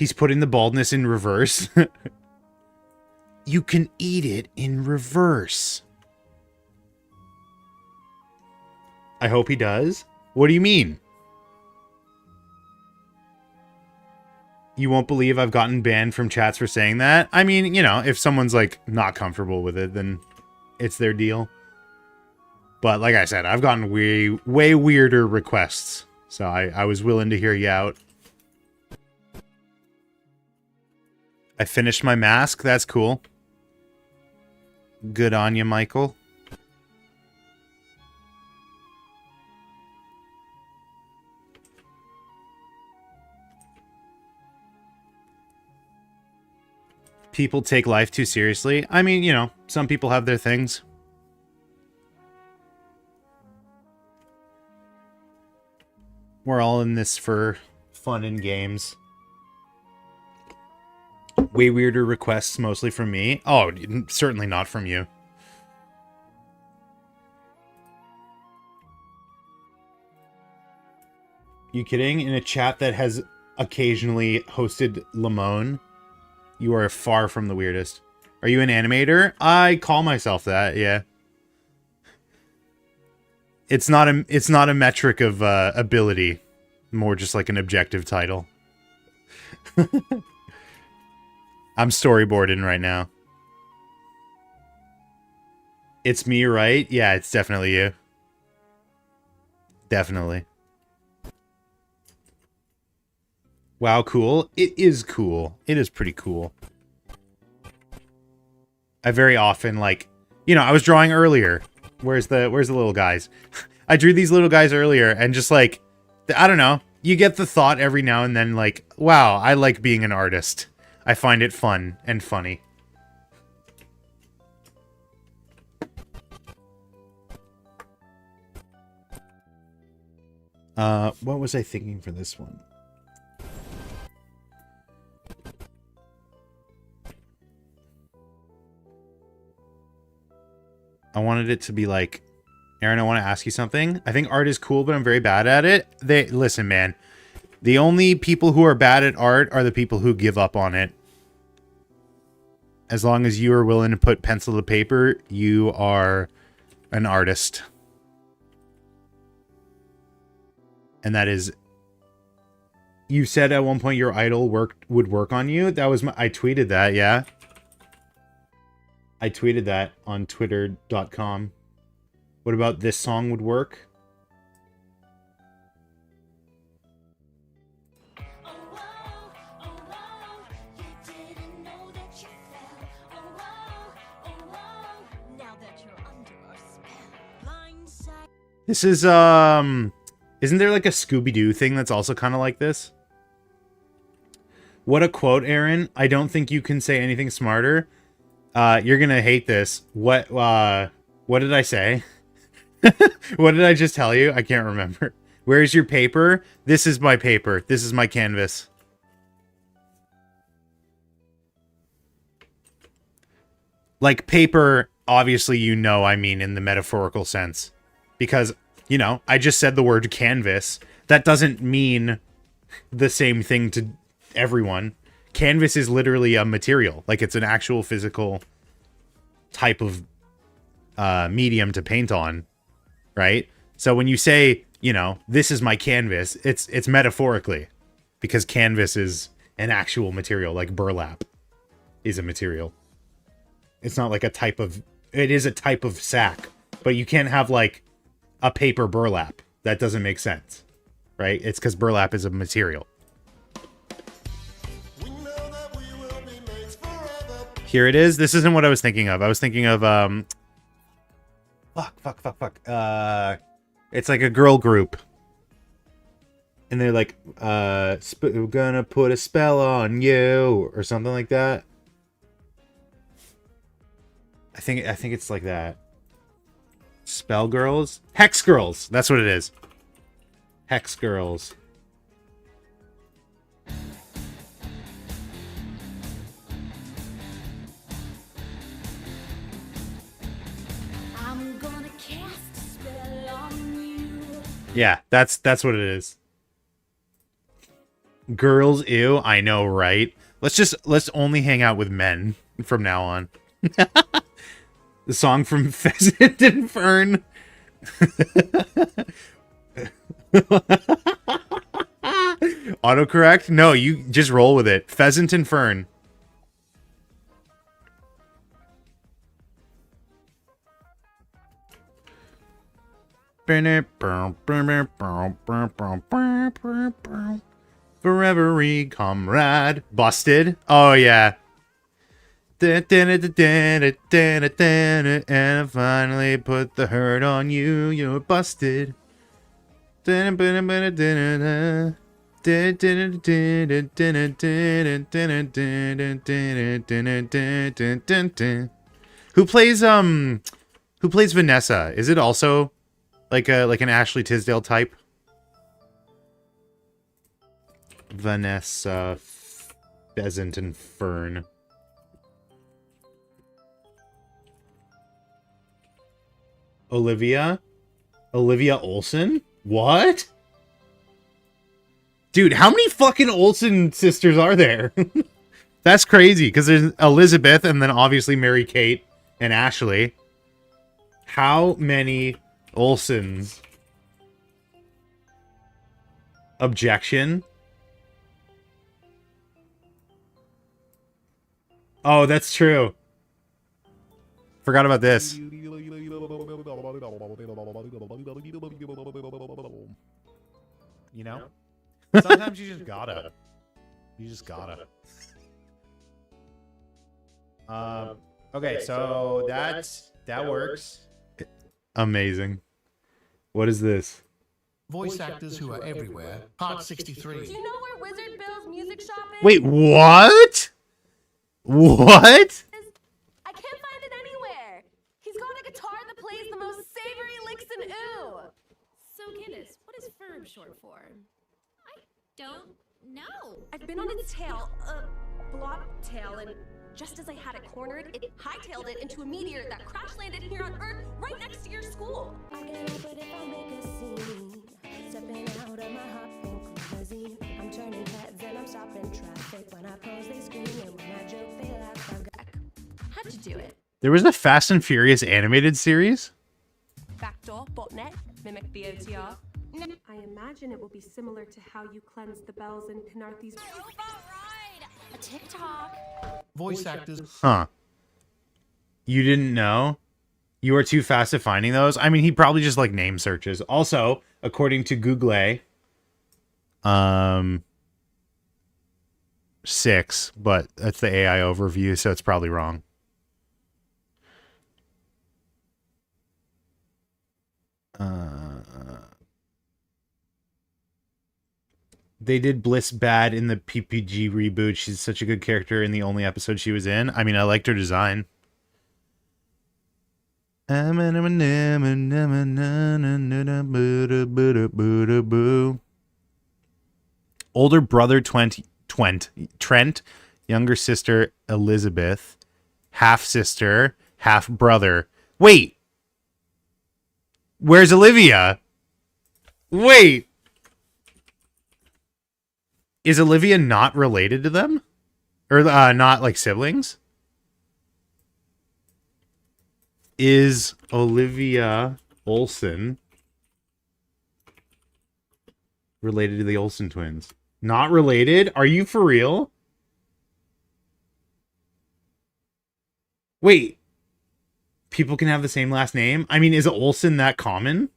He's putting the baldness in reverse. You can eat it in reverse. I hope he does. What do you mean? You won't believe I've gotten banned from chats for saying that? I mean, you know, if someone's, like, not comfortable with it, then it's their deal. But like I said, I've gotten way weirder requests. So I was willing to hear you out. I finished my mask. That's cool. Good on you, Michael. People take life too seriously. I mean, you know, some people have their things. We're all in this for fun and games. Way weirder requests, mostly from me. Oh, certainly not from you. You kidding? In a chat that has occasionally hosted Lamone, you are far from the weirdest. Are you an animator? I call myself that, yeah. It's not a metric of ability. More just like an objective title. I'm storyboarding right now. It's me, right? Yeah, it's definitely you. Definitely. Wow, cool. It is cool. It is pretty cool. I very often, like, you know, I was drawing earlier. Where's the little guys? I drew these little guys earlier and just like, I don't know. You get the thought every now and then like, wow, I like being an artist. I find it fun and funny. What was I thinking for this one? I wanted it to be like, Aaron, I want to ask you something. I think art is cool, but I'm very bad at it. Listen, man. The only people who are bad at art are the people who give up on it. As long as you are willing to put pencil to paper, you are an artist. And that is... You said at one point your idol would work on you. That was I tweeted that, yeah. I tweeted that on twitter.com. What about this song would work? This is, isn't there like a Scooby-Doo thing that's also kind of like this? What a quote, Aaron. I don't think you can say anything smarter. You're gonna hate this. What did I say? What did I just tell you? I can't remember. Where's your paper? This is my paper. This is my canvas. Like paper, obviously you know I mean in the metaphorical sense. Because, you know, I just said the word canvas. That doesn't mean the same thing to everyone. Canvas is literally a material. Like, it's an actual physical type of medium to paint on, right? So when you say, you know, this is my canvas, it's metaphorically. Because canvas is an actual material, like burlap is a material. It's not like a type of... It is a type of sack. But you can't have, like, a paper burlap. That doesn't make sense, right? It's because burlap is a material. Here it is. This isn't what I was thinking of. I was thinking of, fuck. It's like a girl group. And they're like, we're gonna put a spell on you, or something like that. I think it's like that. Spell girls? Hex girls! That's what it is. Hex girls. I'm gonna cast a spell on you. Yeah, that's what it is. Girls, ew. I know, right? Let's only hang out with men from now on. The song from Pheasant and Fern. Autocorrect? No, you just roll with it. Pheasant and Fern. Forever comrade. Busted? Oh, yeah. And I finally put the hurt on you. You're busted. Who plays Vanessa? Is it also like an Ashley Tisdale type? Vanessa Pheasant and Fern. Olivia Olsen? What? Dude, how many fucking Olsen sisters are there? That's crazy, because there's Elizabeth and then obviously Mary Kate and Ashley. How many Olsens? Objection? Oh, that's true. Forgot about this. You know? Sometimes you just gotta. You just gotta. Okay, so that works. Amazing. What is this? Voice actors who are everywhere. Part 63. Do you know where Wizard Bill's music shop is? Wait, what? What? I can't find it anywhere. He's got a guitar that plays the most savory licks in ooh. So, Candace, what is Ferb short for? I don't know. I've been on its tail, blob tail, and just as I had it cornered, it hightailed it into a meteor that crash landed here on Earth right next to your school. I can't help it if I make a scene. Stepping out of my hot pink limousine. I'm turning heads and I'm stopping traffic. When I pose, they scream, and when I joke, they laugh. How'd you do it? There was a Fast and Furious animated series? Backdoor, botnet, mimic the OTR. I imagine it will be similar to how you cleanse the bells in Penarthy's Robot ride! A TikTok! Voice actors. Huh. You didn't know? You were too fast at finding those? I mean, he probably just like name searches. Also, according to Google, 6, but that's the AI overview, so it's probably wrong. They did Bliss bad in the PPG reboot. She's such a good character in the only episode she was in. I mean, I liked her design. Older brother Trent, younger sister Elizabeth, half sister, half brother. Wait. Where's Olivia? Wait. Is Olivia not related to them? Or not like siblings? Is Olivia Olsen related to the Olsen twins? Not related? Are you for real? Wait. People can have the same last name? I mean, is Olsen that common?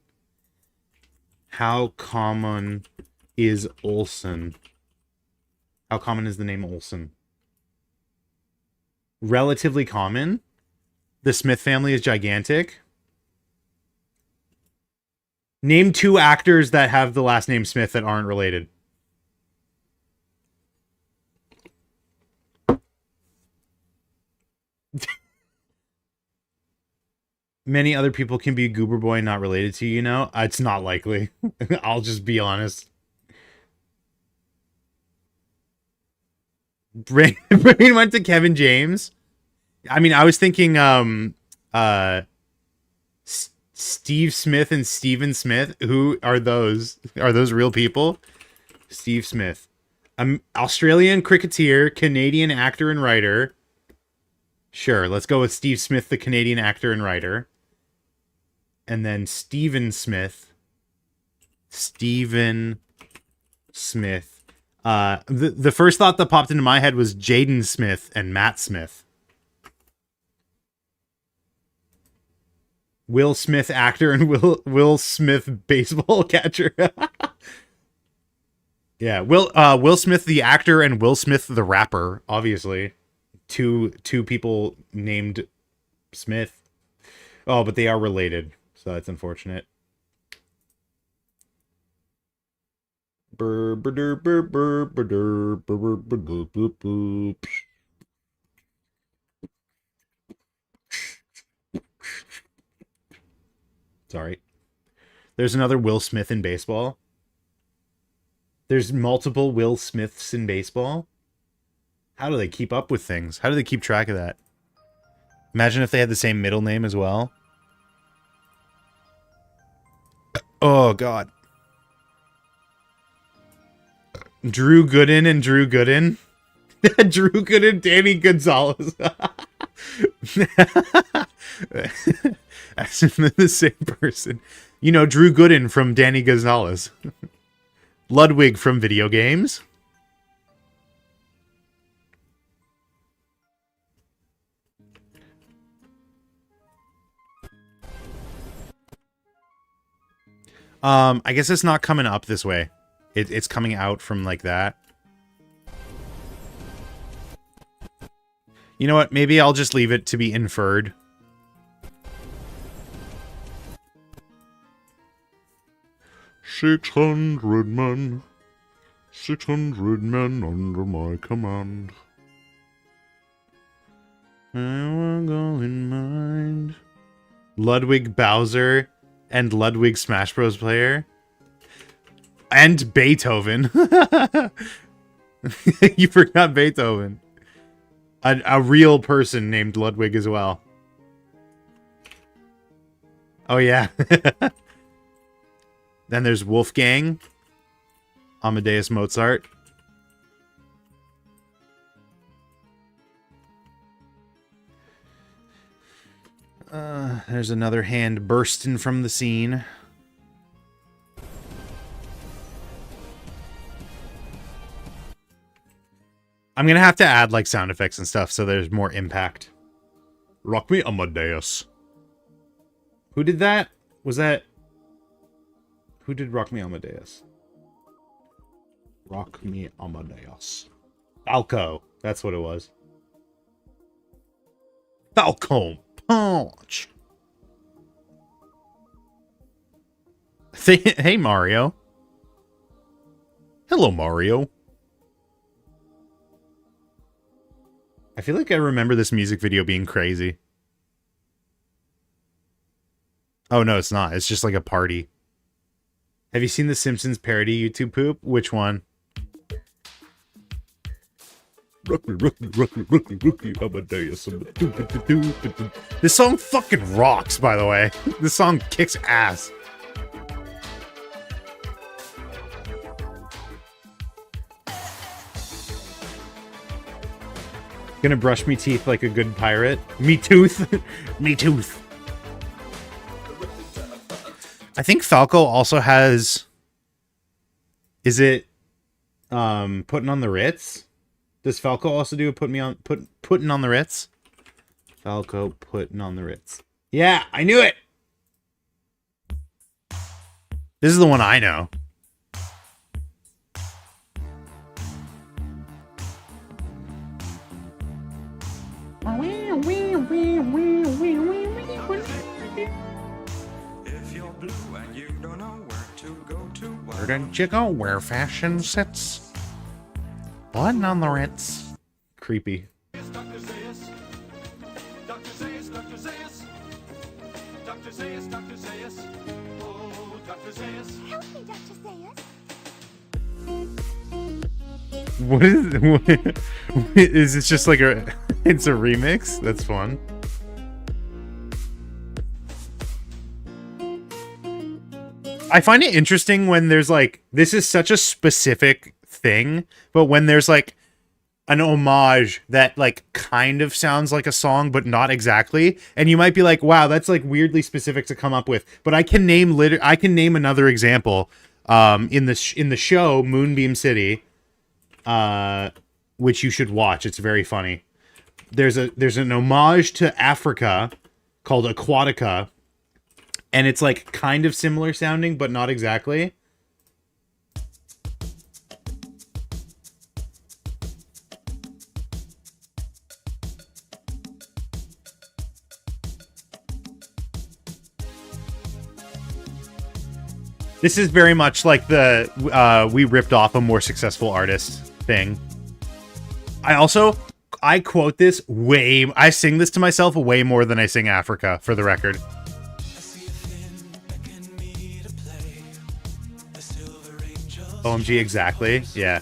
How common is Olsen? How common is the name Olsen? Relatively common. The Smith family is gigantic. Name 2 actors that have the last name Smith that aren't related. Many other people can be a Goober Boy not related to you know? It's not likely. I'll just be honest. Brain went to Kevin James. I mean, I was thinking Steve Smith and Steven Smith. Who are those? Are those real people? Steve Smith. Australian cricketer, Canadian actor and writer. Sure, let's go with Steve Smith, the Canadian actor and writer. And then Stephen Smith. Stephen Smith. The first thought that popped into my head was Jaden Smith and Matt Smith. Will Smith actor and Will Smith baseball catcher. Yeah, Will Smith the actor and Will Smith the rapper, obviously. Two people named Smith. Oh, but they are related, so that's unfortunate. Sorry. There's another Will Smith in baseball. There's multiple Will Smiths in baseball. How do they keep up with things? How do they keep track of that? Imagine if they had the same middle name as well. Oh, God. Drew Gooden and Drew Gooden. Drew Gooden, Danny Gonzalez. That's the same person. You know, Drew Gooden from Danny Gonzalez. Ludwig from video games. I guess it's not coming up this way. It's coming out from like that. You know what? Maybe I'll just leave it to be inferred. "600 men. 600 men under my command. I will go in mind." Ludwig Bowser and Ludwig Smash Bros. Player. And Beethoven. You forgot Beethoven. A real person named Ludwig as well. Oh, yeah. Then there's Wolfgang. Amadeus Mozart. There's another hand bursting from the scene. I'm gonna have to add like sound effects and stuff so there's more impact. Rock me Amadeus. Who did that? Was that... Who did Rock Me Amadeus? Rock Me Amadeus. Falco. That's what it was. Falcon Punch. Hey, Mario. Hello, Mario. I feel like I remember this music video being crazy. Oh, no, it's not. It's just like a party. Have you seen the Simpsons parody YouTube poop? Which one? This song fucking rocks, by the way. This song kicks ass. Gonna brush me teeth like a good pirate. Me tooth. Me tooth. I think Falco also has... Is it putting on the Ritz? Does Falco also do a putting on the Ritz? Falco putting on the Ritz. Yeah, I knew it. This is the one I know. Where did you go? Where fashion sits? Button on the Ritz. Creepy. Dr. Zaius. Dr. Zaius, Dr. Zaius. Dr. Zaius, Dr. Zaius. Oh, Dr. Zaius. Help me, Dr. Zaius. What is this just like a... It's a remix? That's fun. I find it interesting when there's like... This is such a specific thing, but when there's like an homage that like kind of sounds like a song but not exactly, and you might be like, wow, that's like weirdly specific to come up with, but I can name another example in the show Moonbeam City, which you should watch. It's very funny. There's an homage to Africa called Aquatica, and it's like kind of similar sounding but not exactly. This is very much like the we ripped off a more successful artist thing. I quote this I sing this to myself way more than I sing Africa, for the record. OMG, exactly. Yeah.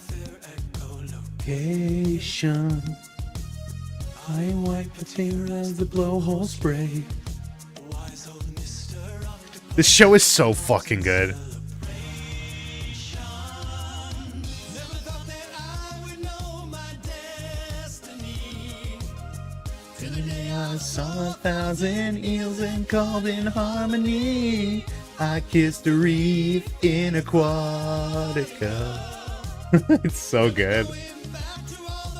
I wipe the tear as the blowhole spray. This show is so fucking good. I saw 1,000 eels and called in harmony. I kissed a reef in Aquatica. It's so good.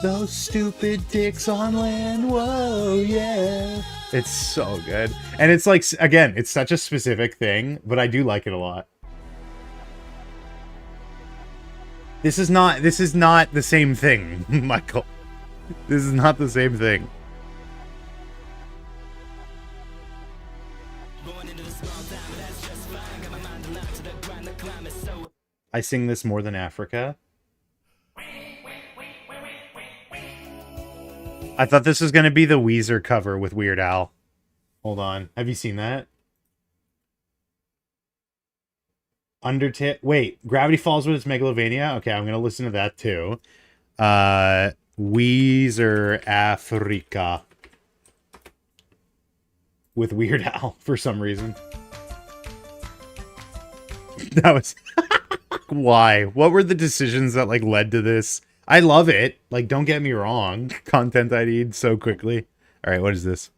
Those stupid dicks on land, whoa, yeah. It's so good. And it's like, again, it's such a specific thing, but I do like it a lot. This is not the same thing, Michael. This is not the same thing. I sing this more than Africa. I thought this was going to be the Weezer cover with Weird Al. Hold on. Have you seen that? Wait, Gravity Falls with its Megalovania? Okay, I'm going to listen to that too. Weezer Africa. With Weird Al, for some reason. That was... Why? What were the decisions that, like, led to this? I love it. Like, don't get me wrong. Content I need so quickly. Alright, what is this?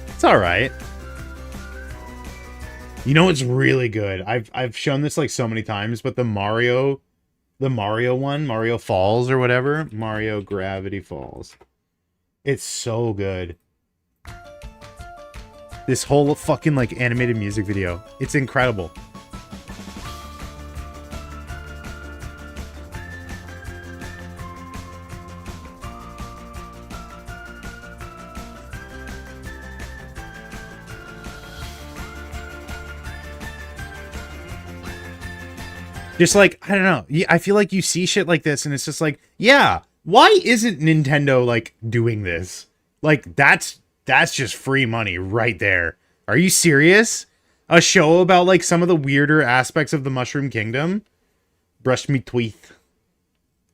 It's alright. You know what's really good? I've shown this, like, so many times, but the Mario one, Mario Falls or whatever. Mario Gravity Falls. It's so good. This whole fucking, like, animated music video. It's incredible. Just like, I don't know. I feel like you see shit like this and it's just like, yeah, why isn't Nintendo, like, doing this? Like, that's just free money right there. Are you serious? A show about, like, some of the weirder aspects of the Mushroom Kingdom? Brushed me tweeth.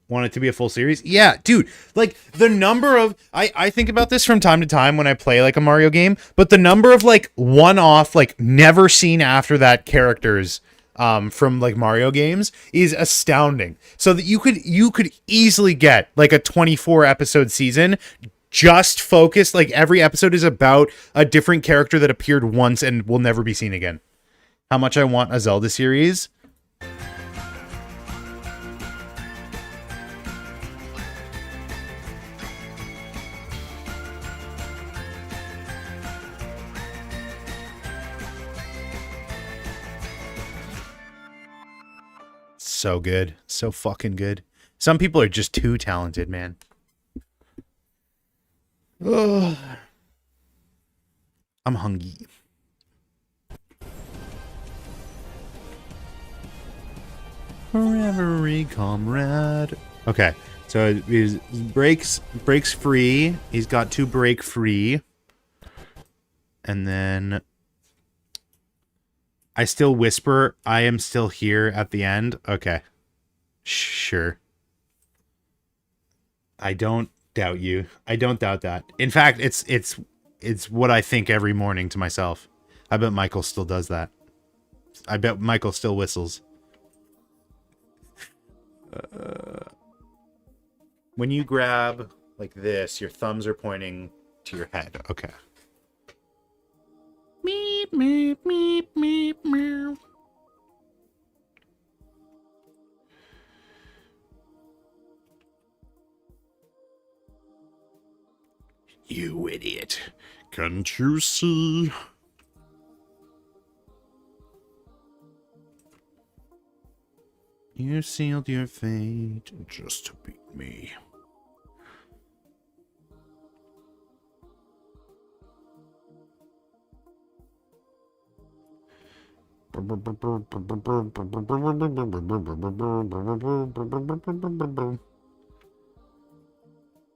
Want it to be a full series? Yeah, dude. Like, the number of... I think about this from time to time when I play, like, a Mario game, but the number of, like, one-off, like, never seen after that characters from, like, Mario games is astounding. So that you could easily get, like, a 24-episode season just focused, like, every episode is about a different character that appeared once and will never be seen again. How much I want a Zelda series. So good. So fucking good. Some people are just too talented, man. Ugh. I'm hungry. Forever comrade. Okay, so he breaks free. He's got to break free. And then I still whisper, I am still here at the end. Okay. Sure. I don't doubt you. I don't doubt that. In fact, it's it's what I think every morning to myself. I bet Michael still does that. I bet Michael still whistles. When you grab like this, your thumbs are pointing to your head. Okay. Meep, meep, meep, meep, meow. You idiot. Can't you see? You sealed your fate just to beat me.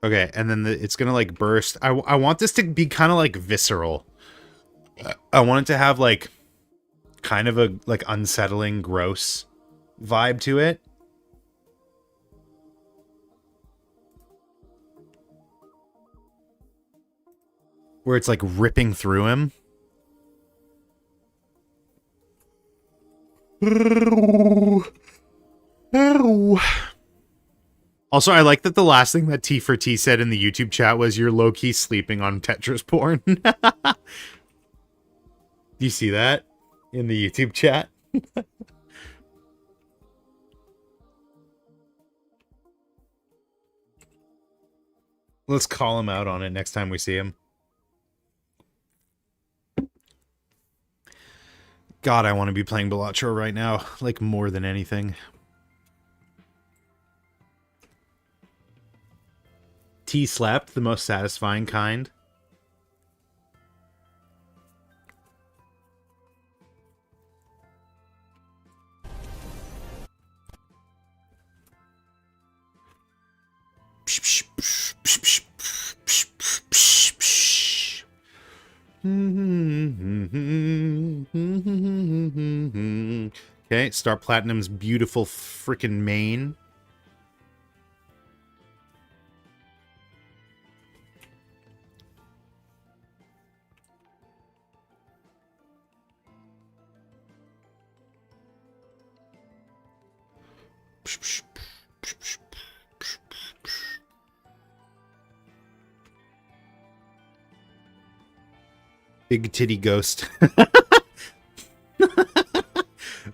Okay, and then it's gonna like burst. I want this to be kind of like visceral. I want it to have like kind of a like unsettling, gross vibe to it. Where it's like ripping through him. Also, I like that the last thing that T for T said in the YouTube chat was you're low-key sleeping on Tetris porn. Do you see that in the YouTube chat? Let's call him out on it next time we see him. God, I want to be playing Balatro right now, like more than anything. T slept, the most satisfying kind. Okay, Star Platinum's beautiful freaking mane. Big titty ghost.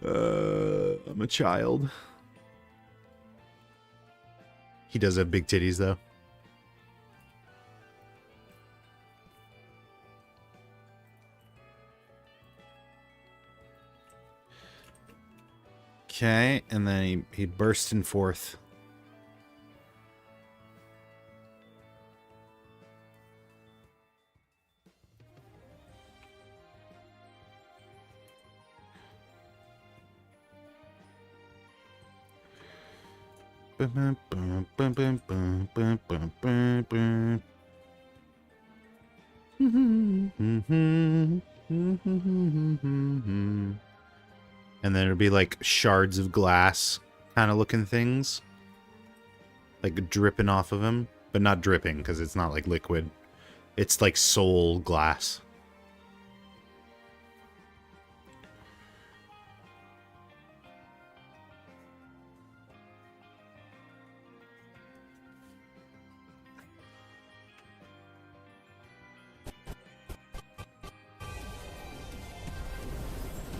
I'm a child. He does have big titties, though. Okay, and then he burst in forth. And then it'll be like shards of glass kind of looking things. Like dripping off of him. But not dripping because it's not like liquid. It's like soul glass.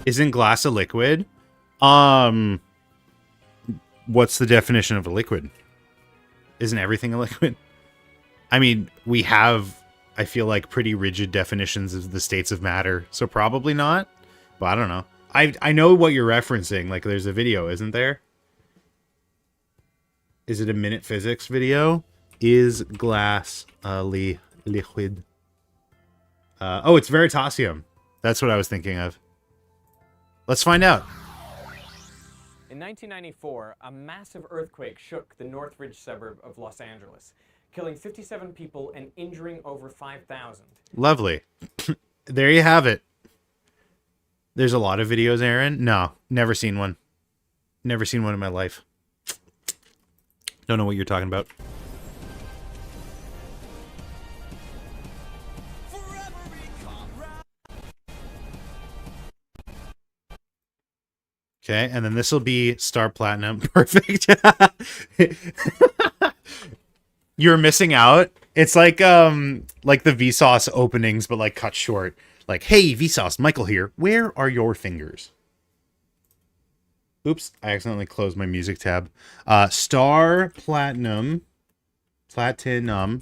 Isn't glass a liquid? What's the definition of a liquid? Isn't everything a liquid? I mean, we have, I feel like, pretty rigid definitions of the states of matter, so probably not. But I don't know. I know what you're referencing. Like, there's a video, isn't there? Is it a Minute Physics video? Is glass a liquid? Oh, it's Veritasium. That's what I was thinking of. Let's find out. In 1994, a massive earthquake shook the Northridge suburb of Los Angeles, killing 57 people and injuring over 5,000. Lovely. There you have it. There's a lot of videos, Aaron. No, never seen one. Never seen one in my life. Don't know what you're talking about. Forever Okay, and then this will be Star Platinum. Perfect. You're missing out. It's like the Vsauce openings, but like cut short. Like, hey, Vsauce, Michael here. Where are your fingers? Oops, I accidentally closed my music tab. Star Platinum. Platinum.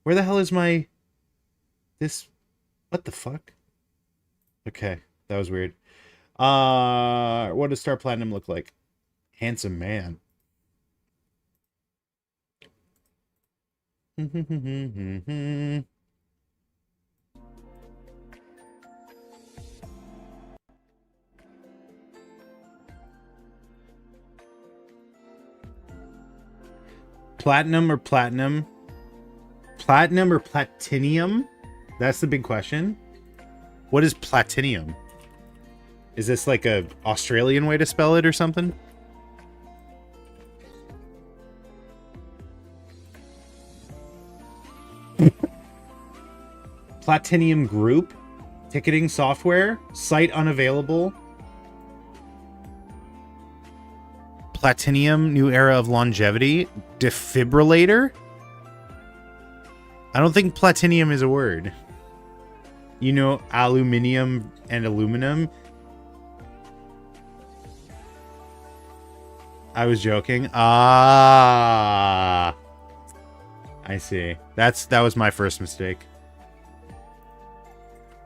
Where the hell is my... This... What the fuck? Okay, that was weird. What does Star Platinum look like? Handsome man. Platinum or platinum? Platinum or platinium? That's the big question. What is platinium? Is this like a Australian way to spell it or something? Platinium Group? Ticketing software? Site unavailable? Platinium, new era of longevity? Defibrillator? I don't think platinium is a word. You know, aluminium and aluminum? I was joking. Ah, I see. That was my first mistake.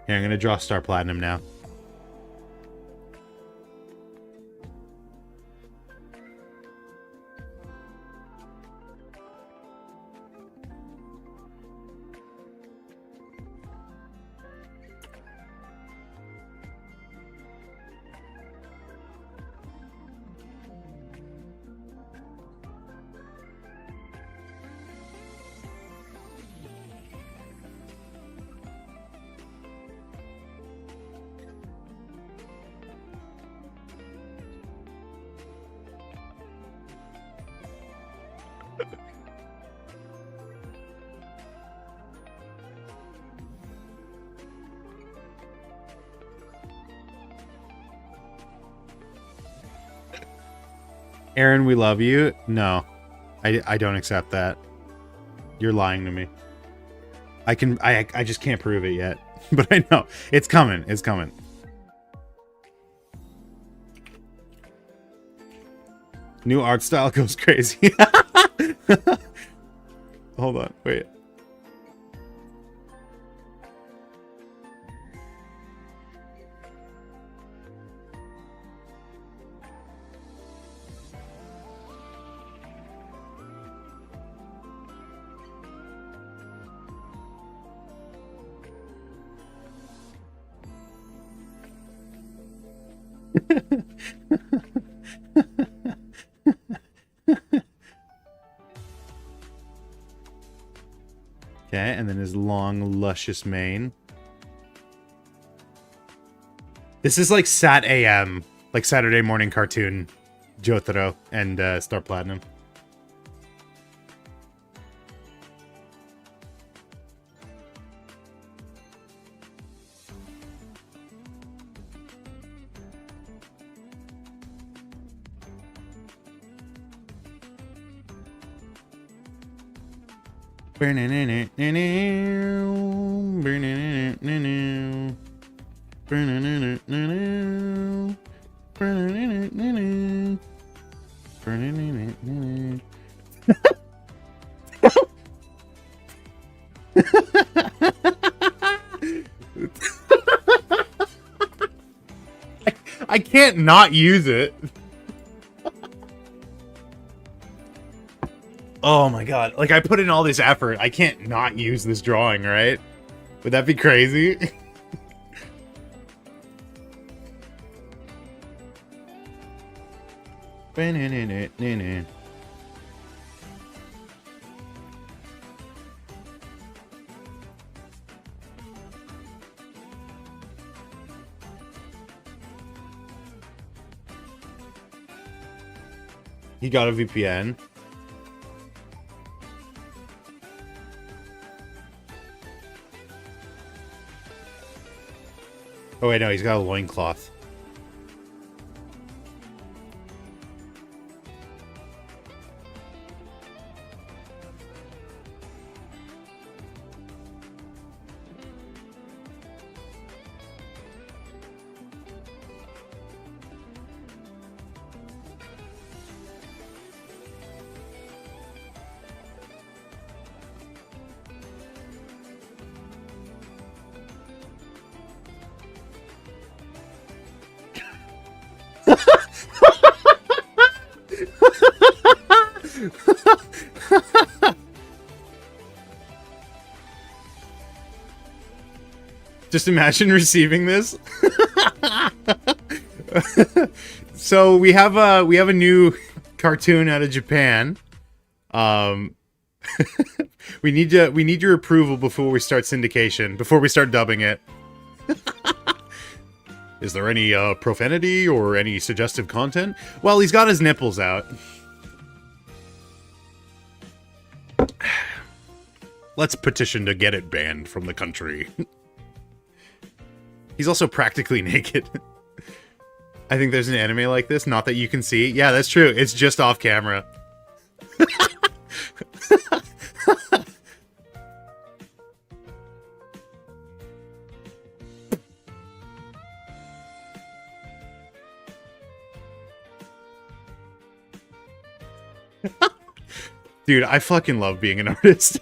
Here, I'm gonna draw Star Platinum now. Aaron, we love you. No, I don't accept that. You're lying to me. I just can't prove it yet, but I know it's coming. It's coming. New art style goes crazy. Hold on, wait. Okay, and then his long, luscious mane. This is like Sat AM, like Saturday morning cartoon, Jotaro and Star Platinum. I can't not use it. Oh my god. Like, I put in all this effort. I can't not use this drawing, right? Would that be crazy? He got a VPN. Oh wait, no, he's got a loincloth. Just imagine receiving this. So we have a new cartoon out of Japan. we need your approval before we start syndication, before we start dubbing it. Is there any profanity or any suggestive content? Well, he's got his nipples out. Let's petition to get it banned from the country. He's also practically naked. I think there's an anime like this, not that you can see. Yeah, that's true. It's just off camera. Dude, I fucking love being an artist.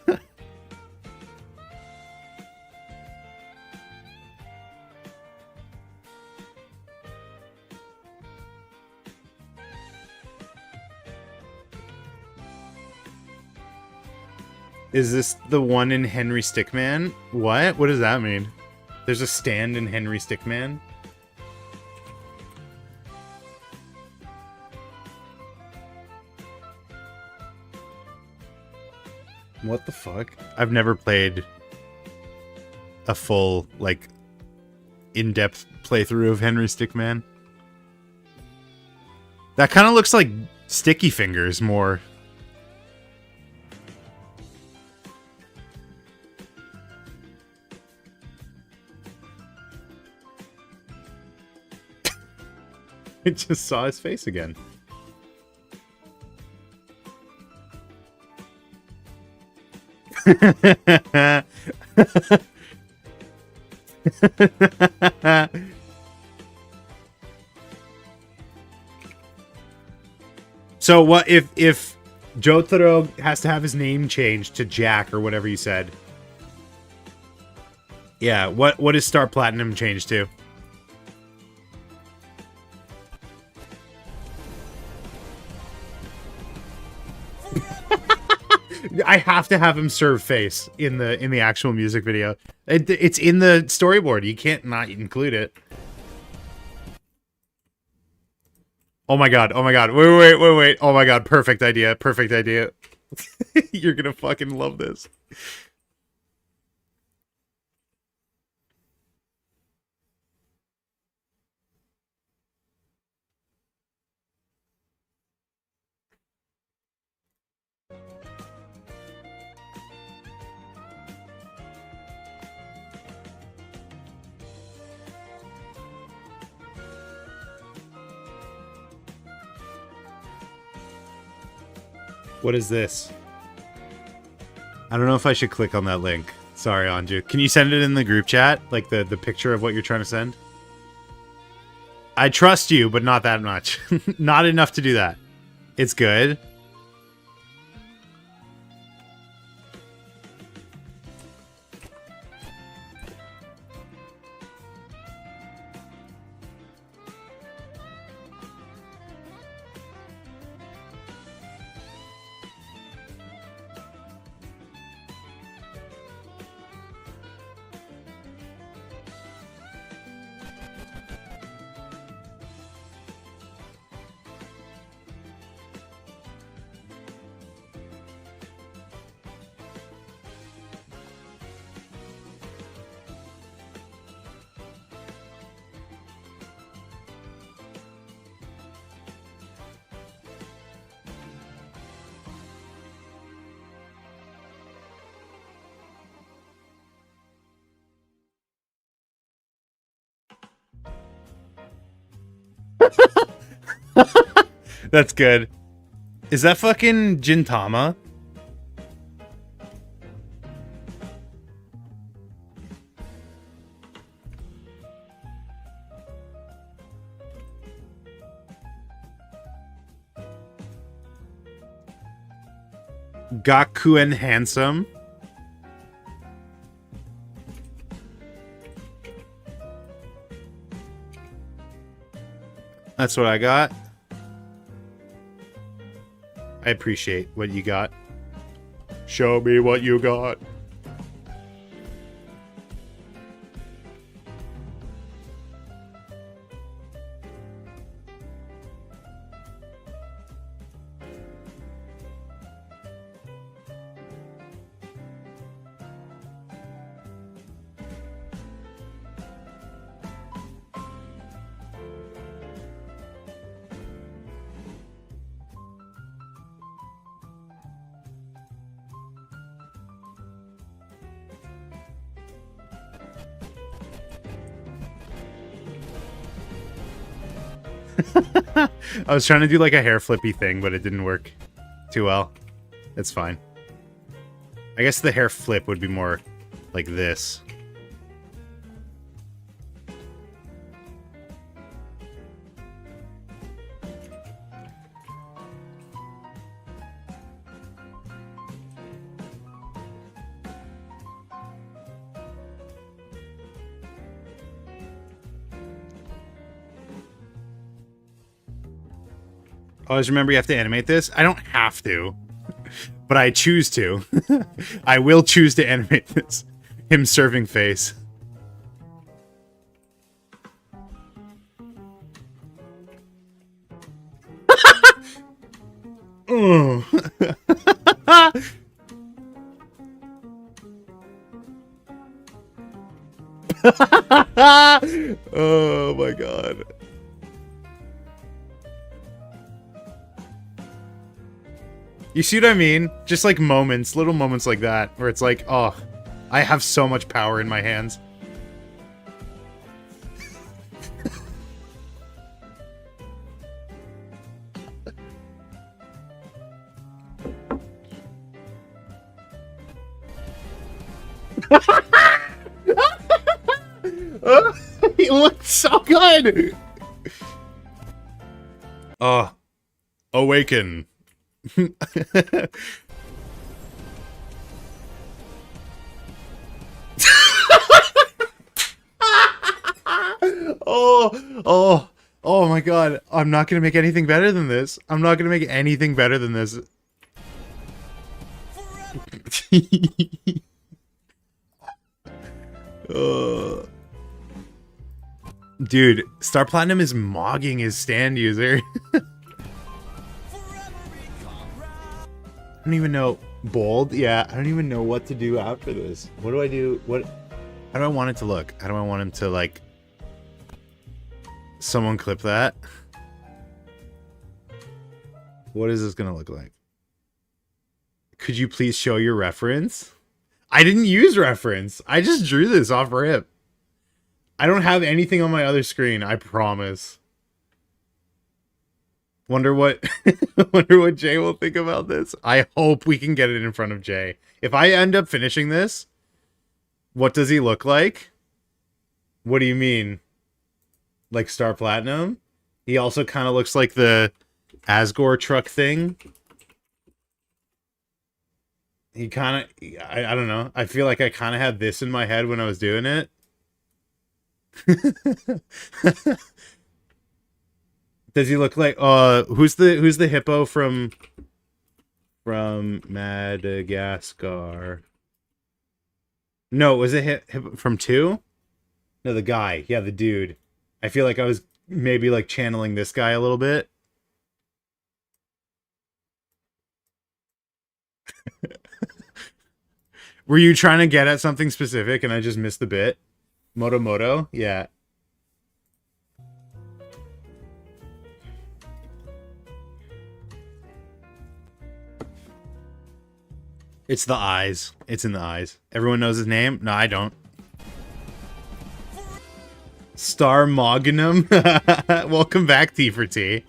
Is this the one in Henry Stickman? What? What does that mean? There's a stand in Henry Stickman? What the fuck? I've never played a full, like, in-depth playthrough of Henry Stickman. That kind of looks like Sticky Fingers more. I just saw his face again. So what if Jotaro has to have his name changed to Jack or whatever you said? Yeah, what is Star Platinum changed to? I have to have him serve face in the actual music video. It's in the storyboard. You can't not include it. Oh my god. Oh my god. Wait. Oh my god. Perfect idea. Perfect idea. You're gonna fucking love this. What is this? I don't know if I should click on that link. Sorry, Anju. Can you send it in the group chat? Like the picture of what you're trying to send? I trust you, but not that much. Not enough to do that. It's good. That's good. Is that fucking Gintama? Gakuen Handsome. That's what I got. I appreciate what you got. Show me what you got. I was trying to do like a hair flippy thing, but it didn't work too well. It's fine. I guess the hair flip would be more like this. Always remember you have to animate this. I don't have to, but I choose to. I will choose to animate this. Him serving face. Oh. Oh my god. You see what I mean? Just like moments, little moments like that, where it's like, oh, I have so much power in my hands. He looks so good! Awaken. Oh my god. I'm not gonna make anything better than this. I'm not gonna make anything better than this. Dude, Star Platinum is mogging his stand user. I don't even know. Bold? Yeah, I don't even know what to do after this. What do I do? How do I want it to look? How do I want him to, like... Someone clip that? What is this gonna look like? Could you please show your reference? I didn't use reference. I just drew this off rip. I don't have anything on my other screen, I promise. Wonder what Jay will think about this. I hope we can get it in front of Jay. If I end up finishing this, what does he look like? What do you mean? Like Star Platinum? He also kind of looks like the Asgore truck thing. He kind of... I don't know. I feel like I kind of had this in my head when I was doing it. Does he look like who's the hippo from Madagascar? No, was it hippo from 2? No, the guy. Yeah, the dude. I feel like I was maybe like channeling this guy a little bit. Were you trying to get at something specific and I just missed the bit? Moto? Yeah. It's the eyes. It's in the eyes. Everyone knows his name? No, I don't. Star Mognum. Welcome back, T for T.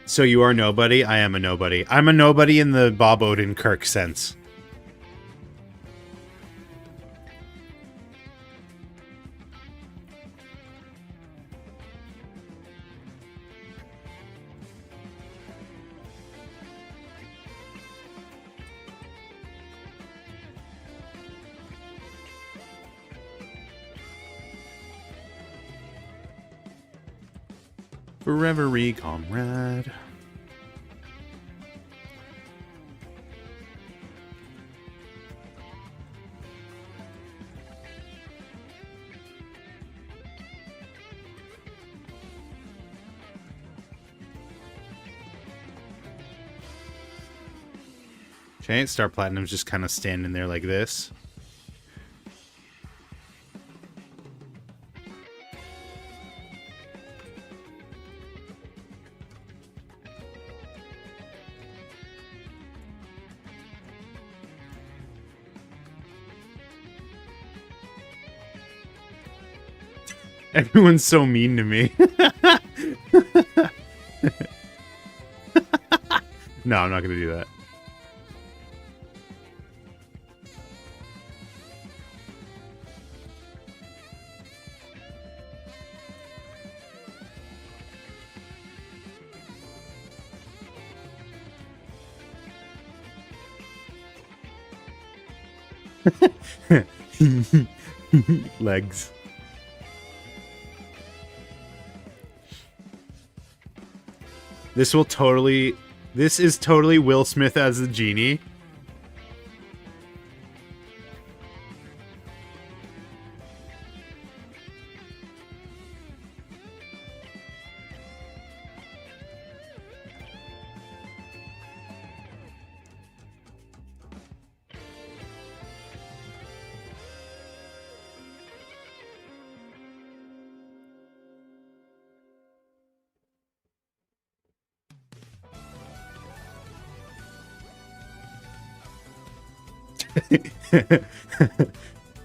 So you are nobody? I am a nobody. I'm a nobody in the Bob Odenkirk sense. Forever comrade. Giant Star Platinum's just kind of standing there like this. Everyone's so mean to me. No, I'm not going to do that. Legs. This is totally Will Smith as the genie.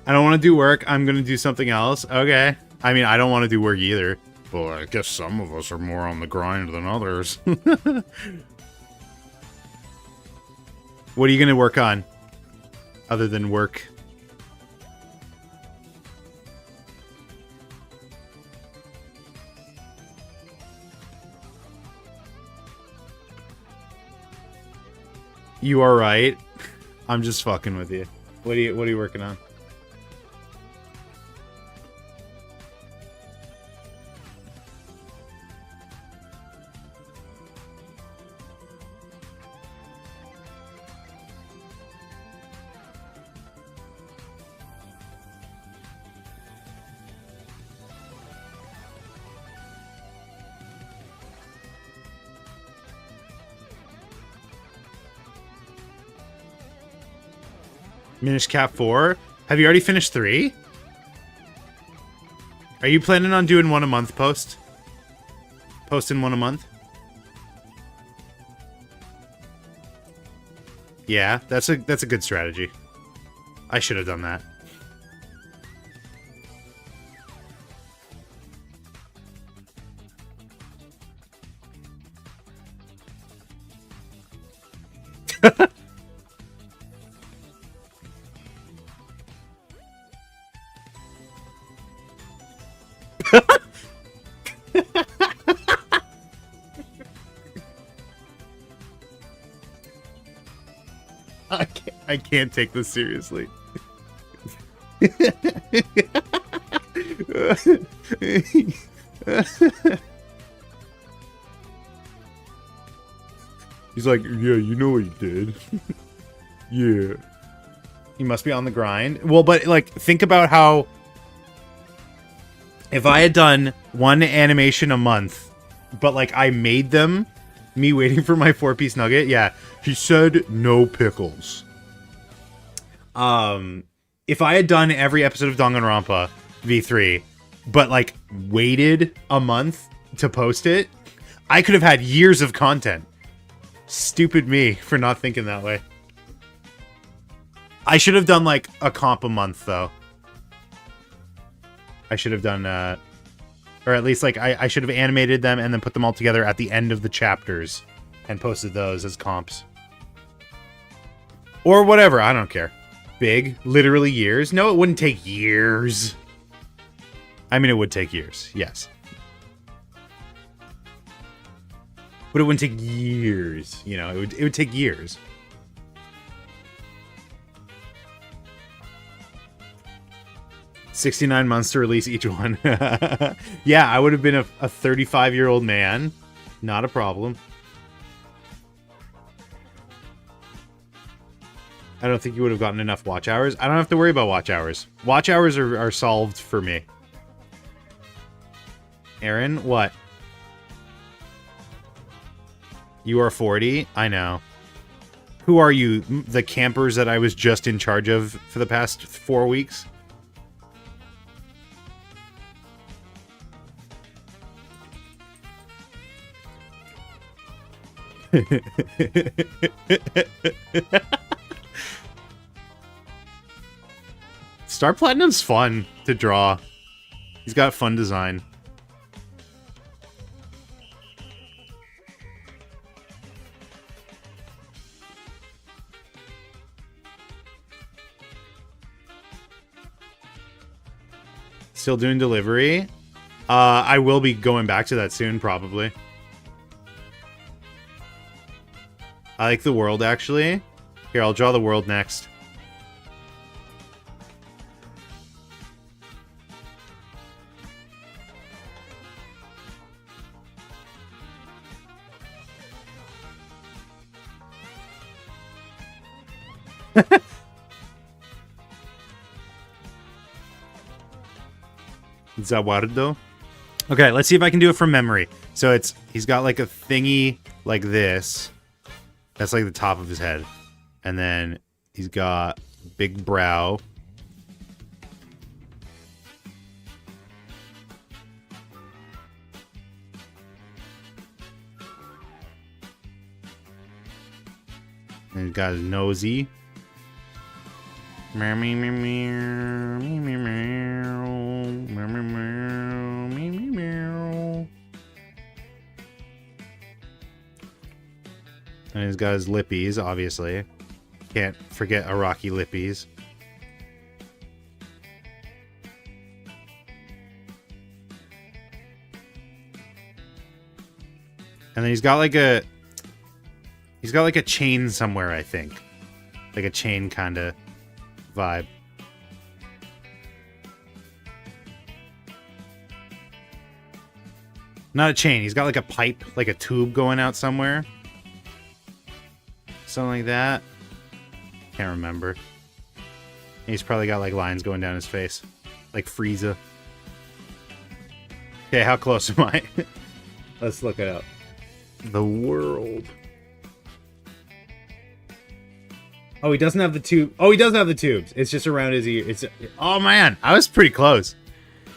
I don't want to do work. I'm going to do something else. Okay. I mean, I don't want to do work either. Well, I guess some of us are more on the grind than others. What are you going to work on? Other than work? You are right. I'm just fucking with you. What are you working on? Minish Cap 4? Have you already finished 3? Are you planning on doing one a month post? Posting one a month? Yeah, that's a good strategy. I should have done that. I can't take this seriously. He's like, yeah, you know what he did. Yeah. He must be on the grind. Well, but like, think about how if I had done one animation a month, but like I made them, me waiting for my 4-piece nugget. Yeah, he said no pickles. If I had done every episode of Danganronpa V3, but like waited a month to post it, I could have had years of content. Stupid me for not thinking that way. I should have done like a comp a month though. I should have done, or at least like I should have animated them and then put them all together at the end of the chapters and posted those as comps. Or whatever, I don't care. Big, literally years. No, it wouldn't take years. I mean, it would take years, yes. But it wouldn't take years, you know, it would take years. 69 months to release each one. Yeah, I would have been a 35-year-old man. Not a problem. I don't think you would have gotten enough watch hours. I don't have to worry about watch hours. Watch hours are solved for me. Aaron, what? You are 40? I know. Who are you? The campers that I was just in charge of for the past 4 weeks? Star Platinum's fun to draw. He's got fun design. Still doing delivery? I will be going back to that soon, probably. I like the world, actually. Here, I'll draw the world next. Zawardo. Okay, let's see if I can do it from memory. So he's got like a thingy like this. That's like the top of his head. And then he's got big brow. And he's got his nosy. And he's got his lippies, obviously. Can't forget a Rocky lippies. And then he's got like a chain somewhere, I think. Like a chain kind of vibe. Not a chain. He's got like a pipe, like a tube going out somewhere. Something like that. Can't remember. He's probably got like lines going down his face. Like Frieza. Okay, how close am I? Let's look it up. The world. Oh, he doesn't have the tube. Oh, he doesn't have the tubes. It's just around his ear. Oh man, I was pretty close.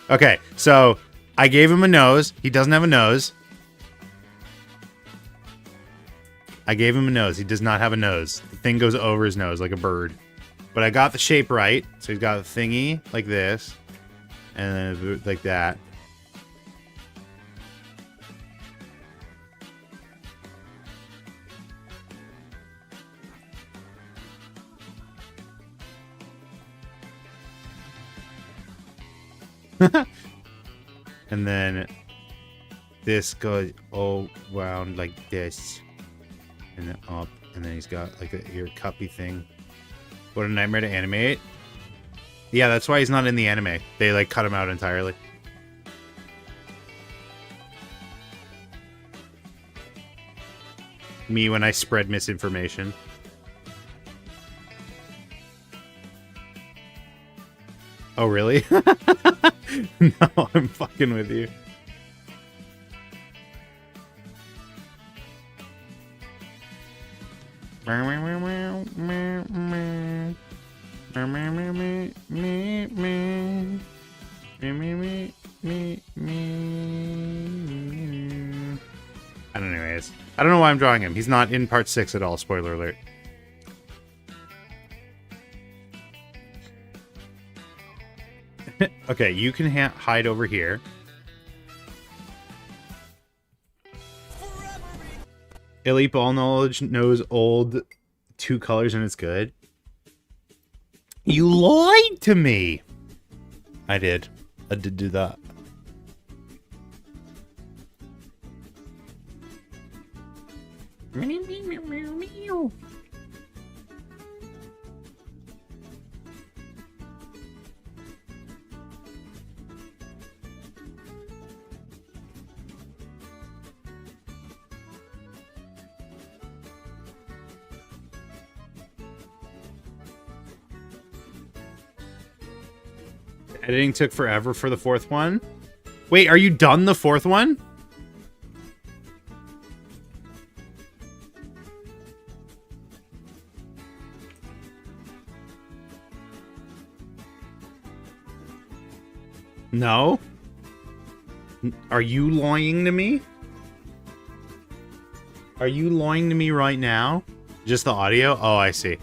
Okay, so I gave him a nose. He doesn't have a nose. I gave him a nose. He does not have a nose. The thing goes over his nose like a bird. But I got the shape right. So he's got a thingy like this. And then like that. And then this goes all round like this. And then up. And then he's got like a ear cuppy thing. What a nightmare to animate. Yeah, that's why he's not in the anime. They like cut him out entirely. Me when I spread misinformation. Oh, really? No, I'm fucking with you. Anyways, I don't know why I'm drawing him. He's not in part 6 at all, spoiler alert. Okay, you can hide over here. Elite Ball Knowledge knows old 2 colors and it's good. You lied to me! I did. I did do that. Editing took forever for the fourth one. Wait, are you done the fourth one? No? Are you lying to me? Are you lying to me right now? Just the audio? Oh, I see.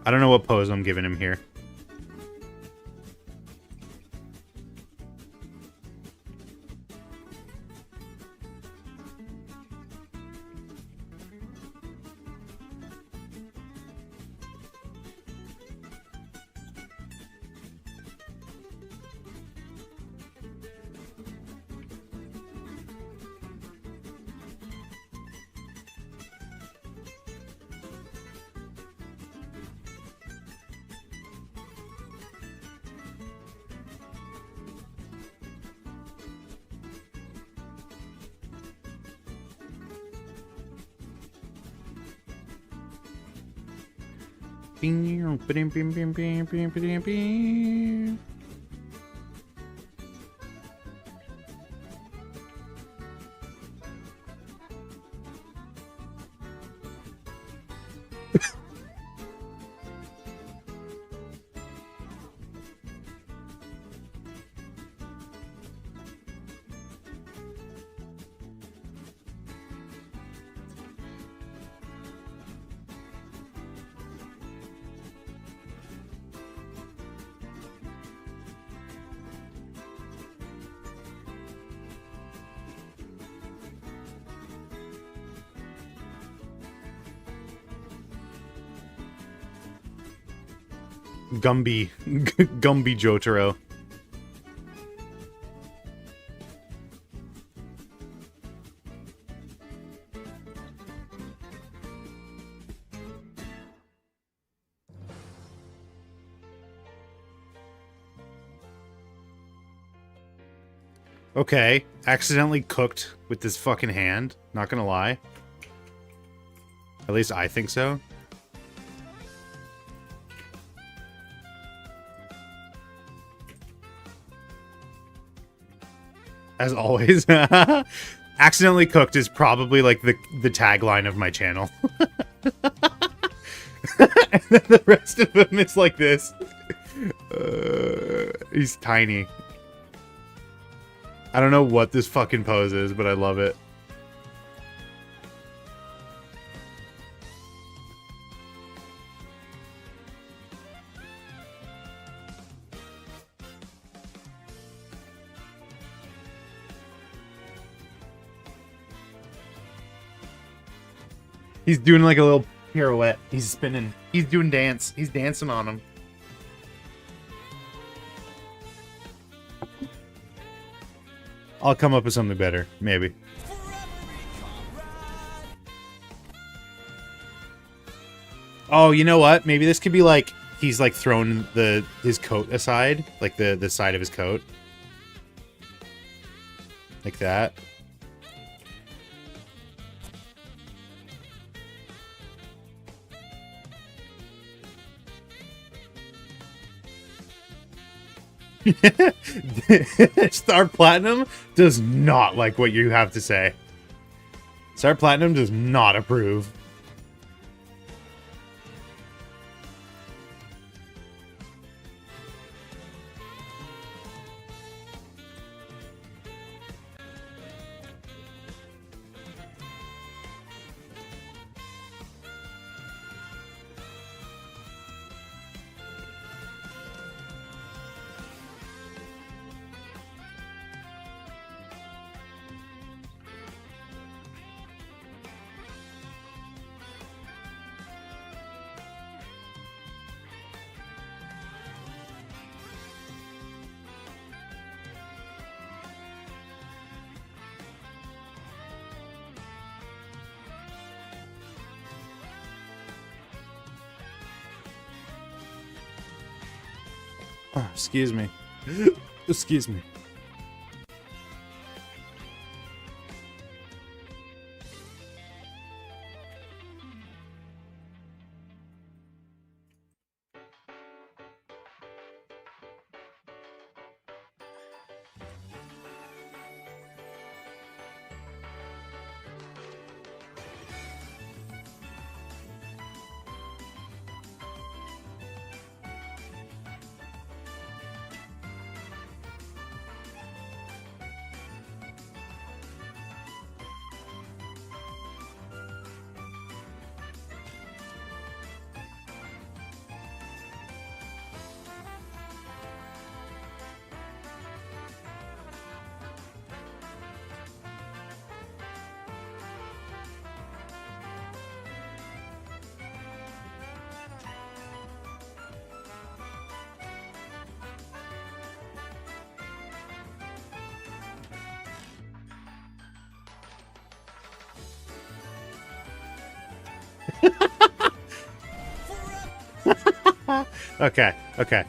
I don't know what pose I'm giving him here. Gumby. Gumby Jotaro. Okay, accidentally cooked with this fucking hand. Not gonna lie. At least I think so. As always. Accidentally cooked is probably like the tagline of my channel. And then the rest of him is like this. He's tiny. I don't know what this fucking pose is, but I love it. He's doing like a little pirouette. He's spinning. He's doing dance. He's dancing on him. I'll come up with something better, maybe. Oh, you know what? Maybe this could be like he's like thrown his coat aside, like the side of his coat. Like that. Star Platinum does not like what you have to say. Star Platinum does not approve. Oh, excuse me. Excuse me. Okay, okay.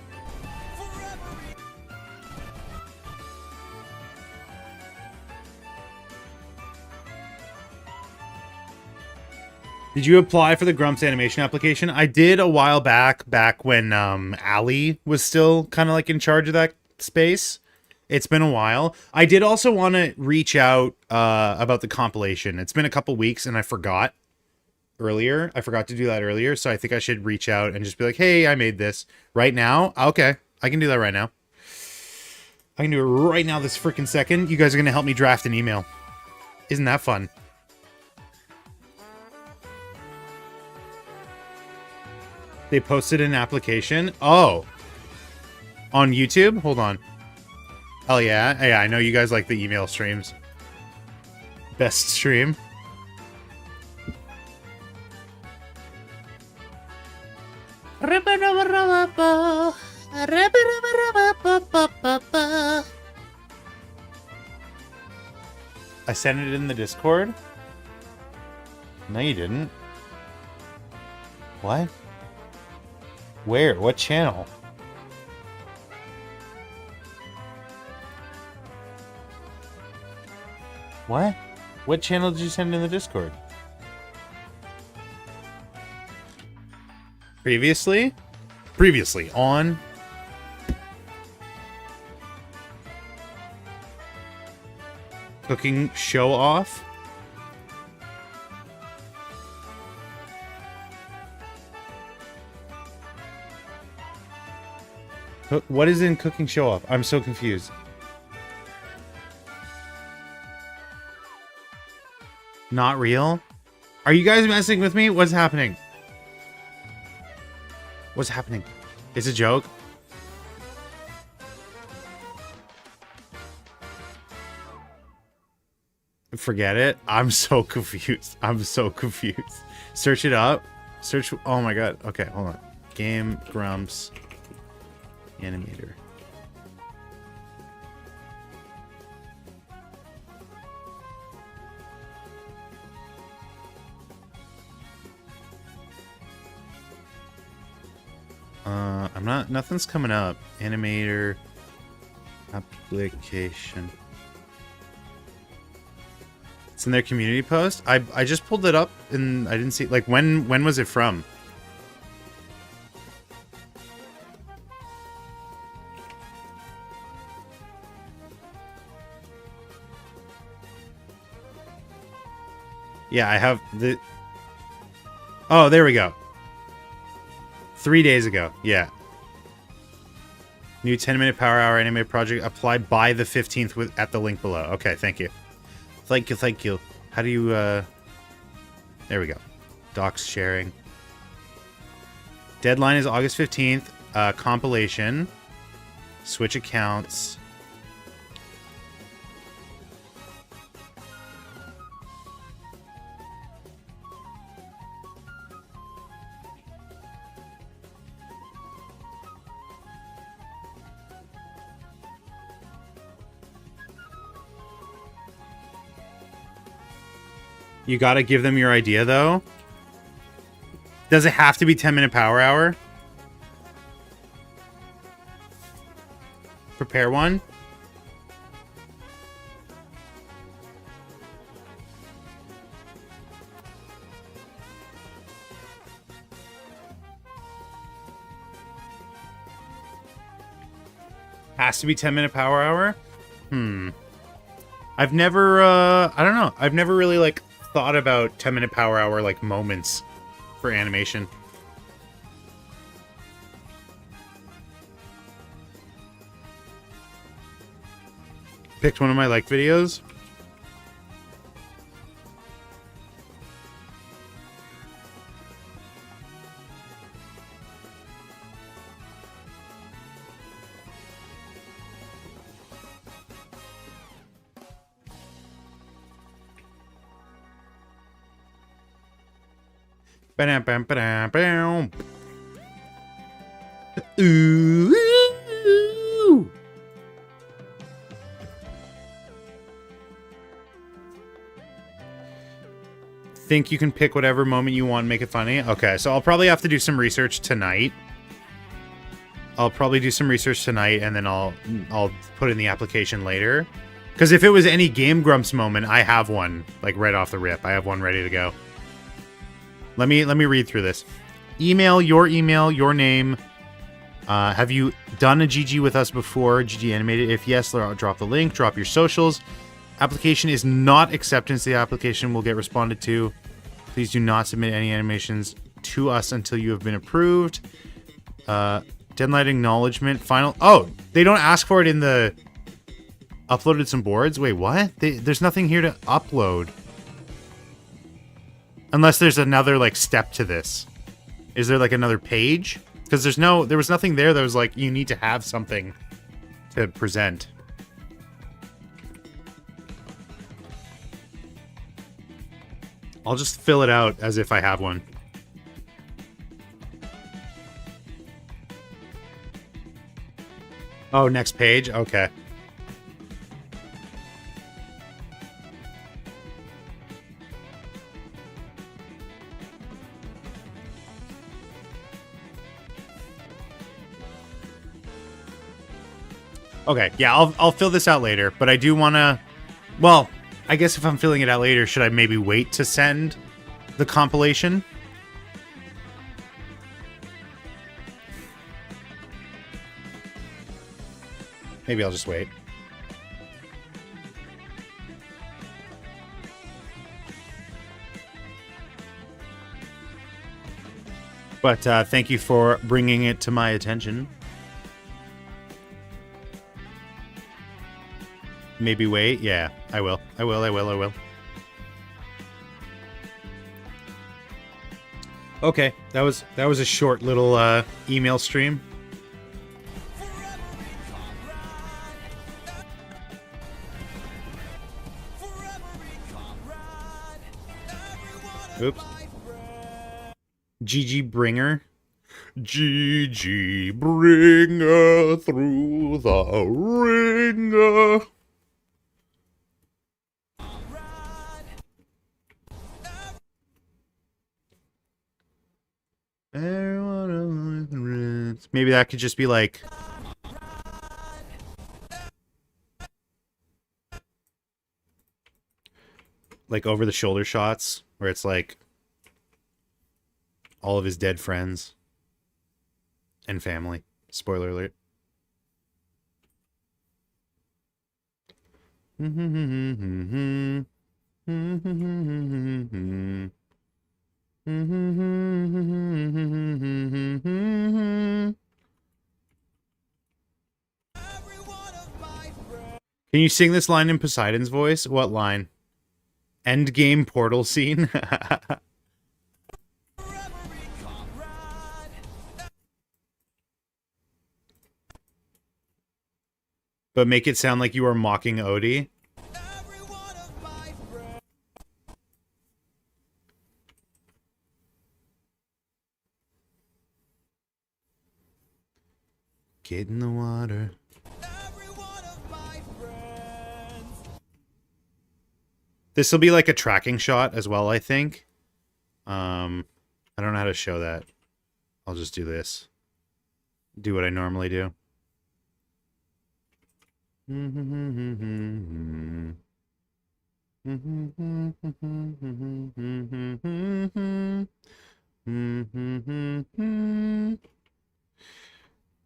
Did you apply for the Grumps animation application? I did a while back when Ali was still kind of like in charge of that space. It's been a while. I did also want to reach out about the compilation. It's been a couple weeks and I forgot earlier. I forgot to do that earlier, so I think I should reach out and just be like, hey, I made this right now. Okay, I can do that right now. I can do it right now this freaking second. You guys are going to help me draft an email. Isn't that fun? They posted an application. Oh. On YouTube? Hold on. Hell yeah. Yeah, I know you guys like the email streams. Best stream. I sent it in the Discord? No, you didn't. What? Where? What channel? What? What channel did you send in the Discord? Previously? Previously on... Cooking show off? What is in cooking show off? I'm so confused. Not real? Are you guys messing with me? What's happening? What's happening? It's a joke? Forget it. I'm so confused. I'm so confused. Search it up. Search. Oh my god. Okay, hold on. Game Grumps Animator. I'm not. Nothing's coming up. Animator application. It's in their community post. I just pulled it up and I didn't see. Like when was it from? Yeah, I have the. Oh, there we go. 3 days ago. Yeah. New 10-minute power hour anime project. Apply by the 15th with at the link below. Okay, thank you. Thank you, thank you. How do you, There we go. Docs sharing. Deadline is August 15th. Compilation. Switch accounts. You gotta give them your idea, though. Does it have to be 10-minute power hour? Prepare one. Has to be 10-minute power hour? I've never, I don't know. I've never really, like, thought about 10-minute power hour, like, moments for animation. Picked one of my like videos. Ba-dam, bam, ba-dam, bam. Ooh. think you can pick whatever moment you want and make it funny? Okay, so I'll probably have to do some research tonight. I'll probably do some research tonight, and then I'll put in the application later. Because if it was any Game Grumps moment, I have one, like, right off the rip. I have one ready to go. Let me read through this. Email, your name. Have you done a GG with us before? GG animated? If yes, drop the link, drop your socials. Application is not acceptance. The application will get responded to. Please do not submit any animations to us until you have been approved. Deadline acknowledgement. Final. Oh, they don't ask for it in the uploaded some boards? Wait, what? There's nothing here to upload. Unless there's another, like, step to this. Is there, like, another page? Because there was nothing there that was like, you need to have something to present. I'll just fill it out as if I have one. Oh, next page? Okay. Okay, yeah, I'll fill this out later, but I do want to... Well, I guess if I'm filling it out later, should I maybe wait to send the compilation? Maybe I'll just wait. But thank you for bringing it to my attention. Maybe wait? Yeah, I will. I will. Okay, that was a short little email stream. Oops. GG Bringer. GG Bringer through the ringer. Maybe that could just be like... like over-the-shoulder shots, where it's like... all of his dead friends. And family. Spoiler alert. Can you sing this line in Poseidon's voice? What line? Endgame portal scene? But make it sound like you are mocking Odie. Get in the water. This will be like a tracking shot as well, I think. I don't know how to show that. I'll just do this. Do what I normally do.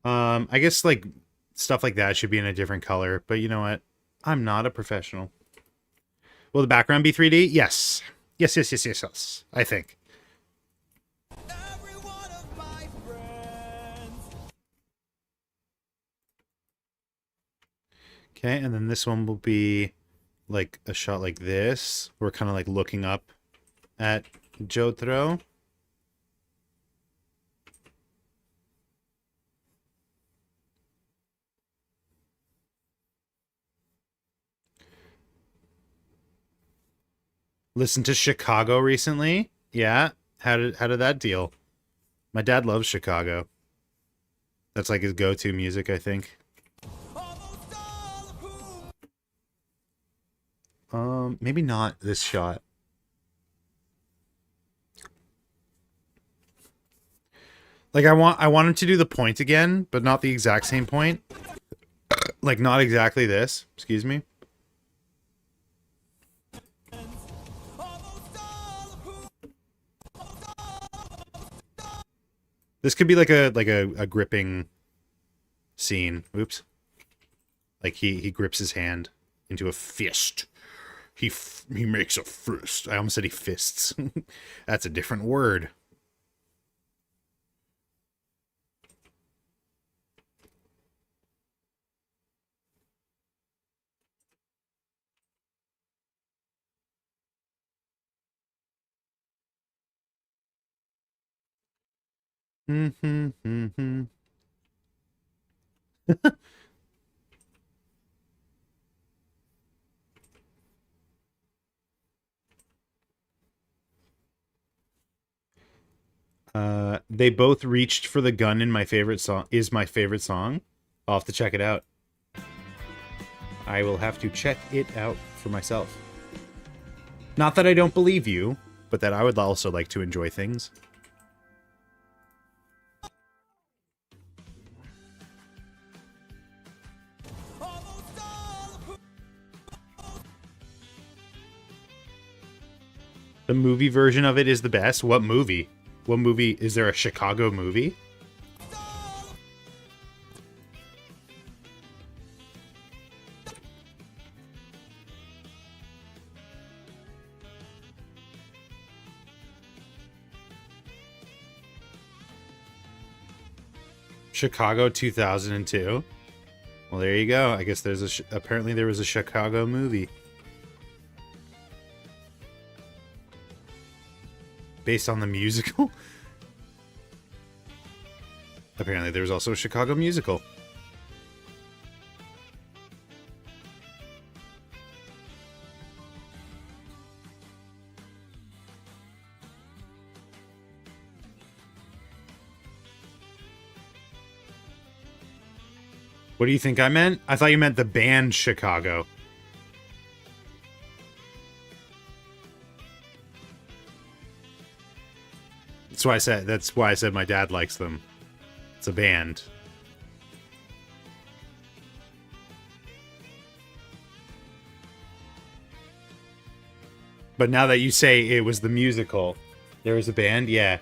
I guess like stuff like that should be in a different color, but you know what? I'm not a professional. Will the background be 3D? Yes. Yes. I think. Okay, and then this one will be like a shot like this. We're kind of like looking up at Jotaro. Listen to Chicago recently? Yeah. How did that deal? My dad loves Chicago. That's like his go-to music, I think. Maybe not this shot. Like I want him to do the point again, but not the exact same point. Like not exactly this. Excuse me. This could be like a gripping scene. Oops. Like he grips his hand into a fist. He makes a fist. I almost said he fists. That's a different word. They both reached for the gun in my favorite song. Is my favorite song. I'll have to check it out. I will have to check it out for myself. Not that I don't believe you, but that I would also like to enjoy things. The movie version of it is the best. What movie? What movie? Is there a Chicago movie? Chicago 2002. Well, there you go. I guess there's apparently there was a Chicago movie. Based on the musical? Apparently there was also a Chicago musical. What do you think I meant? I thought you meant the band Chicago. That's why I said my dad likes them. It's a band. But now that you say it was the musical, there was a band, yeah.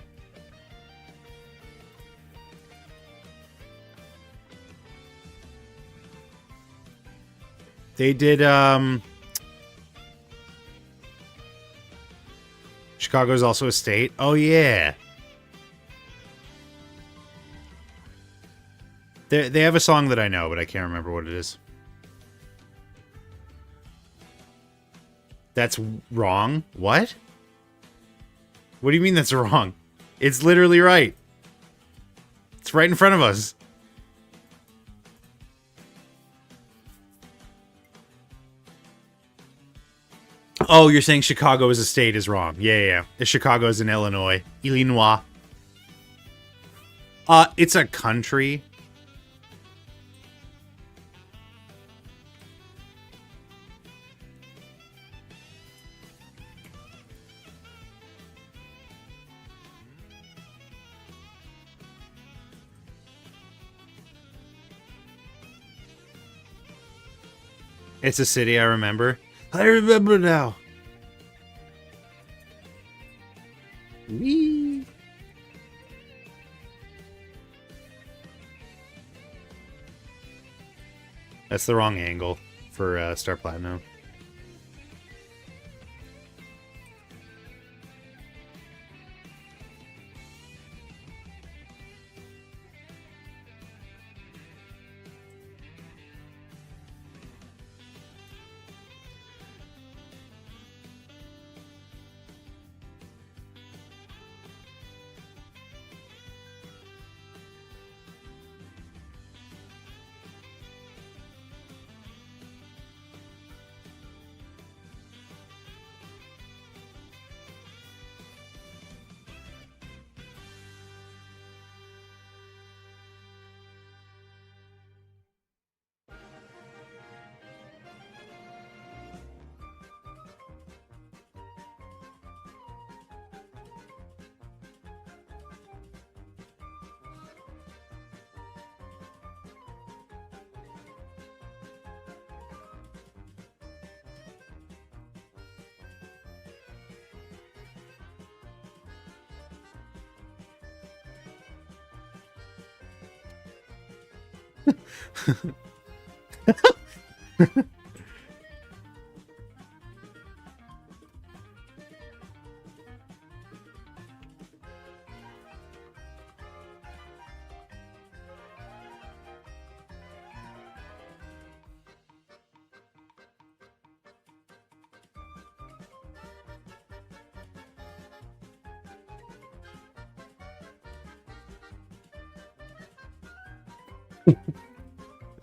They did, Chicago's also a state. Oh, yeah. They have a song that I know, but I can't remember what it is. That's wrong? What? What do you mean that's wrong? It's literally right. It's right in front of us. Oh, you're saying Chicago as a state is wrong. Yeah. Chicago is in Illinois. Illinois. It's a country. It's a city, I remember. I remember now. Whee! That's the wrong angle for Star Platinum.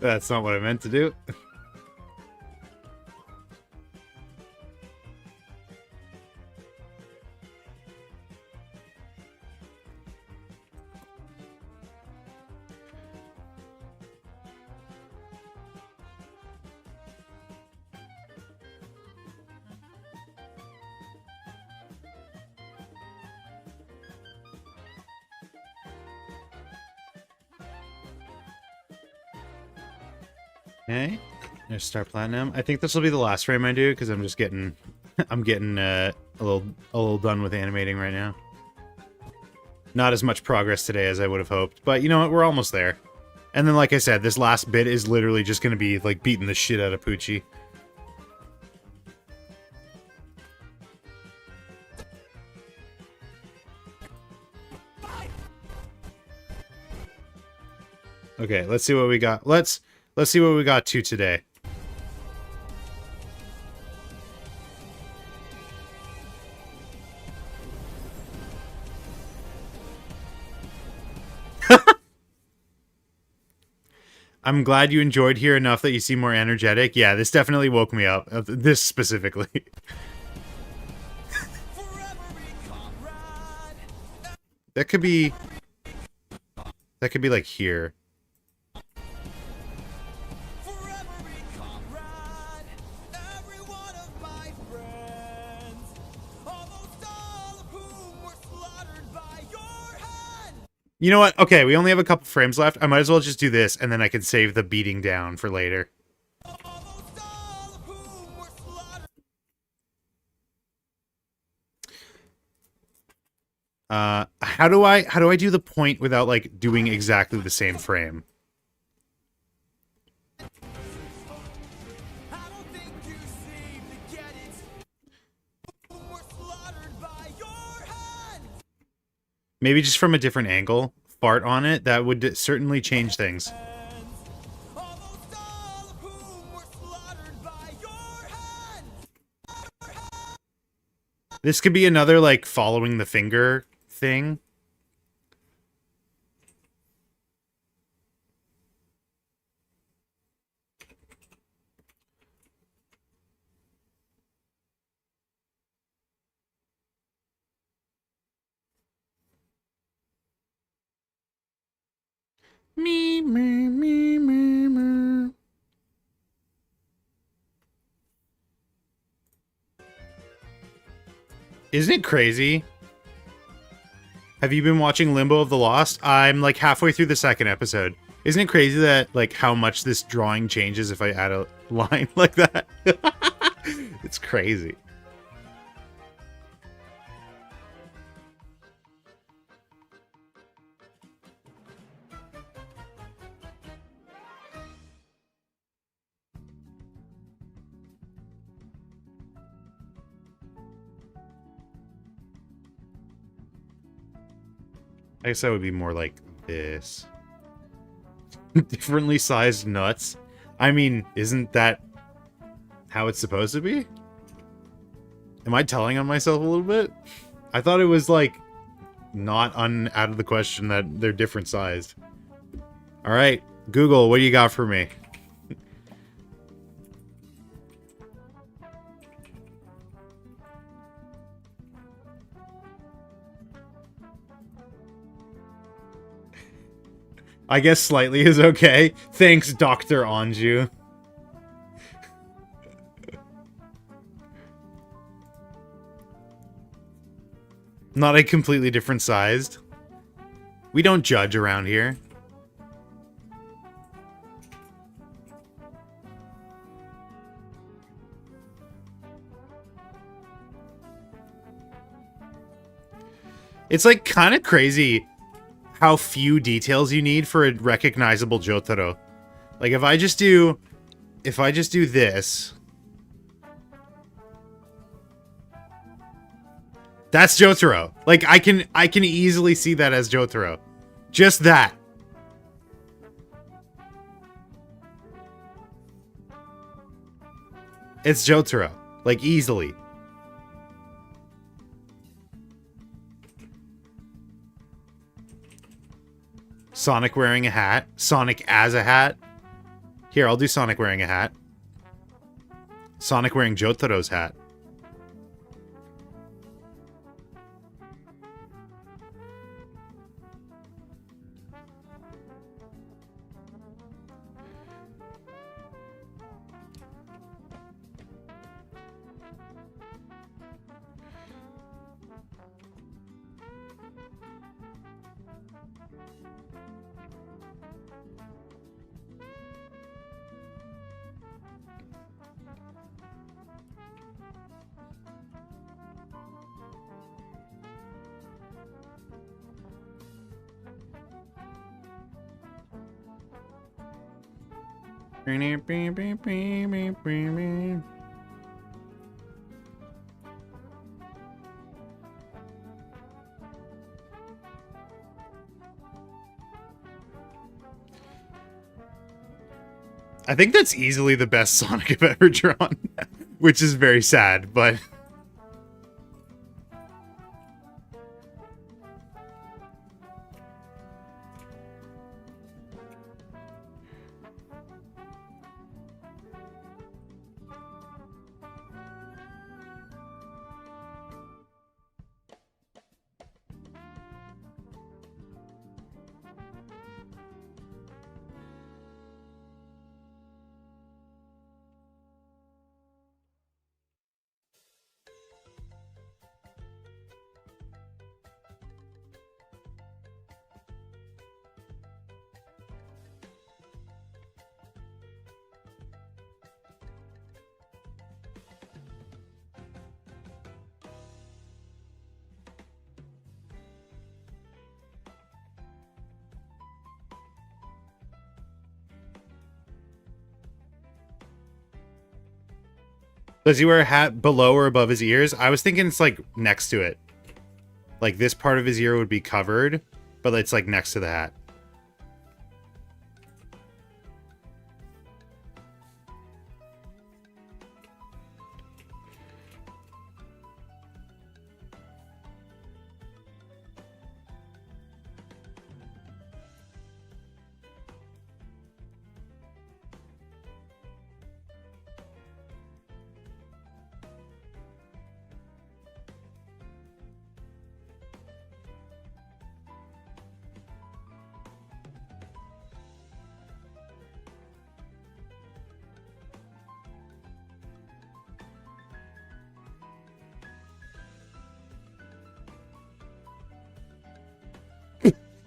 That's not what I meant to do. Okay, there's Star Platinum. I think this will be the last frame I do because I'm just getting, I'm getting a little done with animating right now. Not as much progress today as I would have hoped, but you know what? We're almost there. And then, like I said, this last bit is literally just going to be like beating the shit out of Poochie. Okay, let's see what we got. Let's see what we got to today. I'm glad you enjoyed here enough that you seem more energetic. Yeah, this definitely woke me up. This specifically. That could be like here. You know what? Okay, we only have a couple frames left. I might as well just do this, and then I can save the beating down for later. How do I do the point without, like, doing exactly the same frame? Maybe just from a different angle, fart on it, that would certainly change things. This could be another, like, following the finger thing. Me, me, me, me, me. Isn't it crazy? Have you been watching Limbo of the Lost? I'm like halfway through the second episode. Isn't it crazy that like how much this drawing changes if I add a line like that? It's crazy. I guess that would be more like this. Differently sized nuts. I mean, isn't that how it's supposed to be? Am I telling on myself a little bit? I thought it was like not out of the question that they're different sized. All right, Google, what do you got for me? I guess slightly is okay. Thanks, Dr. Anju. Not a completely different sized. We don't judge around here. It's like kind of crazy how few details you need for a recognizable Jotaro. Like if I just do this, that's Jotaro. Like I can easily see that as Jotaro. Just that. It's Jotaro. Like easily. Sonic wearing a hat. Sonic as a hat. Here, I'll do Sonic wearing a hat. Sonic wearing Jotaro's hat. I think that's easily the best Sonic I've ever drawn, which is very sad, but... Does he wear a hat below or above his ears? I was thinking it's like next to it. Like this part of his ear would be covered, but it's like next to the hat.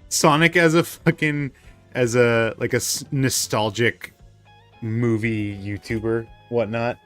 Sonic as a fucking, as a, like a nostalgic movie YouTuber, whatnot.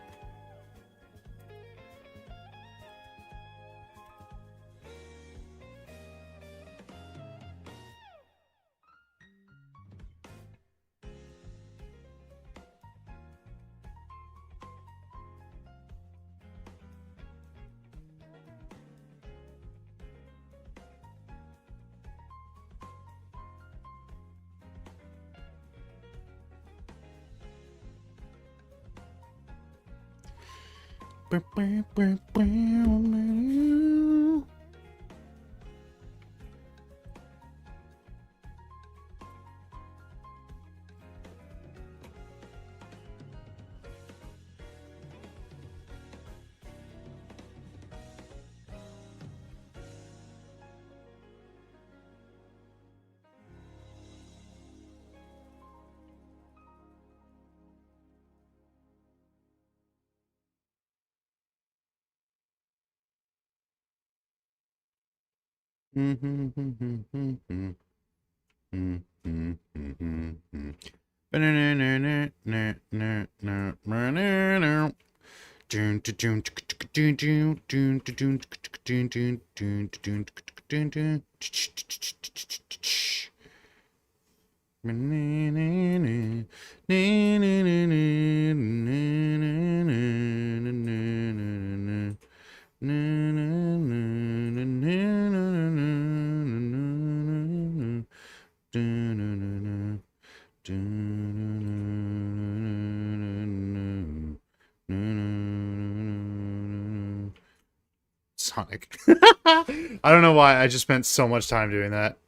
Sonic. I don't know why. I just spent so much time doing that.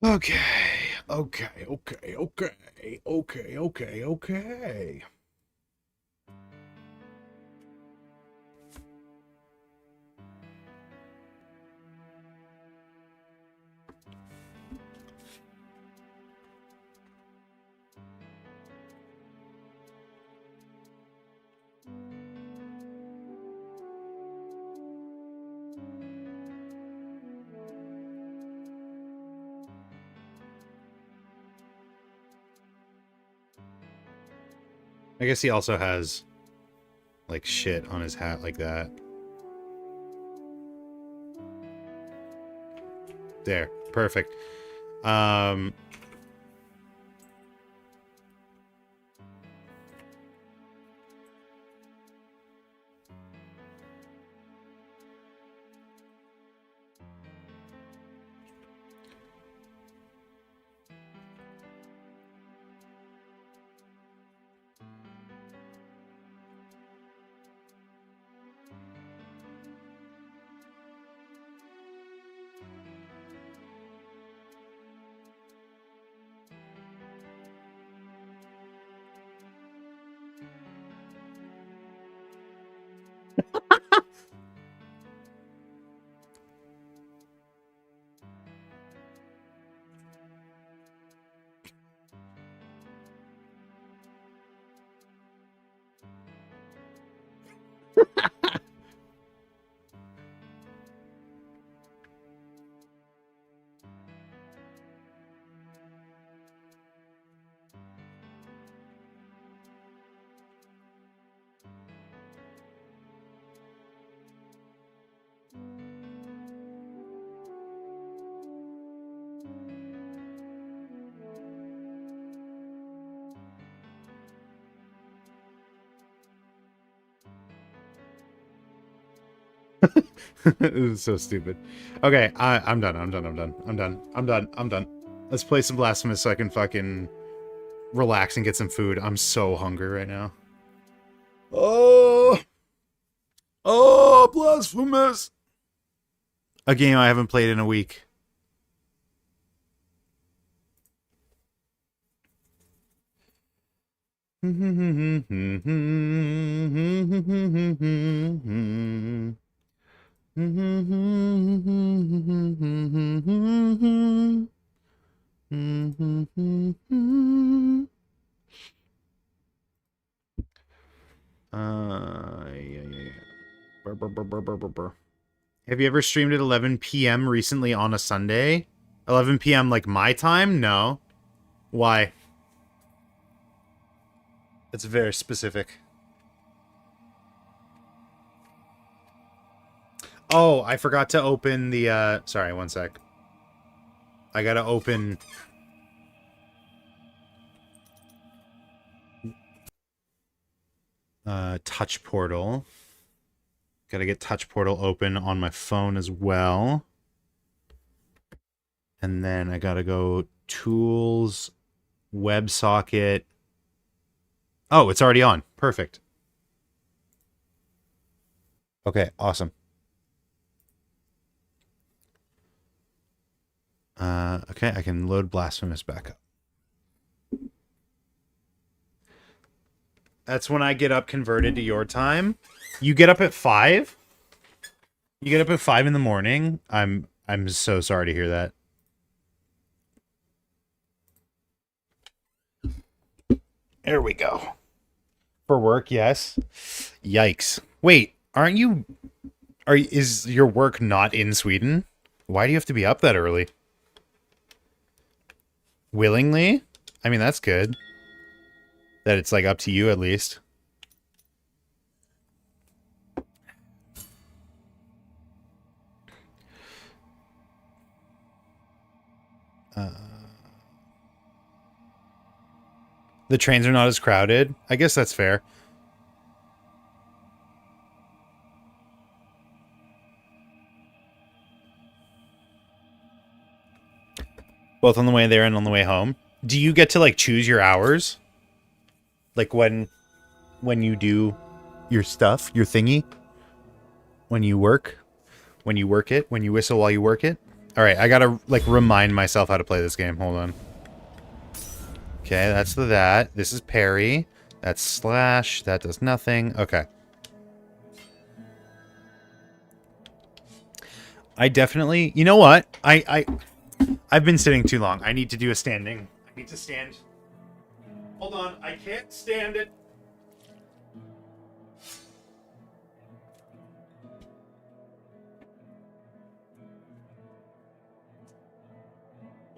Okay, okay, okay, okay, okay, okay, okay. I guess he also has, like, shit on his hat like that. There. Perfect. This is so stupid. Okay, I'm done. I'm done. I'm done. I'm done. I'm done. I'm done. Let's play some Blasphemous so I can fucking relax and get some food. I'm so hungry right now. Oh, Blasphemous! A game I haven't played in a week. Yeah. Burr. Have you ever streamed at 11 p.m. recently on a Sunday? 11 p.m. like my time? No. Why? It's very specific. Oh, I forgot to open the, sorry, one sec. I gotta open... Touch Portal. Gotta get Touch Portal open on my phone as well. And then I gotta go Tools, WebSocket. Oh, it's already on. Perfect. Okay, awesome. Okay, I can load Blasphemous back up. That's when I get up converted to your time. You get up at 5? You get up at 5 in the morning? I'm so sorry to hear that. There we go. For work, yes. Yikes. Wait, are you Is your work not in Sweden? Why do you have to be up that early? Willingly? I mean, that's good. That it's like up to you at least. The trains are not as crowded. I guess that's fair. Both on the way there and on the way home. Do you get to like choose your hours? Like when you do your stuff, your thingy? When you work? When you work it? When you whistle while you work it? Alright, I gotta like remind myself how to play this game. Hold on. Okay, that's the that. This is parry. That's slash. That does nothing. Okay. I definitely... You know what? I've been sitting too long. I need to do a standing. I need to stand. Hold on. I can't stand it.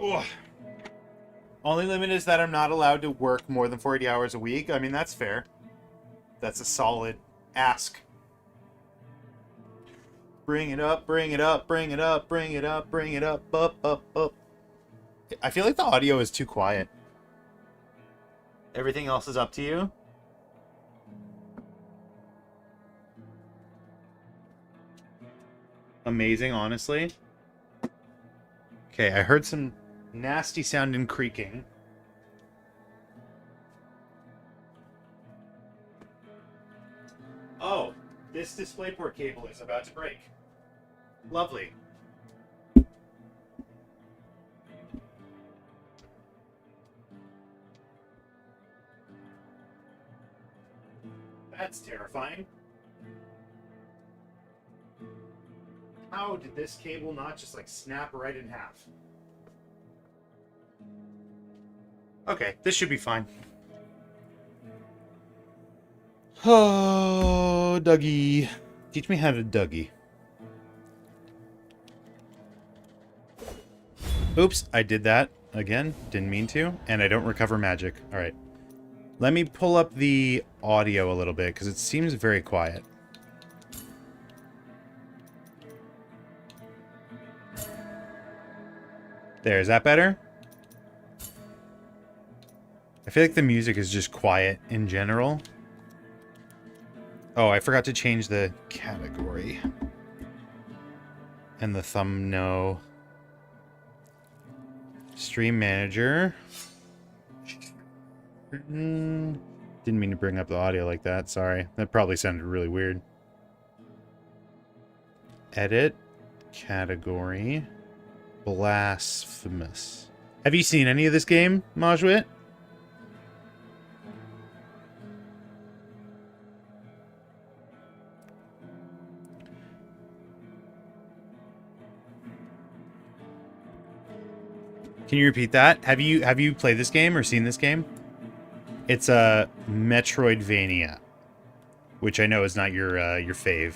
Ugh. Only limit is that I'm not allowed to work more than 40 hours a week. I mean, that's fair. That's a solid ask. Bring it up, bring it up, bring it up, bring it up, bring it up, up. I feel like the audio is too quiet. Everything else is up to you. Amazing, honestly. Okay, I heard some nasty sound and creaking. Oh, this DisplayPort cable is about to break. Lovely. That's terrifying. How did this cable not just like snap right in half? Okay, this should be fine. Oh, Dougie. Teach me how to Dougie. Oops, I did that again. Didn't mean to. And I don't recover magic. Alright. Let me pull up the audio a little bit, because it seems very quiet. There, is that better? I feel like the music is just quiet in general. Oh, I forgot to change the category. And the thumbnail. Stream manager. Didn't mean to bring up the audio like that. Sorry. That probably sounded really weird. Edit. Category. Blasphemous. Have you seen any of this game, Majwit? Can you repeat that? Have you played this game or seen this game? It's a Metroidvania, which I know is not your fave.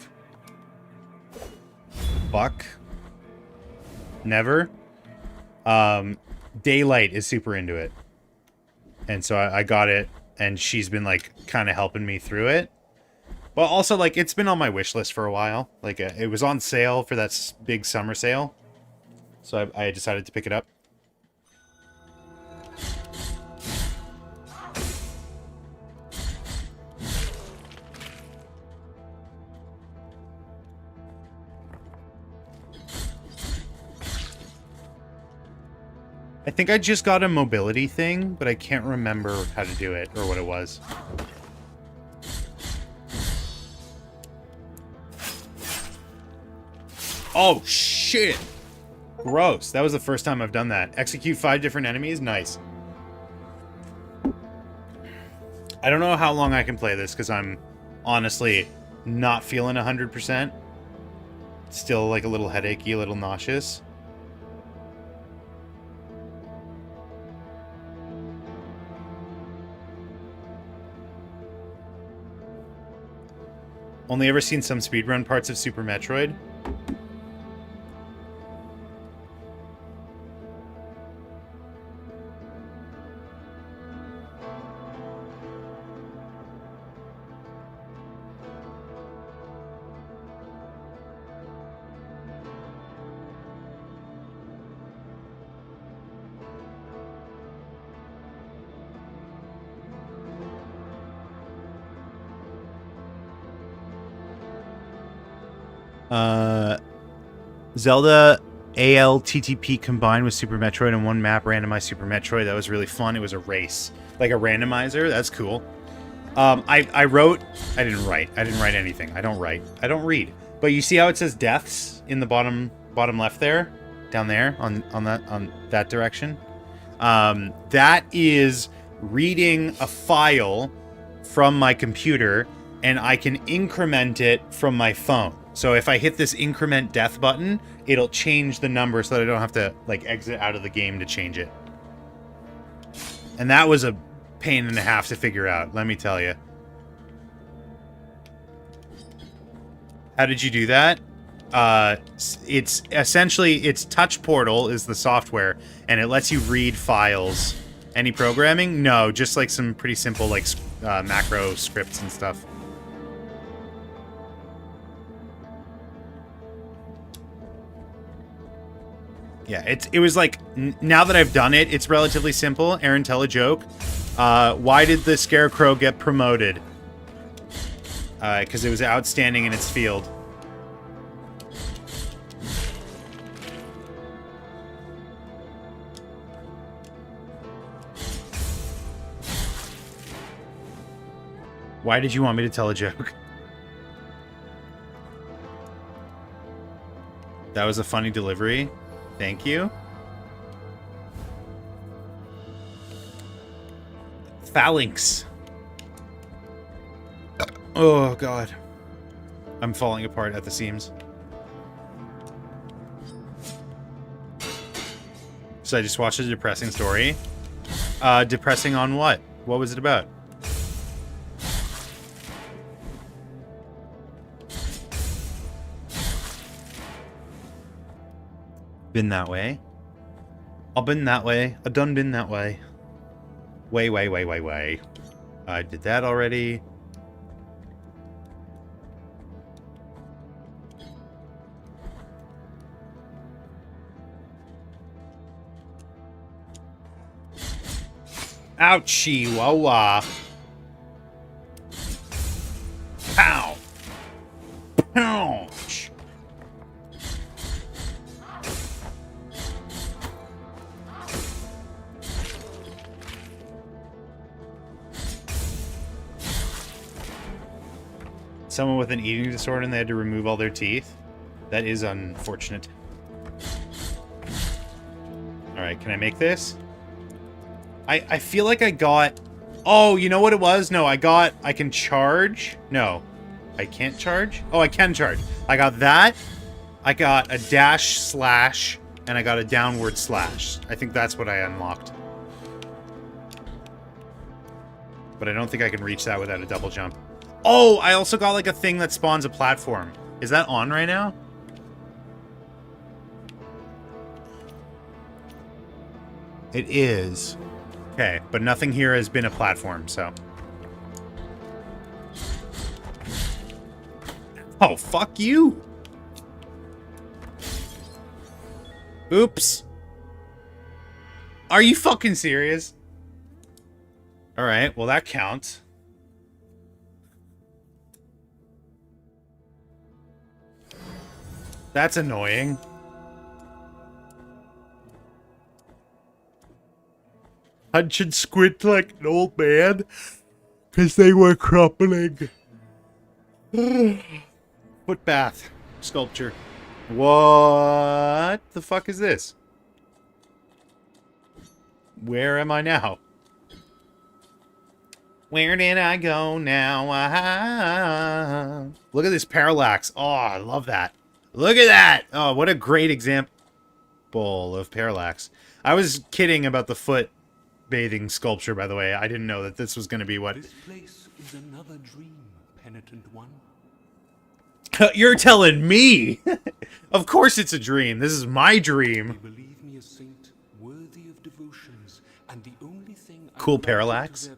Fuck. Never. Daylight is super into it, and so I got it, and she's been like kind of helping me through it. But also, like, it's been on my wish list for a while. Like, it was on sale for that big summer sale, so I decided to pick it up. I think I just got a mobility thing, but I can't remember how to do it or what it was. Oh, shit! Gross. That was the first time I've done that. Execute 5 different enemies? Nice. I don't know how long I can play this, because I'm honestly not feeling 100%. Still like a little headachy, a little nauseous. Only ever seen some speedrun parts of Super Metroid. Zelda ALTTP combined with Super Metroid in one map, randomized Super Metroid. That was really fun. It was a race, like a randomizer. That's cool. I didn't write anything. I don't write. I don't read. But you see how it says deaths in the bottom left there, down there on that direction. That is reading a file from my computer, and I can increment it from my phone. So if I hit this increment death button, it'll change the number so that I don't have to like exit out of the game to change it. And that was a pain and a half to figure out, let me tell you. How did you do that? It's essentially, it's Touch Portal is the software, and it lets you read files. Any programming? No, just like some pretty simple like macro scripts and stuff. Yeah, it was like, now that I've done it, it's relatively simple. Aaron, tell a joke. Why did the Scarecrow get promoted? Because it was outstanding in its field. Why did you want me to tell a joke? That was a funny delivery. Thank you. Phalanx. Oh, God. I'm falling apart at the seams. So I just watched a depressing story. Depressing on what? What was it about? Been that way. I've been that way. I done been that way. Way. I did that already. Ouchie, wah. Pow. Ouch. Someone with an eating disorder and they had to remove all their teeth. That is unfortunate. Alright, can I make this? I feel like I got... Oh, you know what it was? No, I can charge? No. I can't charge? Oh, I can charge. I got that. I got a dash slash. And I got a downward slash. I think that's what I unlocked. But I don't think I can reach that without a double jump. Oh, I also got like a thing that spawns a platform. Is that on right now? It is. Okay, but nothing here has been a platform, so. Oh, fuck you! Oops. Are you fucking serious? Alright, well that counts. That's annoying. Punch and squint like an old man, because they were crumbling. Foot bath sculpture. What the fuck is this? Where am I now? Where did I go now? Look at this parallax. Oh, I love that. Look at that. Oh, what a great example of parallax. I was kidding about the foot bathing sculpture, by the way. I didn't know that this was going to be what... This place is another dream, penitent one. You're telling me? Of course it's a dream. This is my dream. Believe me a saint worthy of devotions, and the only thing Cool parallax.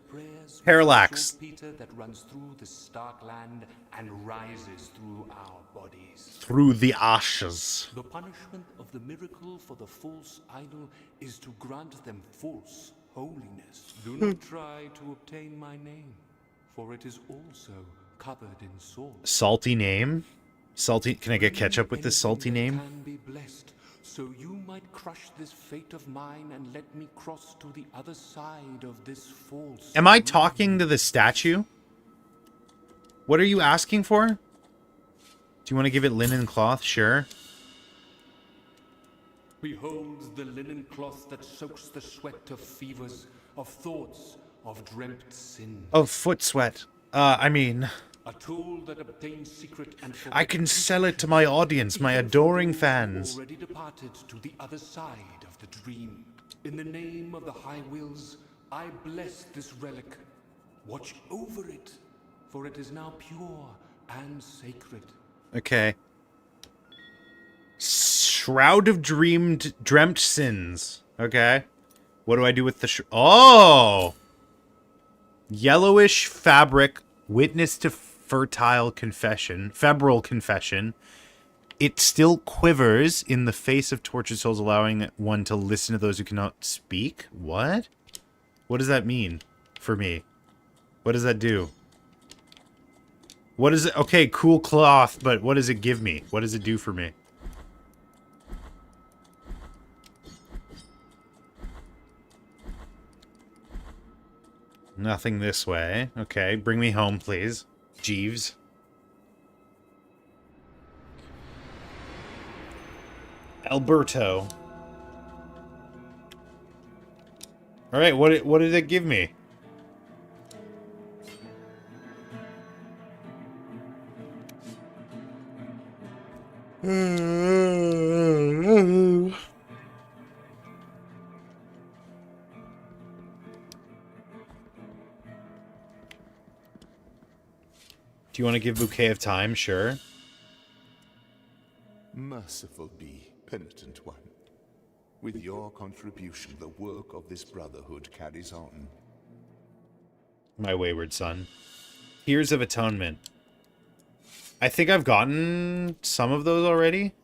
Parallax. Peter that runs through the stark land and rises through our bodies. Through the ashes. The punishment of the miracle for the false idol is to grant them false holiness. Do not try to obtain my name, for it is also covered in salt. Salty name? Salty. Can I get ketchup with this salty name? Can be blessed, so you might crush this fate of mine and let me cross to the other side of this false. Am I talking to the statue? What are you asking for? Do you want to give it linen cloth? Sure. Behold the linen cloth that soaks the sweat of fevers, of thoughts, of dreamt sin. Oh, foot sweat. I mean... A tool that obtains secret and I can sell it to my audience, my adoring fans. Already departed to the other side of the dream. In the name of the High Wills, I bless this relic. Watch over it, for it is now pure and sacred. Okay. Shroud of dreamt sins. Okay. What do I do with the oh! Yellowish fabric, witness to febrile confession. It still quivers in the face of tortured souls, allowing one to listen to those who cannot speak. What? What does that mean for me? What does that do? What is it? Okay, cool cloth, but what does it give me? What does it do for me? Nothing this way. Okay, bring me home, please. Jeeves. Alberto. Alright, what did it give me? Do you want to give Bouquet of Time? Sure. Merciful be, penitent one. With your contribution, the work of this brotherhood carries on. My wayward son. Tears of Atonement. I think I've gotten some of those already.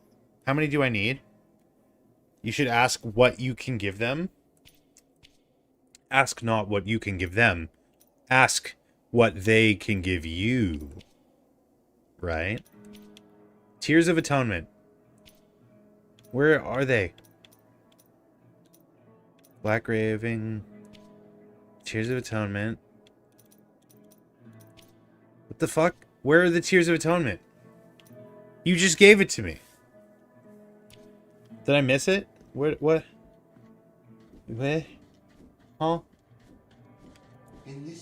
How many do I need? You should ask what you can give them. Ask not what you can give them. Ask what they can give you. Right? Tears of Atonement. Where are they? Black Raving. Tears of Atonement. What the fuck? Where are the Tears of Atonement? You just gave it to me. Did I miss it? What? What? Huh?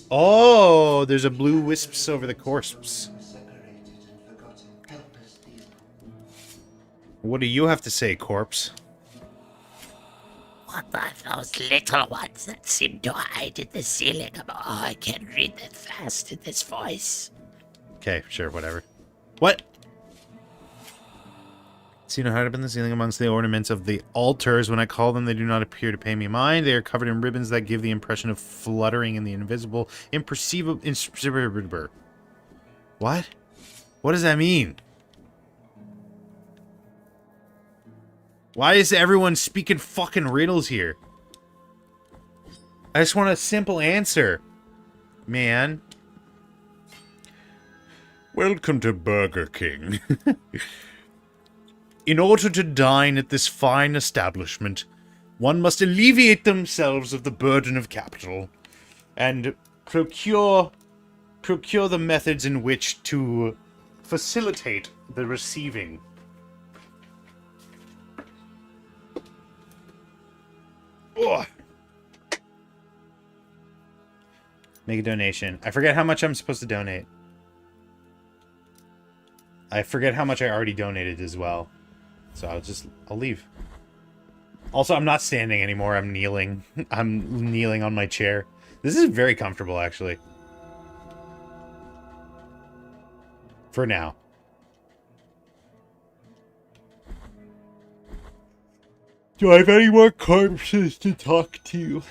Oh, there's a blue wisps over the corpse. What do you have to say, corpse? What are those little ones that seem to hide in the ceiling? Oh, I can't read that fast in this voice. Okay, sure, whatever. What? See no hide up in the ceiling amongst the ornaments of the altars. When I call them, they do not appear to pay me mind. They are covered in ribbons that give the impression of fluttering in the invisible, imperceivable... What? What does that mean? Why is everyone speaking fucking riddles here? I just want a simple answer, man. Welcome to Burger King. In order to dine at this fine establishment, one must alleviate themselves of the burden of capital and procure the methods in which to facilitate the receiving. Ugh. Make a donation. I forget how much I'm supposed to donate. I forget how much I already donated as well. So I'll leave. Also, I'm not standing anymore. I'm kneeling. I'm kneeling on my chair. This is very comfortable, actually. For now. Do I have any more corpses to talk to?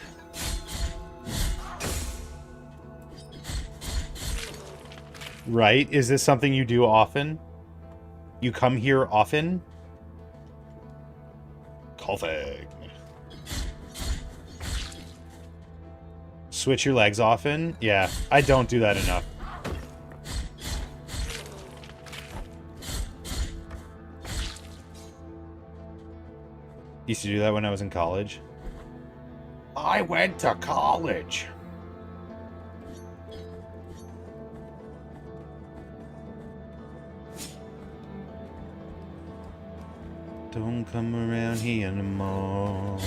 Right? Is this something you do often? You come here often? Coughing. Switch your legs often? Yeah, I don't do that enough. Used to do that when I was in college. I went to college. Don't come around here anymore.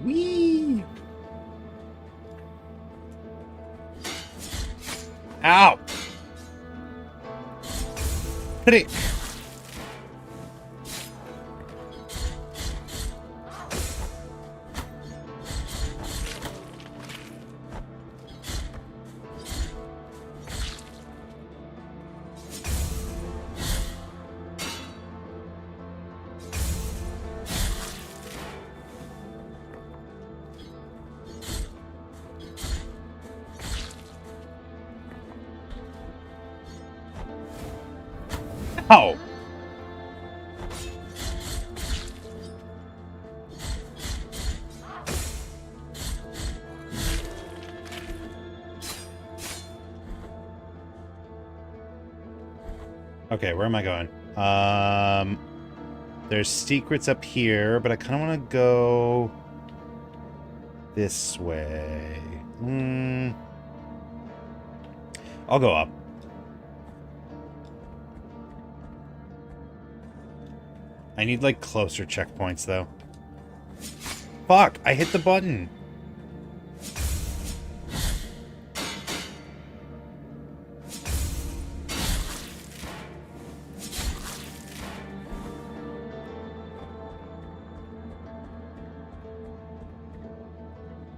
Whee! Ow! Prick. Ow! Okay, where am I going? There's secrets up here, but I kind of want to go this way. I'll go up. I need, like, closer checkpoints, though. Fuck! I hit the button!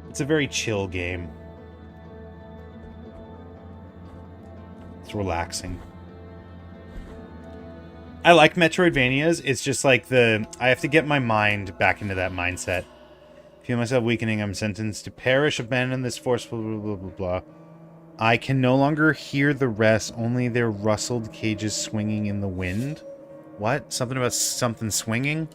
It's a very chill game. It's relaxing. I like Metroidvanias. It's just like I have to get my mind back into that mindset. Feel myself weakening. I'm sentenced to perish, abandon this force, blah, blah, blah, blah, blah. I can no longer hear the rest, only their rustled cages swinging in the wind. What? Something about something swinging?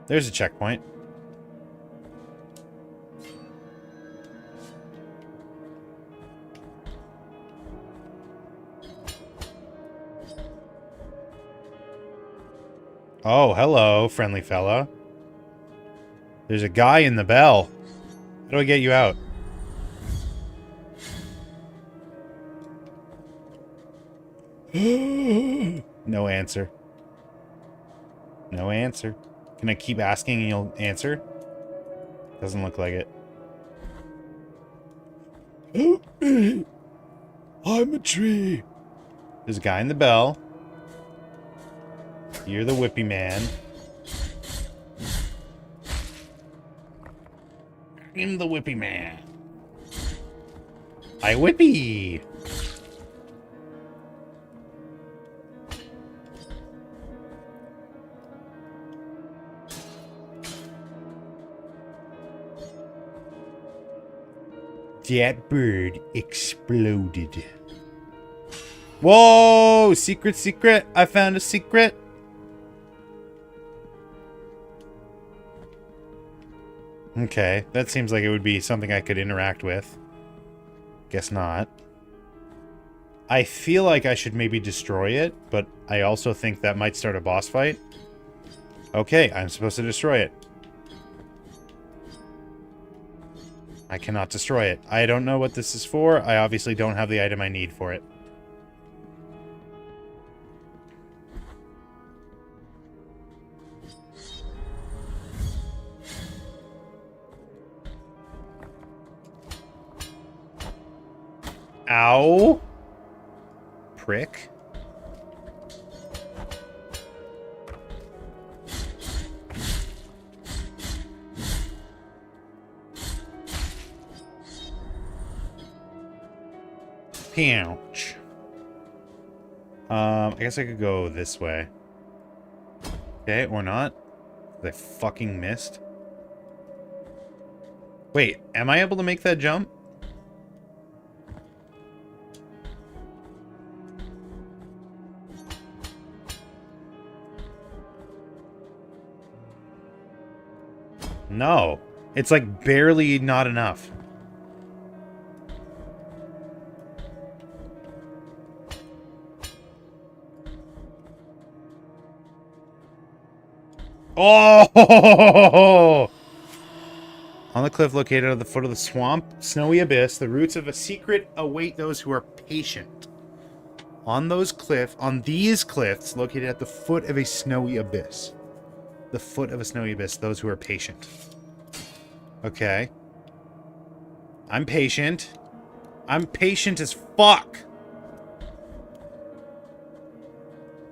There's a checkpoint. Oh, hello, friendly fella. There's a guy in the bell. How do I get you out? No answer. No answer. Can I keep asking and you'll answer? Doesn't look like it. Help me! I'm a tree. There's a guy in the bell. You're the whippy man. I'm the whippy man. I whippy! That bird exploded. Whoa! Secret, secret! I found a secret! Okay, that seems like it would be something I could interact with. Guess not. I feel like I should maybe destroy it, but I also think that might start a boss fight. Okay, I'm supposed to destroy it. I cannot destroy it. I don't know what this is for. I obviously don't have the item I need for it. Ow. Prick. Pouch. I guess I could go this way. Okay, or not. I fucking missed. Wait, am I able to make that jump? No. It's like barely not enough. Oh! On the cliff located at the foot of the swamp, snowy abyss, the roots of a secret await those who are patient. On these cliffs, located at the foot of a snowy abyss. The foot of a snowy abyss, those who are patient. Okay. I'm patient. I'm patient as fuck.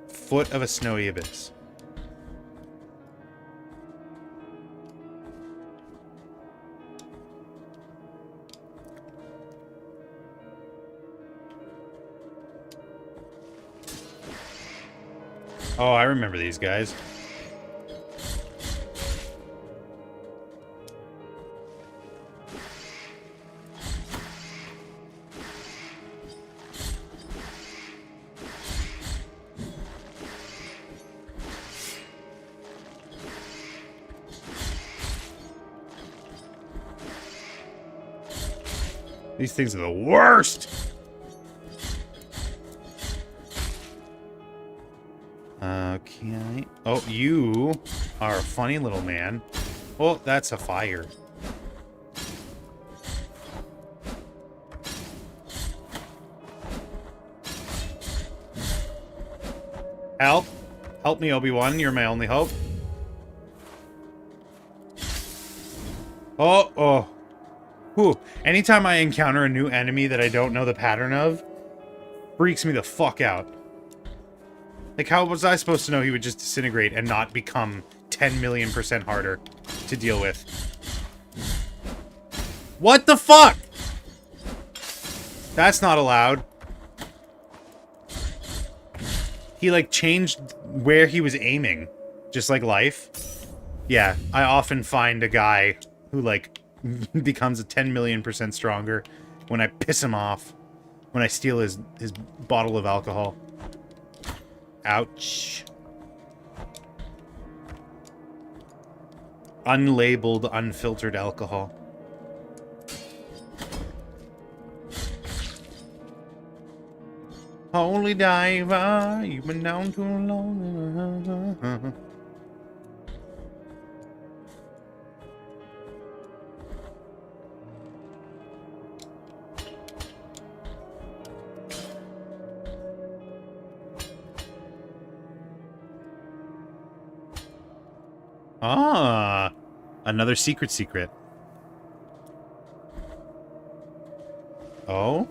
Foot of a snowy abyss. Oh, I remember these guys. These things are the worst! Okay. Oh, you are a funny little man. Oh, that's a fire. Help. Help me, Obi-Wan. You're my only hope. Oh, oh. Whew. Anytime I encounter a new enemy that I don't know the pattern of, freaks me the fuck out. Like, how was I supposed to know he would just disintegrate and not become 10,000,000% harder to deal with? What the fuck? That's not allowed. He, like, changed where he was aiming. Just like life. Yeah, I often find a guy who, like, becomes a 10,000,000% stronger when I piss him off. When I steal his bottle of alcohol. Ouch. Unlabeled, unfiltered alcohol. Holy diver, you've been down too long. Ah, another secret. Oh,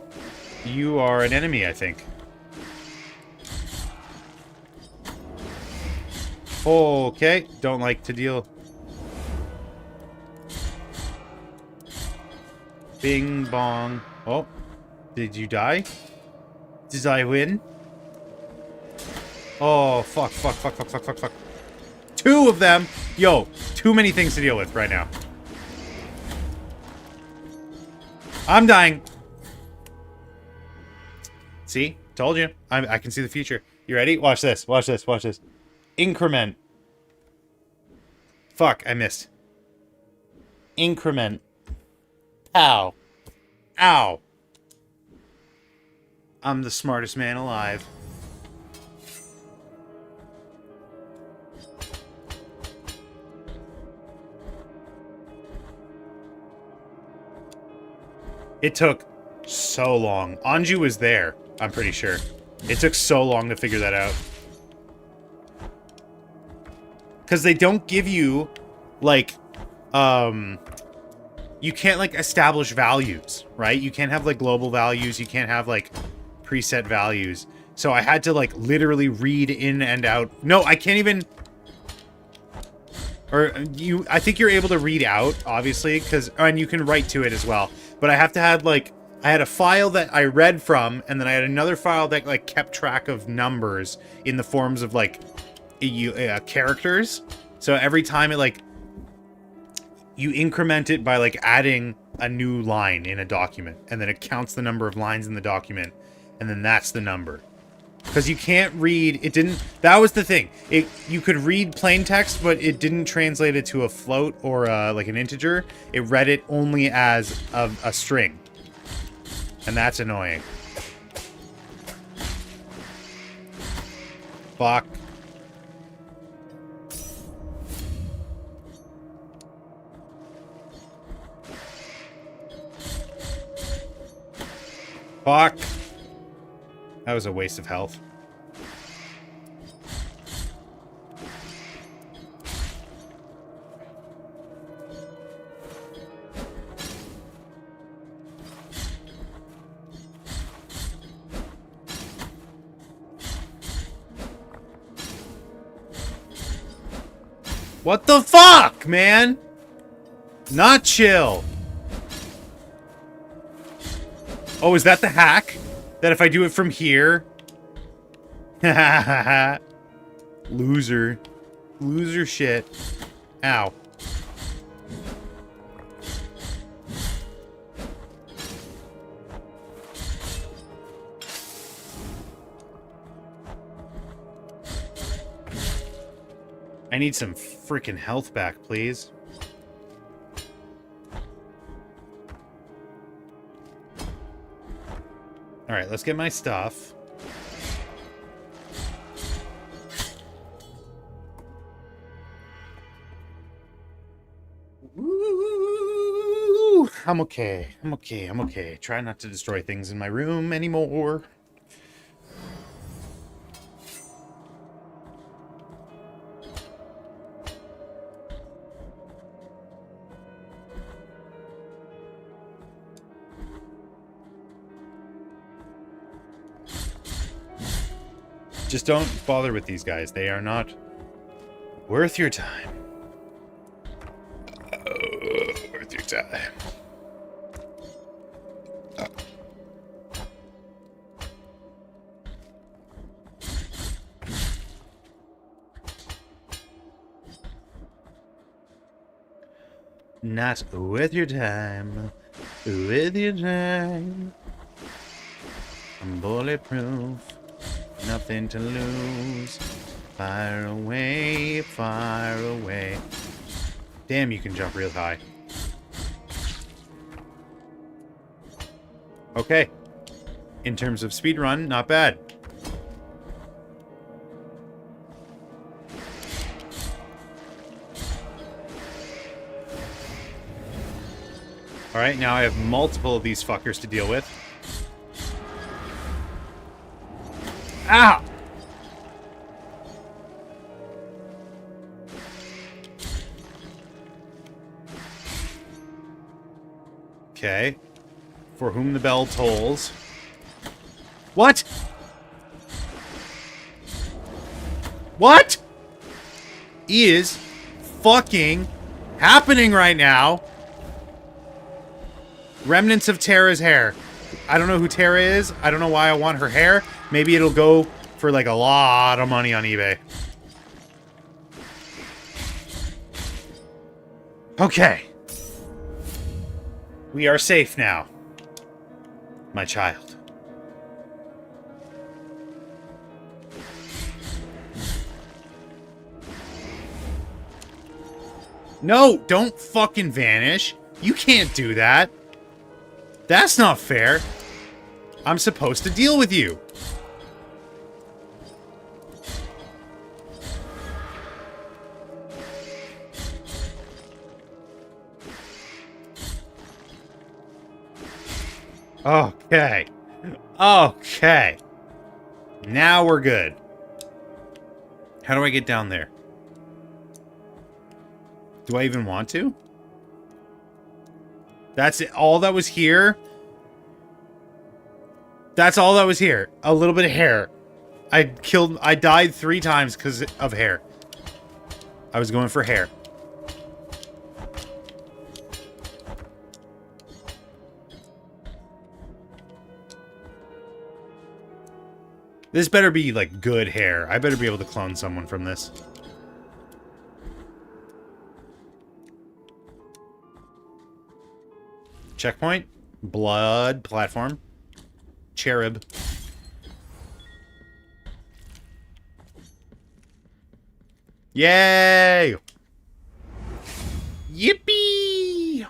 you are an enemy, I think. Okay, don't like to deal. Bing bong. Oh, did you die? Did I win? Oh, fuck. Two of them! Yo, too many things to deal with right now. I'm dying. See? Told you. I can see the future. You ready? Watch this. Watch this. Increment. Fuck, I missed. Increment. Ow. Ow. I'm the smartest man alive. It took so long. Anju was there, I'm pretty sure. It took so long to figure that out. Because they don't give you, like, you can't, like, establish values, right? You can't have, like, global values. You can't have, like, preset values. So I had to, like, literally read in and out. No, I can't even... Or, I think you're able to read out, obviously, and you can write to it as well. But I have to have, like, I had a file that I read from, and then I had another file that like kept track of numbers in the forms of like characters. So every time it like you increment it by like adding a new line in a document, and then it counts the number of lines in the document, and then that's the number. Because you can't read, it didn't, that was the thing. You could read plain text, but it didn't translate it to a float or like an integer. It read it only as a string. And that's annoying. Fuck. Fuck. That was a waste of health. What the fuck, man? Not chill. Oh, is that the hack? That if I do it from here... Loser. Loser shit. Ow. I need some freaking health back, please. Alright, let's get my stuff. Ooh, I'm okay. I'm okay. I'm okay. Try not to destroy things in my room anymore. Just don't bother with these guys. They are not worth your time. Worth your time. Not worth your time. With your time. I'm bulletproof. Nothing to lose. Fire away, fire away. Damn, you can jump real high. Okay. In terms of speedrun, not bad. Alright, now I have multiple of these fuckers to deal with. Ow! Okay. For whom the bell tolls. What? What is fucking happening right now? Remnants of Tara's hair. I don't know who Tara is. I don't know why I want her hair. Maybe it'll go for like a lot of money on eBay. Okay. We are safe now. My child. No, don't fucking vanish. You can't do that. That's not fair. I'm supposed to deal with you. Okay. Okay. Now we're good. How do I get down there? Do I even want to? That's it. All that was here? That's all that was here. A little bit of hair. I died 3 times because of hair. I was going for hair. This better be, like, good hair. I better be able to clone someone from this. Checkpoint. Blood. Platform. Cherub. Yay! Yippee!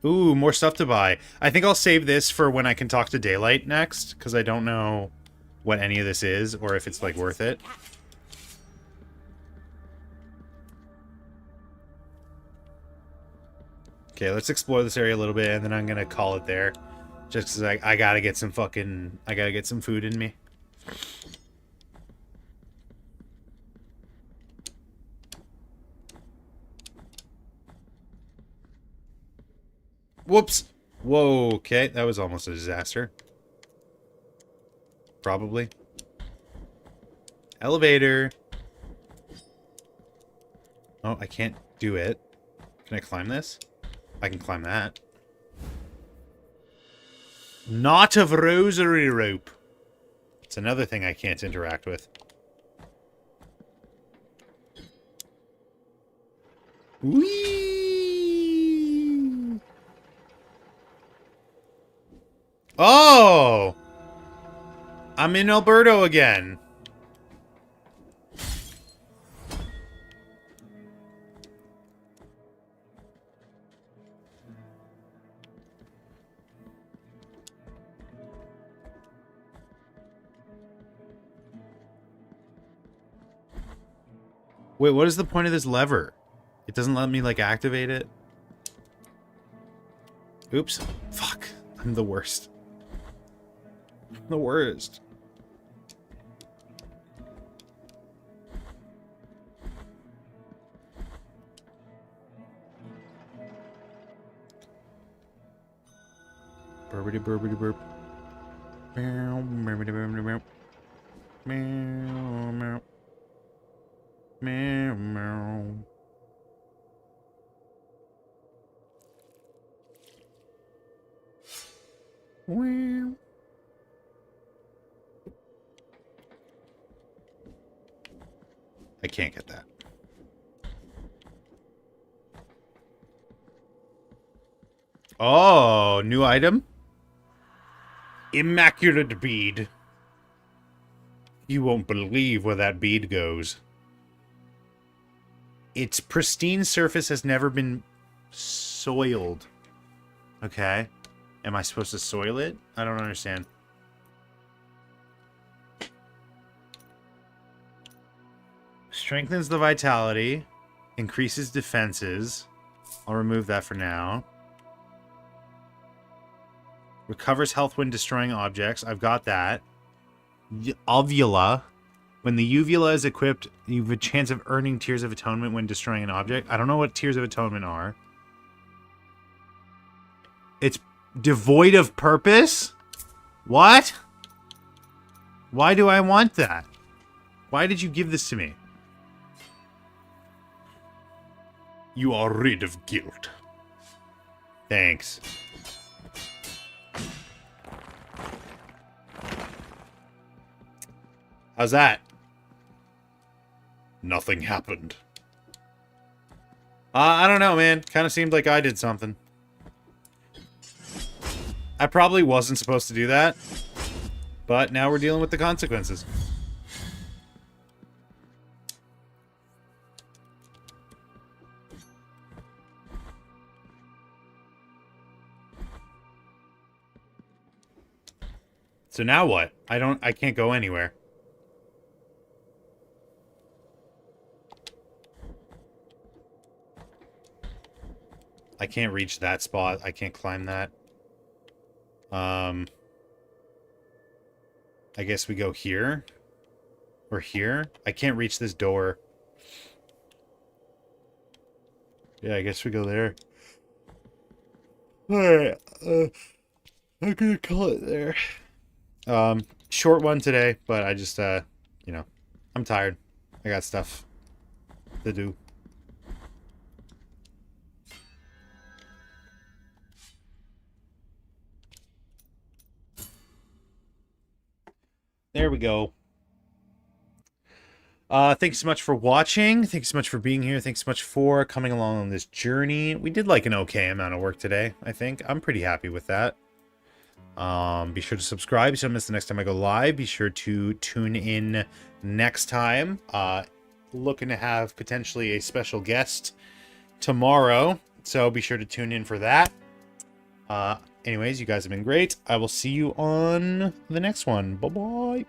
Ooh, more stuff to buy. I think I'll save this for when I can talk to Daylight next, because I don't know what any of this is, or if it's, like, worth it. Okay, let's explore this area a little bit, and then I'm gonna call it there. Just because I gotta get some fucking... I gotta get some food in me. Whoops! Whoa, okay, that was almost a disaster. Probably. Elevator! Oh, I can't do it. Can I climb this? I can climb that. Knot of rosary rope. It's another thing I can't interact with. Whee! Oh! I'm in Alberto again. Wait, what is the point of this lever? It doesn't let me, like, activate it? Oops. Fuck. I'm the worst. I'm the worst. Burbity burbity burp. Meow, burbity burbity burp. Meow, meow. Meow, meow. Wow. I can't get that. Oh, new item? Immaculate bead. You won't believe where that bead goes. Its pristine surface has never been soiled. Okay. Am I supposed to soil it? I don't understand. Strengthens the vitality. Increases defenses. I'll remove that for now. Recovers health when destroying objects. I've got that. Uvula. When the uvula is equipped, you have a chance of earning Tears of Atonement when destroying an object. I don't know what Tears of Atonement are. It's devoid of purpose? What? Why do I want that? Why did you give this to me? You are rid of guilt. Thanks. How's that? Nothing happened. I don't know, man. Kind of seemed like I did something. I probably wasn't supposed to do that. But now we're dealing with the consequences. So now what? I can't go anywhere. I can't reach that spot. I can't climb that. I guess we go here. Or here. I can't reach this door. Yeah, I guess we go there. Alright. I'm gonna call it there. Short one today, but I just, you know, I'm tired. I got stuff to do. There we go. Thanks so much for watching. Thanks so much for being here. Thanks so much for coming along on this journey. We did like an okay amount of work today, I think. I'm pretty happy with that. Be sure to subscribe so you don't miss the next time I go live. Be sure to tune in next time. Looking to have potentially a special guest tomorrow, so be sure to tune in for that. Anyways, you guys have been great. I will see you on the next one. Bye-bye.